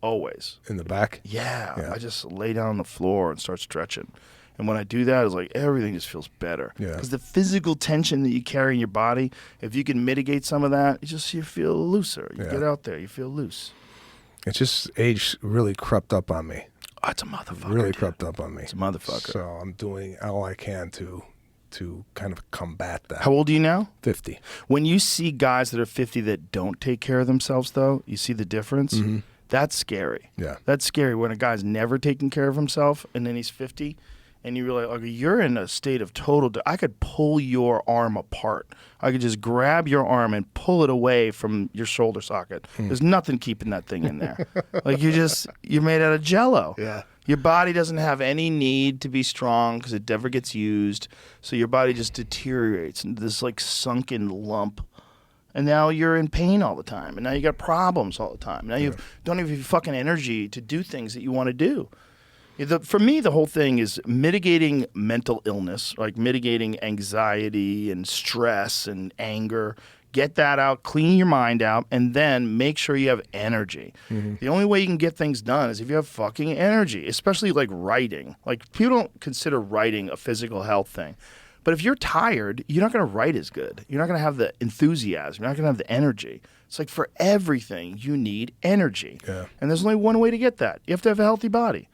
Always. In the back? Yeah. I just lay down on the floor and start stretching. And when I do that, it's like everything just feels better. Yeah. Because the physical tension that you carry in your body, if you can mitigate some of that, you feel looser. You get out there, you feel loose. It's just age really crept up on me. Oh, it's a motherfucker. Really crept up on me. It's a motherfucker. So I'm doing all I can to kind of combat that. How old are you now? 50. When you see guys that are 50 that don't take care of themselves, though, you see the difference? Mm-hmm. That's scary. Yeah. That's scary when a guy's never taking care of himself and then he's 50. And you realize, okay, you're in a state of total. I could pull your arm apart. I could just grab your arm and pull it away from your shoulder socket. There's nothing keeping that thing in there. Like you're made out of Jello. Yeah. Your body doesn't have any need to be strong because it never gets used. So your body just deteriorates into this like sunken lump. And now you're in pain all the time. And now you got problems all the time. Now you don't have fucking energy to do things that you want to do. For me, the whole thing is mitigating mental illness, like mitigating anxiety and stress and anger. Get that out, clean your mind out, and then make sure you have energy. Mm-hmm. The only way you can get things done is if you have fucking energy, especially like writing. Like people don't consider writing a physical health thing. But if you're tired, you're not going to write as good. You're not going to have the enthusiasm. You're not going to have the energy. It's like for everything, you need energy. Yeah. And there's only one way to get that. You have to have a healthy body.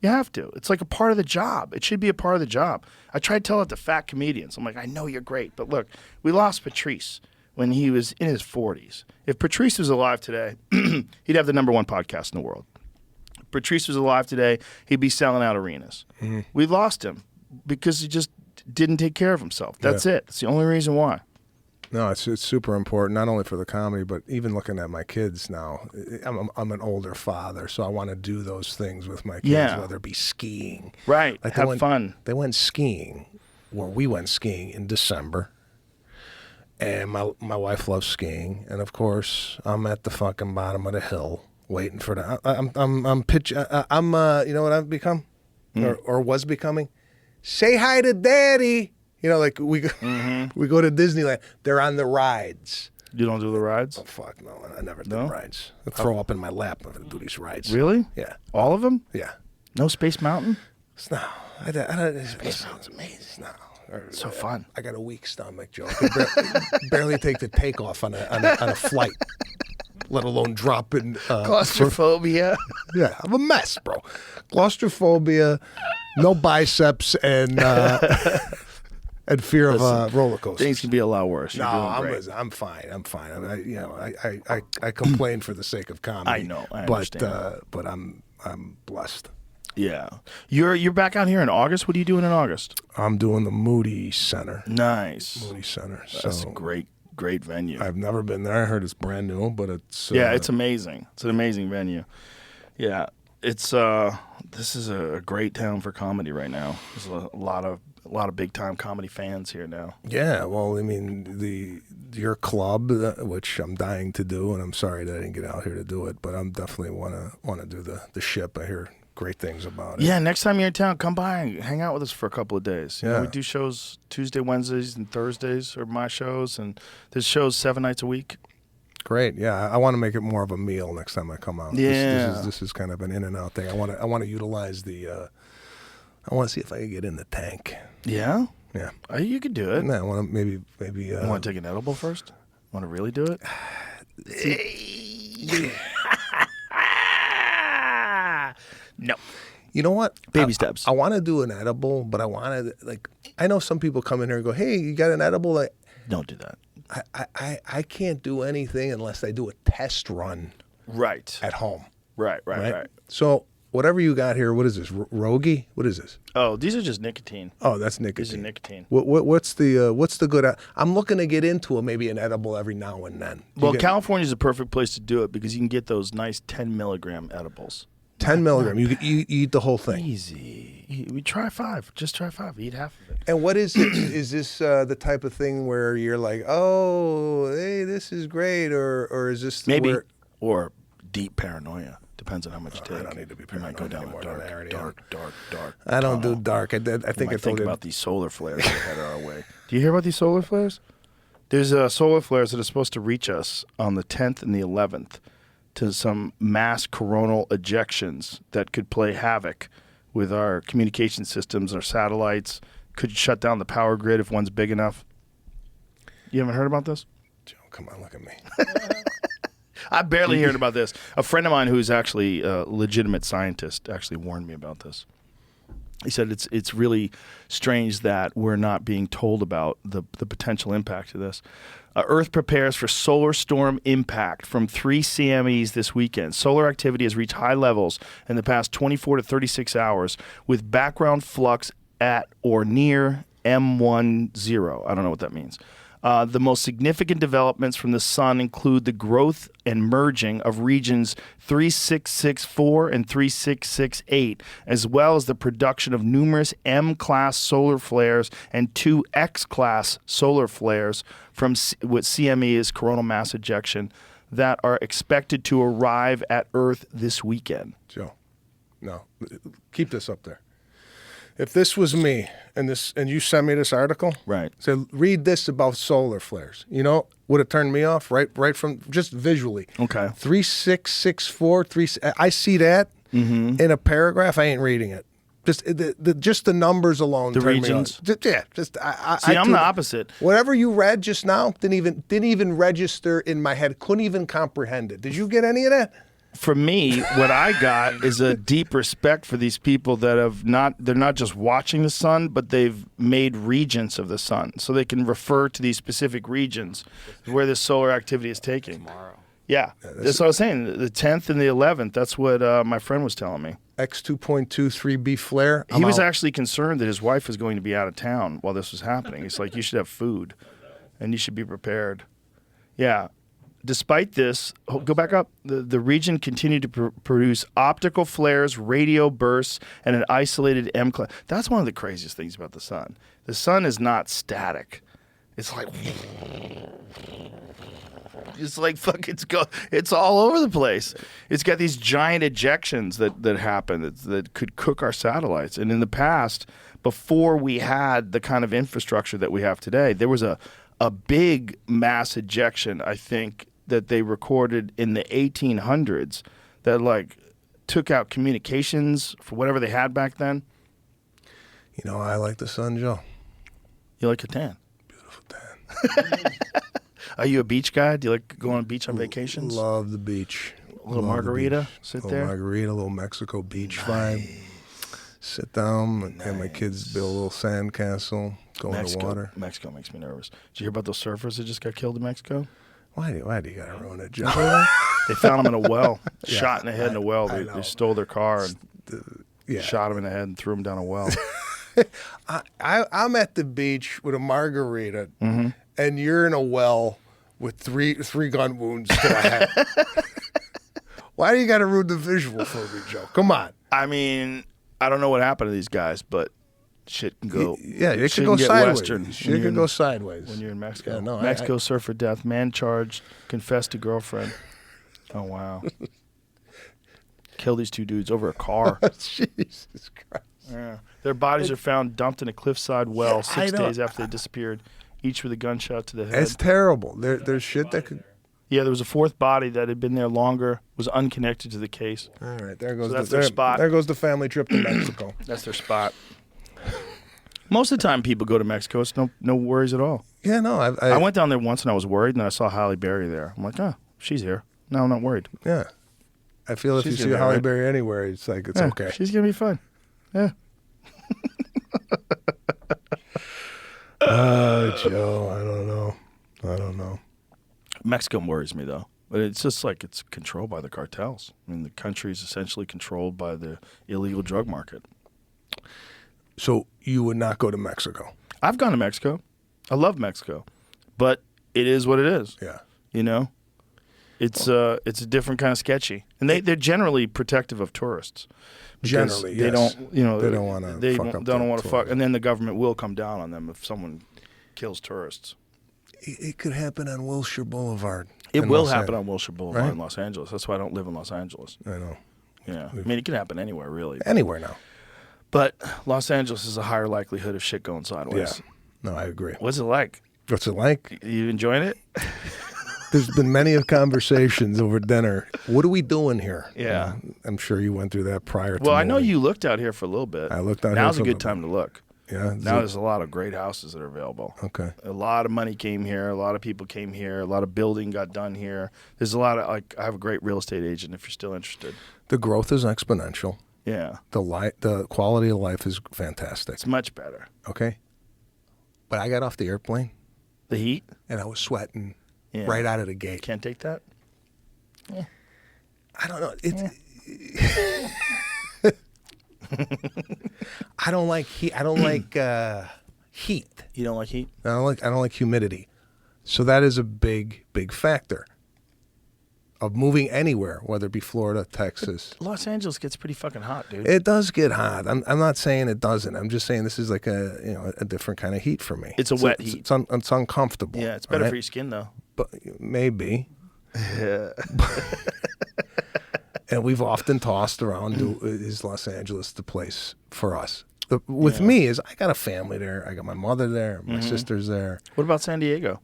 You have to. It's like a part of the job. It should be a part of the job. I try to tell it to fat comedians. I'm like, I know you're great, but look, we lost Patrice when he was in his 40s. If Patrice was alive today, he'd have the #1 podcast in the world. If Patrice was alive today, he'd be selling out arenas. Mm-hmm. We lost him because he just didn't take care of himself. That's it. It's the only reason why. No, it's super important, not only for the comedy, but even looking at my kids now. I'm an older father, so I want to do those things with my kids, whether it be skiing. Right, like have fun. They went skiing, we went skiing in December, and my wife loves skiing, and of course, I'm at the fucking bottom of the hill waiting for the. I'm you know what I've become, or was becoming. Say hi to Daddy. You know, like we go to Disneyland. They're on the rides. You don't do the rides? Oh, fuck no. I never did rides. I throw up in my lap if I do these rides. Really? Yeah. All of them? Yeah. No Space Mountain? No. Space Mountain's amazing. No. It's so fun. I got a weak stomach, Joe. I can barely take the takeoff on a flight, let alone drop in. Claustrophobia. Yeah, I'm a mess, bro. Claustrophobia, no biceps, and fear of roller coasters. Things can be a lot worse. No, I'm fine. I'm fine. I mean, I complain for the sake of comedy. I know. I understand. But I'm blessed. Yeah. You're back out here in August. What are you doing in August? I'm doing the Moody Center. Nice. Moody Center. That's So a great venue. I've never been there. I heard it's brand new, but it's Yeah, it's amazing. It's an amazing venue. Yeah, it's this is a great town for comedy right now. There's a lot of big time comedy fans here now. Yeah, well, I mean, your club, which I'm dying to do, and I'm sorry that I didn't get out here to do it, but I'm definitely want to do the ship. I hear great things about it. Yeah, next time you're in town, come by and hang out with us for a couple of days. You know, Yeah. we do shows Tuesday, Wednesdays, and Thursdays are my shows, and there's shows 7 nights a week. Great. Yeah, I want to make it more of a meal next time I come out. Yeah. This is kind of an in and out thing. I want to utilize the. I want to see if I can get in the tank. Yeah, Yeah. You could do it. No, I want to maybe. You want to take an edible first? Want to really do it? No. You know what? Baby steps. I want to do an edible, but I want to I know some people come in here and go, "Hey, you got an edible?" Like, Don't do that. I can't do anything unless I do a test run Right. at home. Right. So whatever you got here, what is this? Rogie? What is this? Oh, these are just nicotine. Oh, that's nicotine. These are nicotine. What's the good? I'm looking to get into maybe an edible every now and then. Well, California is a perfect place to do it because you can get those nice 10 milligram edibles. 10 milligram. You eat the whole thing. Easy. We try 5. Just try 5. Eat half of it. And what is it? Is this the type of thing where you're like, oh, hey, this is great, or is this Maybe. where- Or deep paranoia. Depends on how much you take. I don't need to be You might go paranoid down anymore a than I already dark. I don't do tunnel. dark. I think You I might told think you. about these solar flares that head our way. Do you hear about these solar flares? There's solar flares that are supposed to reach us on the 10th and the 11th to some mass coronal ejections that could play havoc with our communication systems, our satellites, could shut down the power grid if one's big enough. You haven't heard about this? Joe, come on, look at me. I barely heard about this. A friend of mine who's actually a legitimate scientist actually warned me about this. He said it's really strange that we're not being told about the potential impact of this. Earth prepares for solar storm impact from 3 CMEs this weekend. Solar activity has reached high levels in the past 24 to 36 hours with background flux at or near M10. I don't know what that means. The most significant developments from the sun include the growth and merging of regions 3664 and 3668, as well as the production of numerous M-class solar flares and 2 X-class solar flares from what CME is coronal mass ejection that are expected to arrive at Earth this weekend. Joe, no, keep this up there. If this was me and you sent me this article, Right. say read this about solar flares. You know, would have turned me off right from just visually. Okay. 3664, I see that in a paragraph. I ain't reading it. Just the numbers alone. The turn regions? Me on. See, I'm the opposite. Whatever you read just now didn't even register in my head. Couldn't even comprehend it. Did you get any of that? For me, what I got is a deep respect for these people that they're not just watching the sun, but they've made regions of the sun. So they can refer to these specific regions where this solar activity is taking. Tomorrow. Yeah, that's what I was saying. The 10th and the 11th, that's what my friend was telling me. X2.23B flare. He was actually concerned that his wife was going to be out of town while this was happening. He's like, you should have food, and you should be prepared. Yeah. Despite this, go back up. The region continued to produce optical flares, radio bursts, and an isolated M class. That's one of the craziest things about the sun. The sun is not static. It's like it's all over the place. It's got these giant ejections that happen that could cook our satellites. And in the past, before we had the kind of infrastructure that we have today, there was a big mass ejection, I think, that they recorded in the 1800s that took out communications for whatever they had back then. You know, I like the sun, Joe. You like a tan? Beautiful tan. Are you a beach guy? Do you like going on the beach on vacations? Love the beach. A little Love the margarita, beach. sit little there. Margarita, a little Mexico beach vibe. Sit down, and my kids build a little sand castle, go in the water. Mexico makes me nervous. Did you hear about those surfers that just got killed in Mexico? Why do you gotta ruin it, Joe? They found them in a well, Yeah, shot in the head in a well. I They know. stole their car. And Yeah. Shot him in the head and threw him down a well. I'm at the beach with a margarita, and you're in a well with three gun wounds to the head. Why do you got to ruin the visual for me, Joe? Come on. I mean, I don't know what happened to these guys, but shit can go. Yeah, it shit could go can get sideways. Western Shit can go sideways. when you're in Mexico. Yeah, no, Mexico surf for death. Man charged, confessed to girlfriend. Oh wow. Kill these two dudes over a car. Jesus Christ. Yeah. Their bodies are found dumped in a cliffside well Yeah, 6 I know. days after they disappeared, each with a gunshot to the head. It's terrible. There's shit that could. Yeah, there was a fourth body that had been there longer, was unconnected to the case. All right, there goes that's the, their spot. There goes the family trip to Mexico. That's their spot. Most of the time people go to Mexico, it's no worries at all. Yeah, no, I went down there once and I was worried, and then I saw Halle Berry there. I'm like, she's here. No, I'm not worried. Yeah, I feel if She's you gonna see be Halle right. Berry anywhere, it's like it's Yeah, okay. She's going to be fine. Yeah. Joe, I don't know. Mexico worries me, though. But it's just like it's controlled by the cartels. I mean, the country is essentially controlled by the illegal drug market. So you would not go to Mexico? I've gone to Mexico. I love Mexico. But it is what it is. Yeah. You know? It's a different kind of sketchy. And they're generally protective of tourists. Because Generally, they yes. don't, you know, They don't wanna they fuck up don't the want to fuck, tourism. and then the government will come down on them if someone kills tourists. It could happen on Wilshire Boulevard. It in will Los happen An- on Wilshire Boulevard Right? in Los Angeles. That's why I don't live in Los Angeles. I know. Yeah, I mean it can happen anywhere really, Anywhere now. but Los Angeles is a higher likelihood of shit going Yeah. sideways. No, I agree. What's it like? What's it like? You enjoying it? There's been many of conversations over dinner. What are we doing here? Yeah. I'm sure you went through that prior to Well, I know moving. you looked out here for a little bit. I looked out here Now's for a a good little time to look. Yeah. Now there's a lot of great houses that are available. Okay. A lot of money came here. A lot of people came here. A lot of building got done here. There's a lot of I have a great real estate agent if you're still interested. The growth is exponential. Yeah, The quality of life is fantastic. it's much better. Okay. But I got off the airplane The heat, and I was sweating Yeah. right out of the gate. can't take that. I don't know. I don't like heat. I don't like heat. You don't like heat? I don't like humidity. So that is a big factor of moving anywhere, whether it be Florida, Texas. Los Angeles gets pretty fucking hot, dude. It does get hot. I'm not saying it doesn't. I'm just saying this is like a different kind of heat for me. It's a wet heat. It's uncomfortable. Yeah, it's better right? for your skin though. But maybe. And we've often tossed around, is Los Angeles the place for us? With me is I got a family there. I got my mother there. My sister's there. What about San Diego?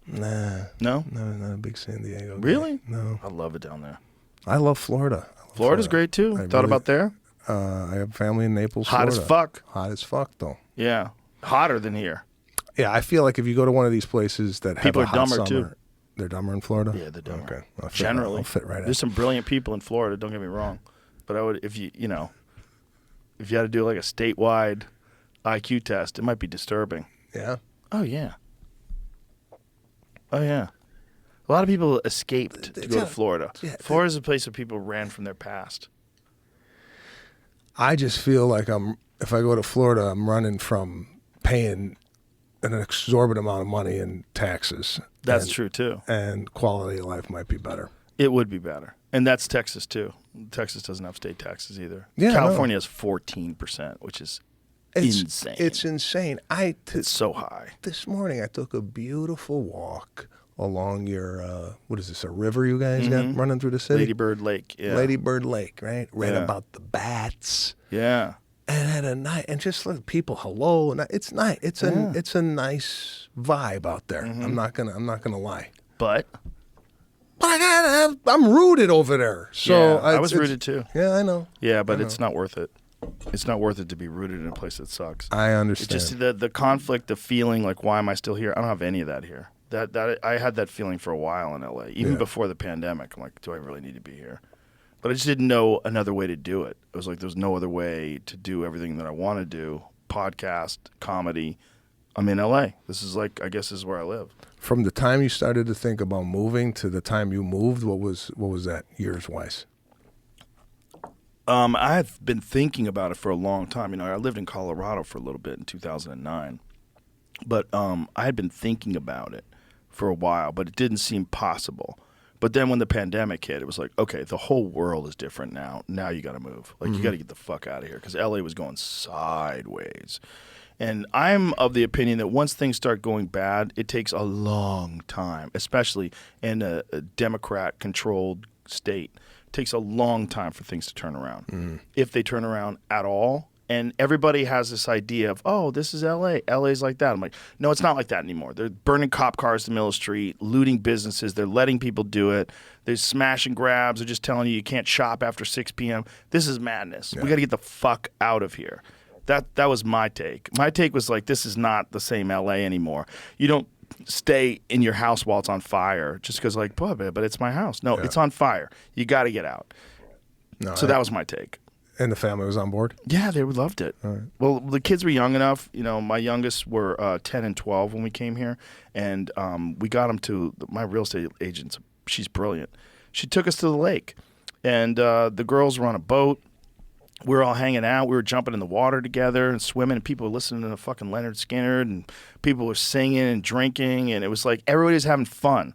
Nah. No? No, not a big San Diego guy. Really? No. I love it down there. I love Florida. Florida's great too. I Thought really- about there? I have family in Naples, Hot as Florida. fuck. Hot as fuck, though. Yeah, hotter than here. Yeah, I feel like if you go to one of these places that People have are a hot dumber, summer, too. they're dumber in Florida? Yeah, they're dumber. Okay. I'll fit Generally, I'll fit right in. there's some brilliant people in Florida. Don't get me wrong, but I would if you had to do like a statewide IQ test, it might be disturbing. Yeah? Oh yeah. A lot of people escaped to go to Florida. yeah, Florida's a place where people ran from their past. I just feel like if I go to Florida, I'm running from paying an exorbitant amount of money in taxes. That's true too. And quality of life might be better. It would be better, and that's Texas too. Texas doesn't have state taxes either. Yeah, California has 14%, which is insane. It's insane. It's so high. This morning I took a beautiful walk along your what is this, a river you guys got running through the city? Lady Bird Lake. Yeah. Lady Bird Lake, right? Read Yeah. about the bats Yeah. and had a night and just let people hello and it's nice. It's a nice vibe out there. I'm not gonna lie. But But I'm rooted over there. So yeah, I was rooted too. Yeah, I know. Yeah, but it's not worth it. It's not worth it to be rooted in a place that sucks. I It's understand. just the conflict, the feeling like, why am I still here? I don't have any of that here. That I had that feeling for a while in LA, even Yeah. before the pandemic. I'm like, do I really need to be here? But I just didn't know another way to do it. It was like there's no other way to do everything that I want to do. Podcast, comedy. I'm in LA. This is like, I guess this is where I live. From the time you started to think about moving to the time you moved, what was that years wise? I've been thinking about it for a long time. You know, I lived in Colorado for a little bit in 2009, but I had been thinking about it for a while, but it didn't seem possible. But then when the pandemic hit, it was like, okay, the whole world is different now. Now you got to move. Like, you got to get the fuck out of here, because LA was going sideways. And I'm of the opinion that once things start going bad, it takes a long time, especially in a Democrat-controlled state. It takes a long time for things to turn around, if they turn around at all. And everybody has this idea of, oh, this is L.A. L.A.'s like that. I'm like, no, it's not like that anymore. They're burning cop cars in the middle of the street, looting businesses. They're letting people do it. There's smash and grabs. They're just telling you can't shop after 6 p.m. This is madness. Yeah. We got to get the fuck out of here. That was my take. My take was like, this is not the same L.A. anymore. You don't stay in your house while it's on fire just because, like, but it's my house. No, it's on fire. You got to get out. No, so that was my take. And the family was on board? Yeah, they loved it. All right. Well, the kids were young enough. You know, my youngest were 10 and 12 when we came here. And we got them to my real estate agent. She's brilliant. She took us to the lake. And the girls were on a boat. We were all hanging out. We were jumping in the water together and swimming. And people were listening to fucking Leonard Skinner. And people were singing and drinking. And it was like everybody was having fun.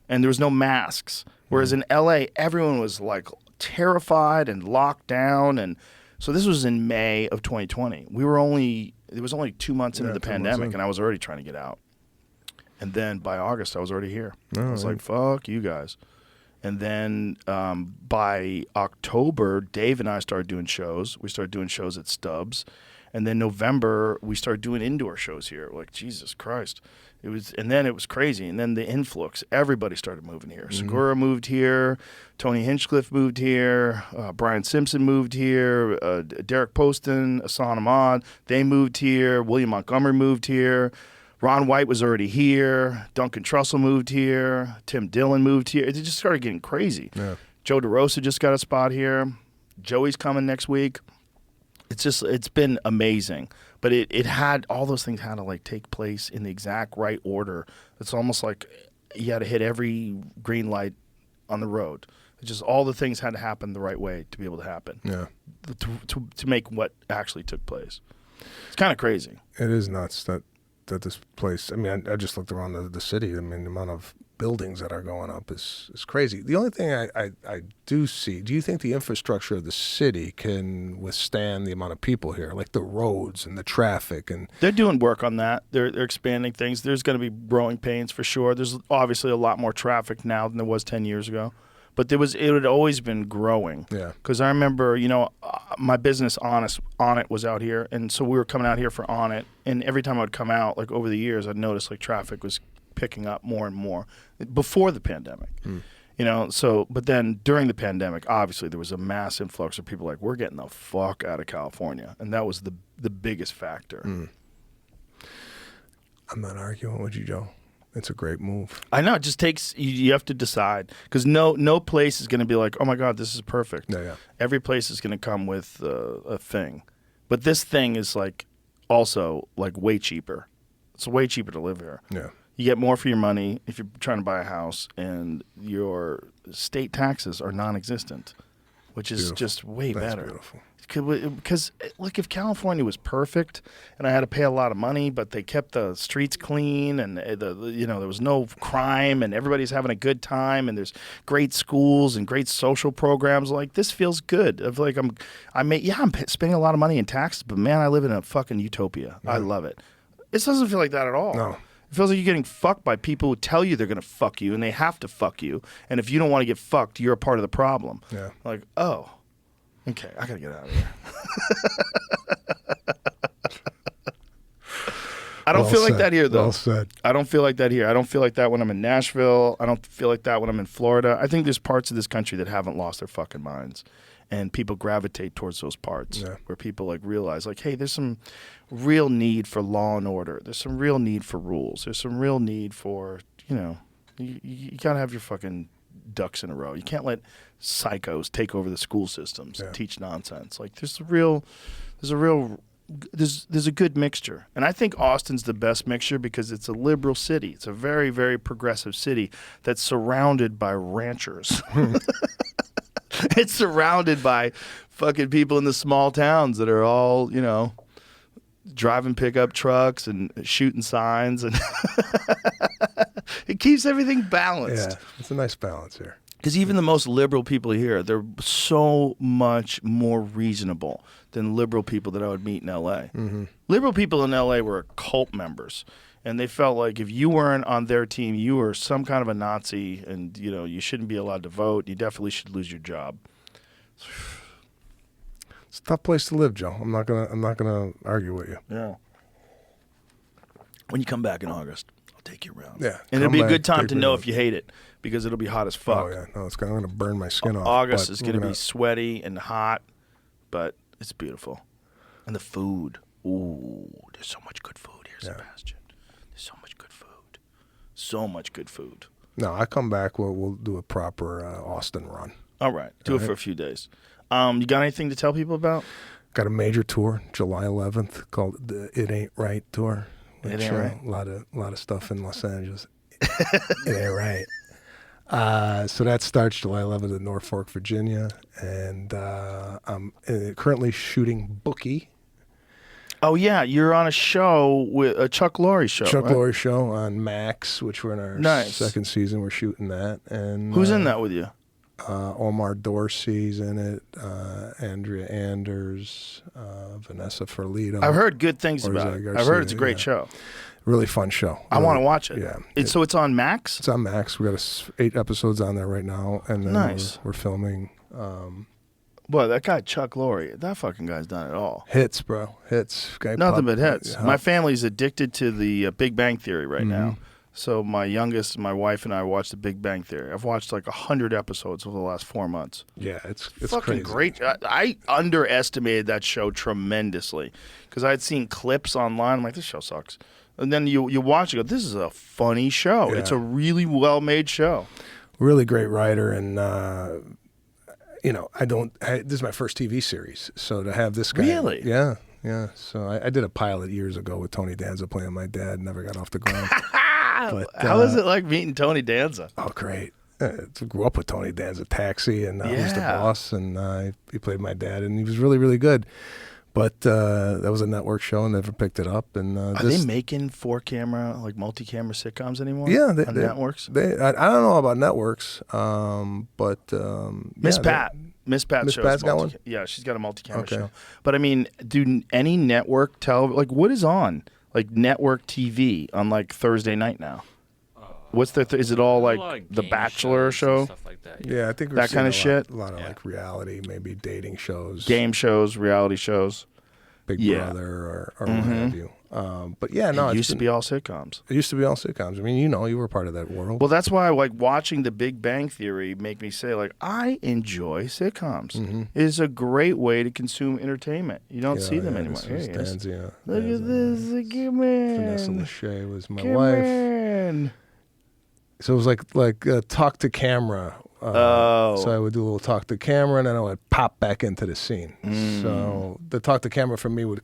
And there was no masks. Whereas in L.A., everyone was like terrified and locked down. And so this was in May of 2020. It was only 2 months into the pandemic, and I was already trying to get out. And then by August, I was already here. I was like, fuck you guys. And then by October, Dave and I started doing shows. We started doing shows at Stubbs. And then November, we started doing indoor shows here. Like, Jesus Christ. And then it was crazy. And then the influx, everybody started moving here. Segura moved here. Tony Hinchcliffe moved here. Brian Simpson moved here. Derek Poston, Asan Ahmad, they moved here. William Montgomery moved here. Ron White was already here. Duncan Trussell moved here. Tim Dillon moved here. It just started getting crazy. Yeah. Joe DeRosa just got a spot here. Joey's coming next week. It's been amazing. But it had, all those things had to like take place in the exact right order. It's almost like you had to hit every green light on the road. It's just all the things had to happen the right way to be able to happen. Yeah. To make what actually took place. It's kind of crazy. It is nuts that this place, I mean, I just looked around the city. I mean, the amount of buildings that are going up is crazy. The only thing I do see, do you think the infrastructure of the city can withstand the amount of people here, like the roads and the traffic? And they're doing work on that. They're expanding things. There's going to be growing pains for sure. There's obviously a lot more traffic now than there was 10 years ago. But it had always been growing. Yeah. Because I remember, my business On It was out here, and so we were coming out here for On It, and every time I would come out, like over the years, I'd notice like traffic was picking up more and more before the pandemic. But then during the pandemic, obviously there was a mass influx of people like, we're getting the fuck out of California, and that was the biggest factor. I'm not arguing with you, Joe. It's a great move. I know. It just takes, you have to decide, because no place is going to be like, oh my God, this is perfect. Yeah. Every place is going to come with a thing. But this thing is like also like way cheaper. It's way cheaper to live here. Yeah. You get more for your money if you're trying to buy a house, and your state taxes are non-existent, which is just way better. That's beautiful. Because, look, if California was perfect and I had to pay a lot of money, but they kept the streets clean and there was no crime and everybody's having a good time and there's great schools and great social programs, like this feels good. Of like I'm spending a lot of money in taxes, but man, I live in a fucking utopia. Yeah. I love it. It doesn't feel like that at all. No. It feels like you're getting fucked by people who tell you they're going to fuck you and they have to fuck you. And if you don't want to get fucked, you're a part of the problem. Yeah. Like, oh. Okay, I gotta get out of here. I don't feel like that here, though. Well said. I don't feel like that here. I don't feel like that when I'm in Nashville. I don't feel like that when I'm in Florida. I think there's parts of this country that haven't lost their fucking minds, and people gravitate towards those parts where people like realize, like, hey, there's some real need for law and order. There's some real need for rules. There's some real need for, you gotta have your fucking ducks in a row. You can't let psychos take over the school systems and teach nonsense. Like there's a good mixture. And I think Austin's the best mixture because it's a liberal city. It's a very, very progressive city that's surrounded by ranchers. It's surrounded by fucking people in the small towns that are all, you know, driving pickup trucks and shooting signs, and it keeps everything balanced. Yeah, it's a nice balance here. Because even the most liberal people here, they're so much more reasonable than liberal people that I would meet in L.A. Mm-hmm. Liberal people in L.A. were cult members, and they felt like if you weren't on their team, you were some kind of a Nazi, and you know you shouldn't be allowed to vote. You definitely should lose your job. It's a tough place to live, Joe. I'm not gonna argue with you. Yeah. When you come back in August, I'll take you around. Yeah, and it'll be a come good back, time take to me know around. if you hate it, because it'll be hot as fuck. Oh yeah, no, I'm gonna burn my skin off. August but is we're going to be sweaty and hot, but it's beautiful. And the food. Ooh, there's so much good food here, Yeah. Sebastian. There's so much good food. So much good food. No, I come back. We'll do a proper Austin run. All right. Do it for a few days. You got anything to tell people about? Got a major tour, July 11th, called the It Ain't Right tour. It Ain't Right. A lot of stuff in Los Angeles. It ain't right. So that starts July 11th in Norfolk, Virginia, and I'm currently shooting Bookie. Oh, yeah. You're on a show, with a Chuck Lorre show, Chuck right? Lorre show on Max, which we're in our Nice. second season. We're shooting that. And Who's in that with you? Omar Dorsey's in it, Andrea Anders, Vanessa Ferlito. I've heard good things Or about Zach it. Garcia, I've heard it's a great yeah. show. Really fun show. I want to watch it. Yeah. So it's on Max? It's on Max. We got 8 episodes on there right now, and then Nice. we're filming Boy, that guy Chuck Lorre, that fucking guy's done it all. hits, bro. Hits. Guy Nothing pop- but hits. yeah. My family's addicted to the Big Bang Theory right now. Mm-hmm. So my youngest, my wife, and I watch the Big Bang Theory. I've watched like 100 episodes over the last 4 months. Yeah, it's Fucking crazy. great. I underestimated that show tremendously because I had seen clips online. I'm like, this show sucks. And then you watch it, go, this is a funny show. Yeah. It's a really well-made show. Really great writer, and this is my first TV series, so to have this guy. Really? Yeah. So I did a pilot years ago with Tony Danza playing my dad. Never got off the ground. But, How is it like meeting Tony Danza? Oh, great. I grew up with Tony Danza, Taxi, and Who's the Yeah. Boss, and he played my dad, and he was really, really good. But that was a network show, and never picked it up. And Are they making 4-camera, like multi-camera sitcoms anymore? Yeah, on they, networks. I don't know about networks, but Miss yeah, Pat. Miss Pat Miss shows Pat's got one? Yeah, she's got a multi-camera Okay. show. But I mean, do any network like what is on like network TV on like Thursday night now? What's their? Is it all A like lot of The game Bachelor shows and show? stuff like that. Yeah, I think we're That seeing kinda a lot- shit? A lot of Yeah. like reality, maybe dating shows, Game shows, reality shows. Big Yeah. Brother, or what have you. But yeah, no, it it's used to been- be all sitcoms. It used to be all sitcoms. I mean, you were part of that world. Well, that's why like watching The Big Bang Theory make me say like I enjoy sitcoms. It is a great way to consume entertainment. You don't see them anymore. Here he is. Danza, Look at this, come in. Vanessa Lachey was my Come wife. in. So it was like talk to camera. So I would do a little talk to camera, and then I would pop back into the scene. So the talk to camera for me was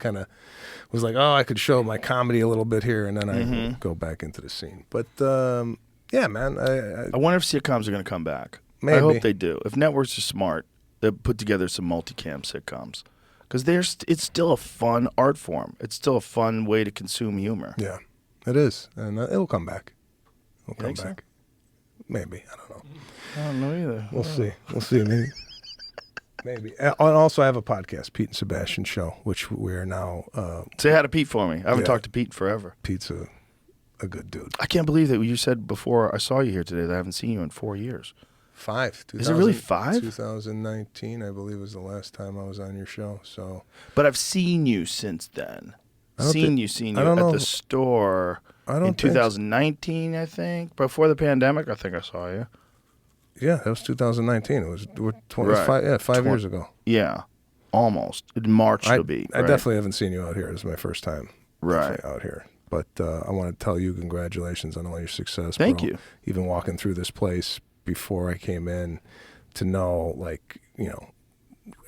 like, oh, I could show my comedy a little bit here, and then I would go back into the scene. But yeah, man, I wonder if sitcoms are going to come back. I Maybe. hope they do. If networks are smart, they'll put together some multicam sitcoms because it's still a fun art form. It's still a fun way to consume humor. yeah, it is, and it'll come back. It'll come think so? back. Maybe, I don't know. I don't know either. We'll see. We'll see. Maybe. And also, I have a podcast, Pete and Sebastian Show, which we're now. Say hi to Pete for me. I haven't Yeah. talked to Pete in forever. Pete's a good dude. I can't believe that you said before I saw you here today that I haven't seen you in 4 years. 5. Is it really 5? 2019, I believe, was the last time I was on your show. So But I've seen you since then. I don't Seen thi- you I at don't know. the store I don't in think so. 2019, I think. Before the pandemic, I think I saw you. yeah, that was 2019. It was Right. 5 years ago. Yeah, almost. In March I it'll be. I right? definitely haven't seen you out here. This is my first time Right. definitely out here. But I want to tell you congratulations on all your success. Thank bro. you. Even walking through this place before I came in to know, like,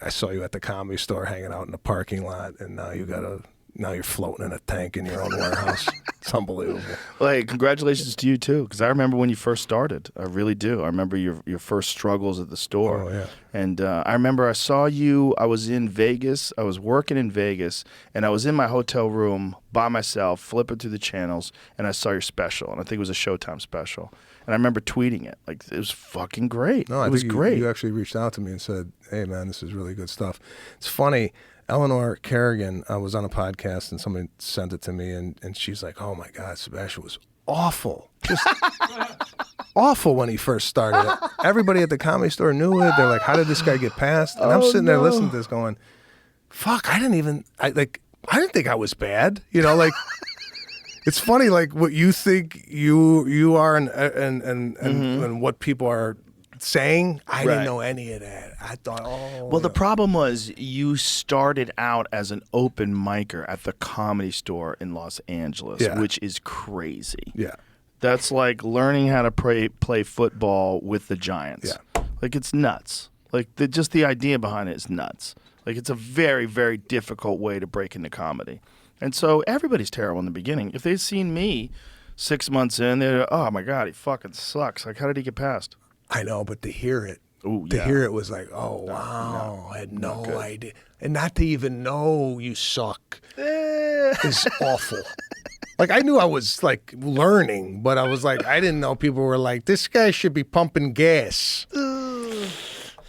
I saw you at the Comedy Store hanging out in the parking lot, and now you got a Now you're floating in a tank in your own warehouse. It's unbelievable. Well, hey, congratulations to you too, because I remember when you first started. I really do. I remember your first struggles at the store. Oh, yeah. And I remember I saw you. I was in Vegas. I was working in Vegas, and I was in my hotel room by myself, flipping through the channels, and I saw your special, and I think it was a Showtime special. And I remember tweeting it. Like, it was fucking great. No, it was great. You actually reached out to me and said, "Hey, man, this is really good stuff." It's funny. Eleanor Kerrigan was on a podcast, and somebody sent it to me, and she's like, "Oh my God, Sebastian was awful, just awful when he first started." Everybody at the Comedy Store knew it. They're like, "How did this guy get past?" And I'm sitting there listening to this, going, "Fuck, I didn't think I was bad." You know, like it's funny, like what you think you are, and what people are saying. I didn't know any of that. I thought, well, the problem was you started out as an open micer at the Comedy Store in Los Angeles, which is crazy. Yeah. That's like learning how to play football with the Giants. Yeah. Like, it's nuts. Like, just the idea behind it is nuts. Like, it's a very, very difficult way to break into comedy. And so everybody's terrible in the beginning. If they'd seen me 6 months in, they're, oh my God, he fucking sucks. Like, how did he get past? I know, but to hear it, hear it was like, oh, wow, I had no idea. And not to even know you suck is awful. Like, I knew I was, like, learning, but I was like, I didn't know people were like, this guy should be pumping gas.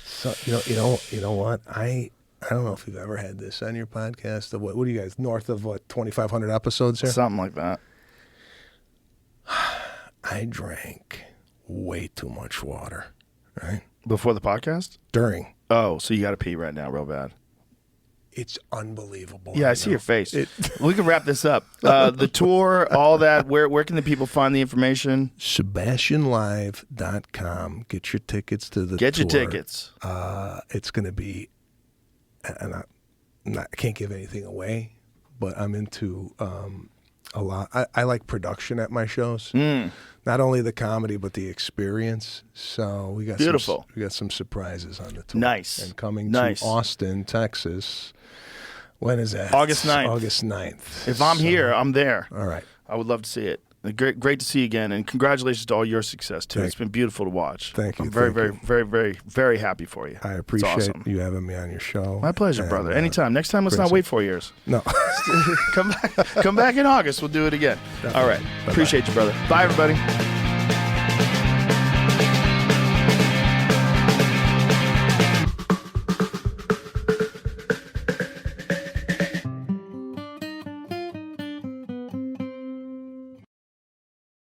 So, you know what? I don't know if you've ever had this on your podcast. What are you guys, north of, 2,500 episodes here? Something like that. I drank way too much water, right? Before the podcast? During. Oh, so you got to pee right now real bad. It's unbelievable. Yeah, I see your face. We can wrap this up. The tour, all that, where can the people find the information? SebastianLive.com. Get your tickets to the tour. Get your tickets. It's going to be, and I can't give anything away, but I'm into a lot. I like production at my shows. Not only the comedy, but the experience. So we got beautiful. We got some surprises on the tour. Nice. And coming to Austin, Texas. When is that? August 9th. August 9th. If I'm here, I'm there. All right. I would love to see it. Great to see you again, and congratulations to all your success too. It's been beautiful to watch. Thank you. I'm very happy for you. I appreciate awesome. you having me on your show. My pleasure, brother. Anytime. Next time, let's not wait 4 years. No. Come back in August. We'll do it again. All right. Appreciate you, brother. Bye, everybody.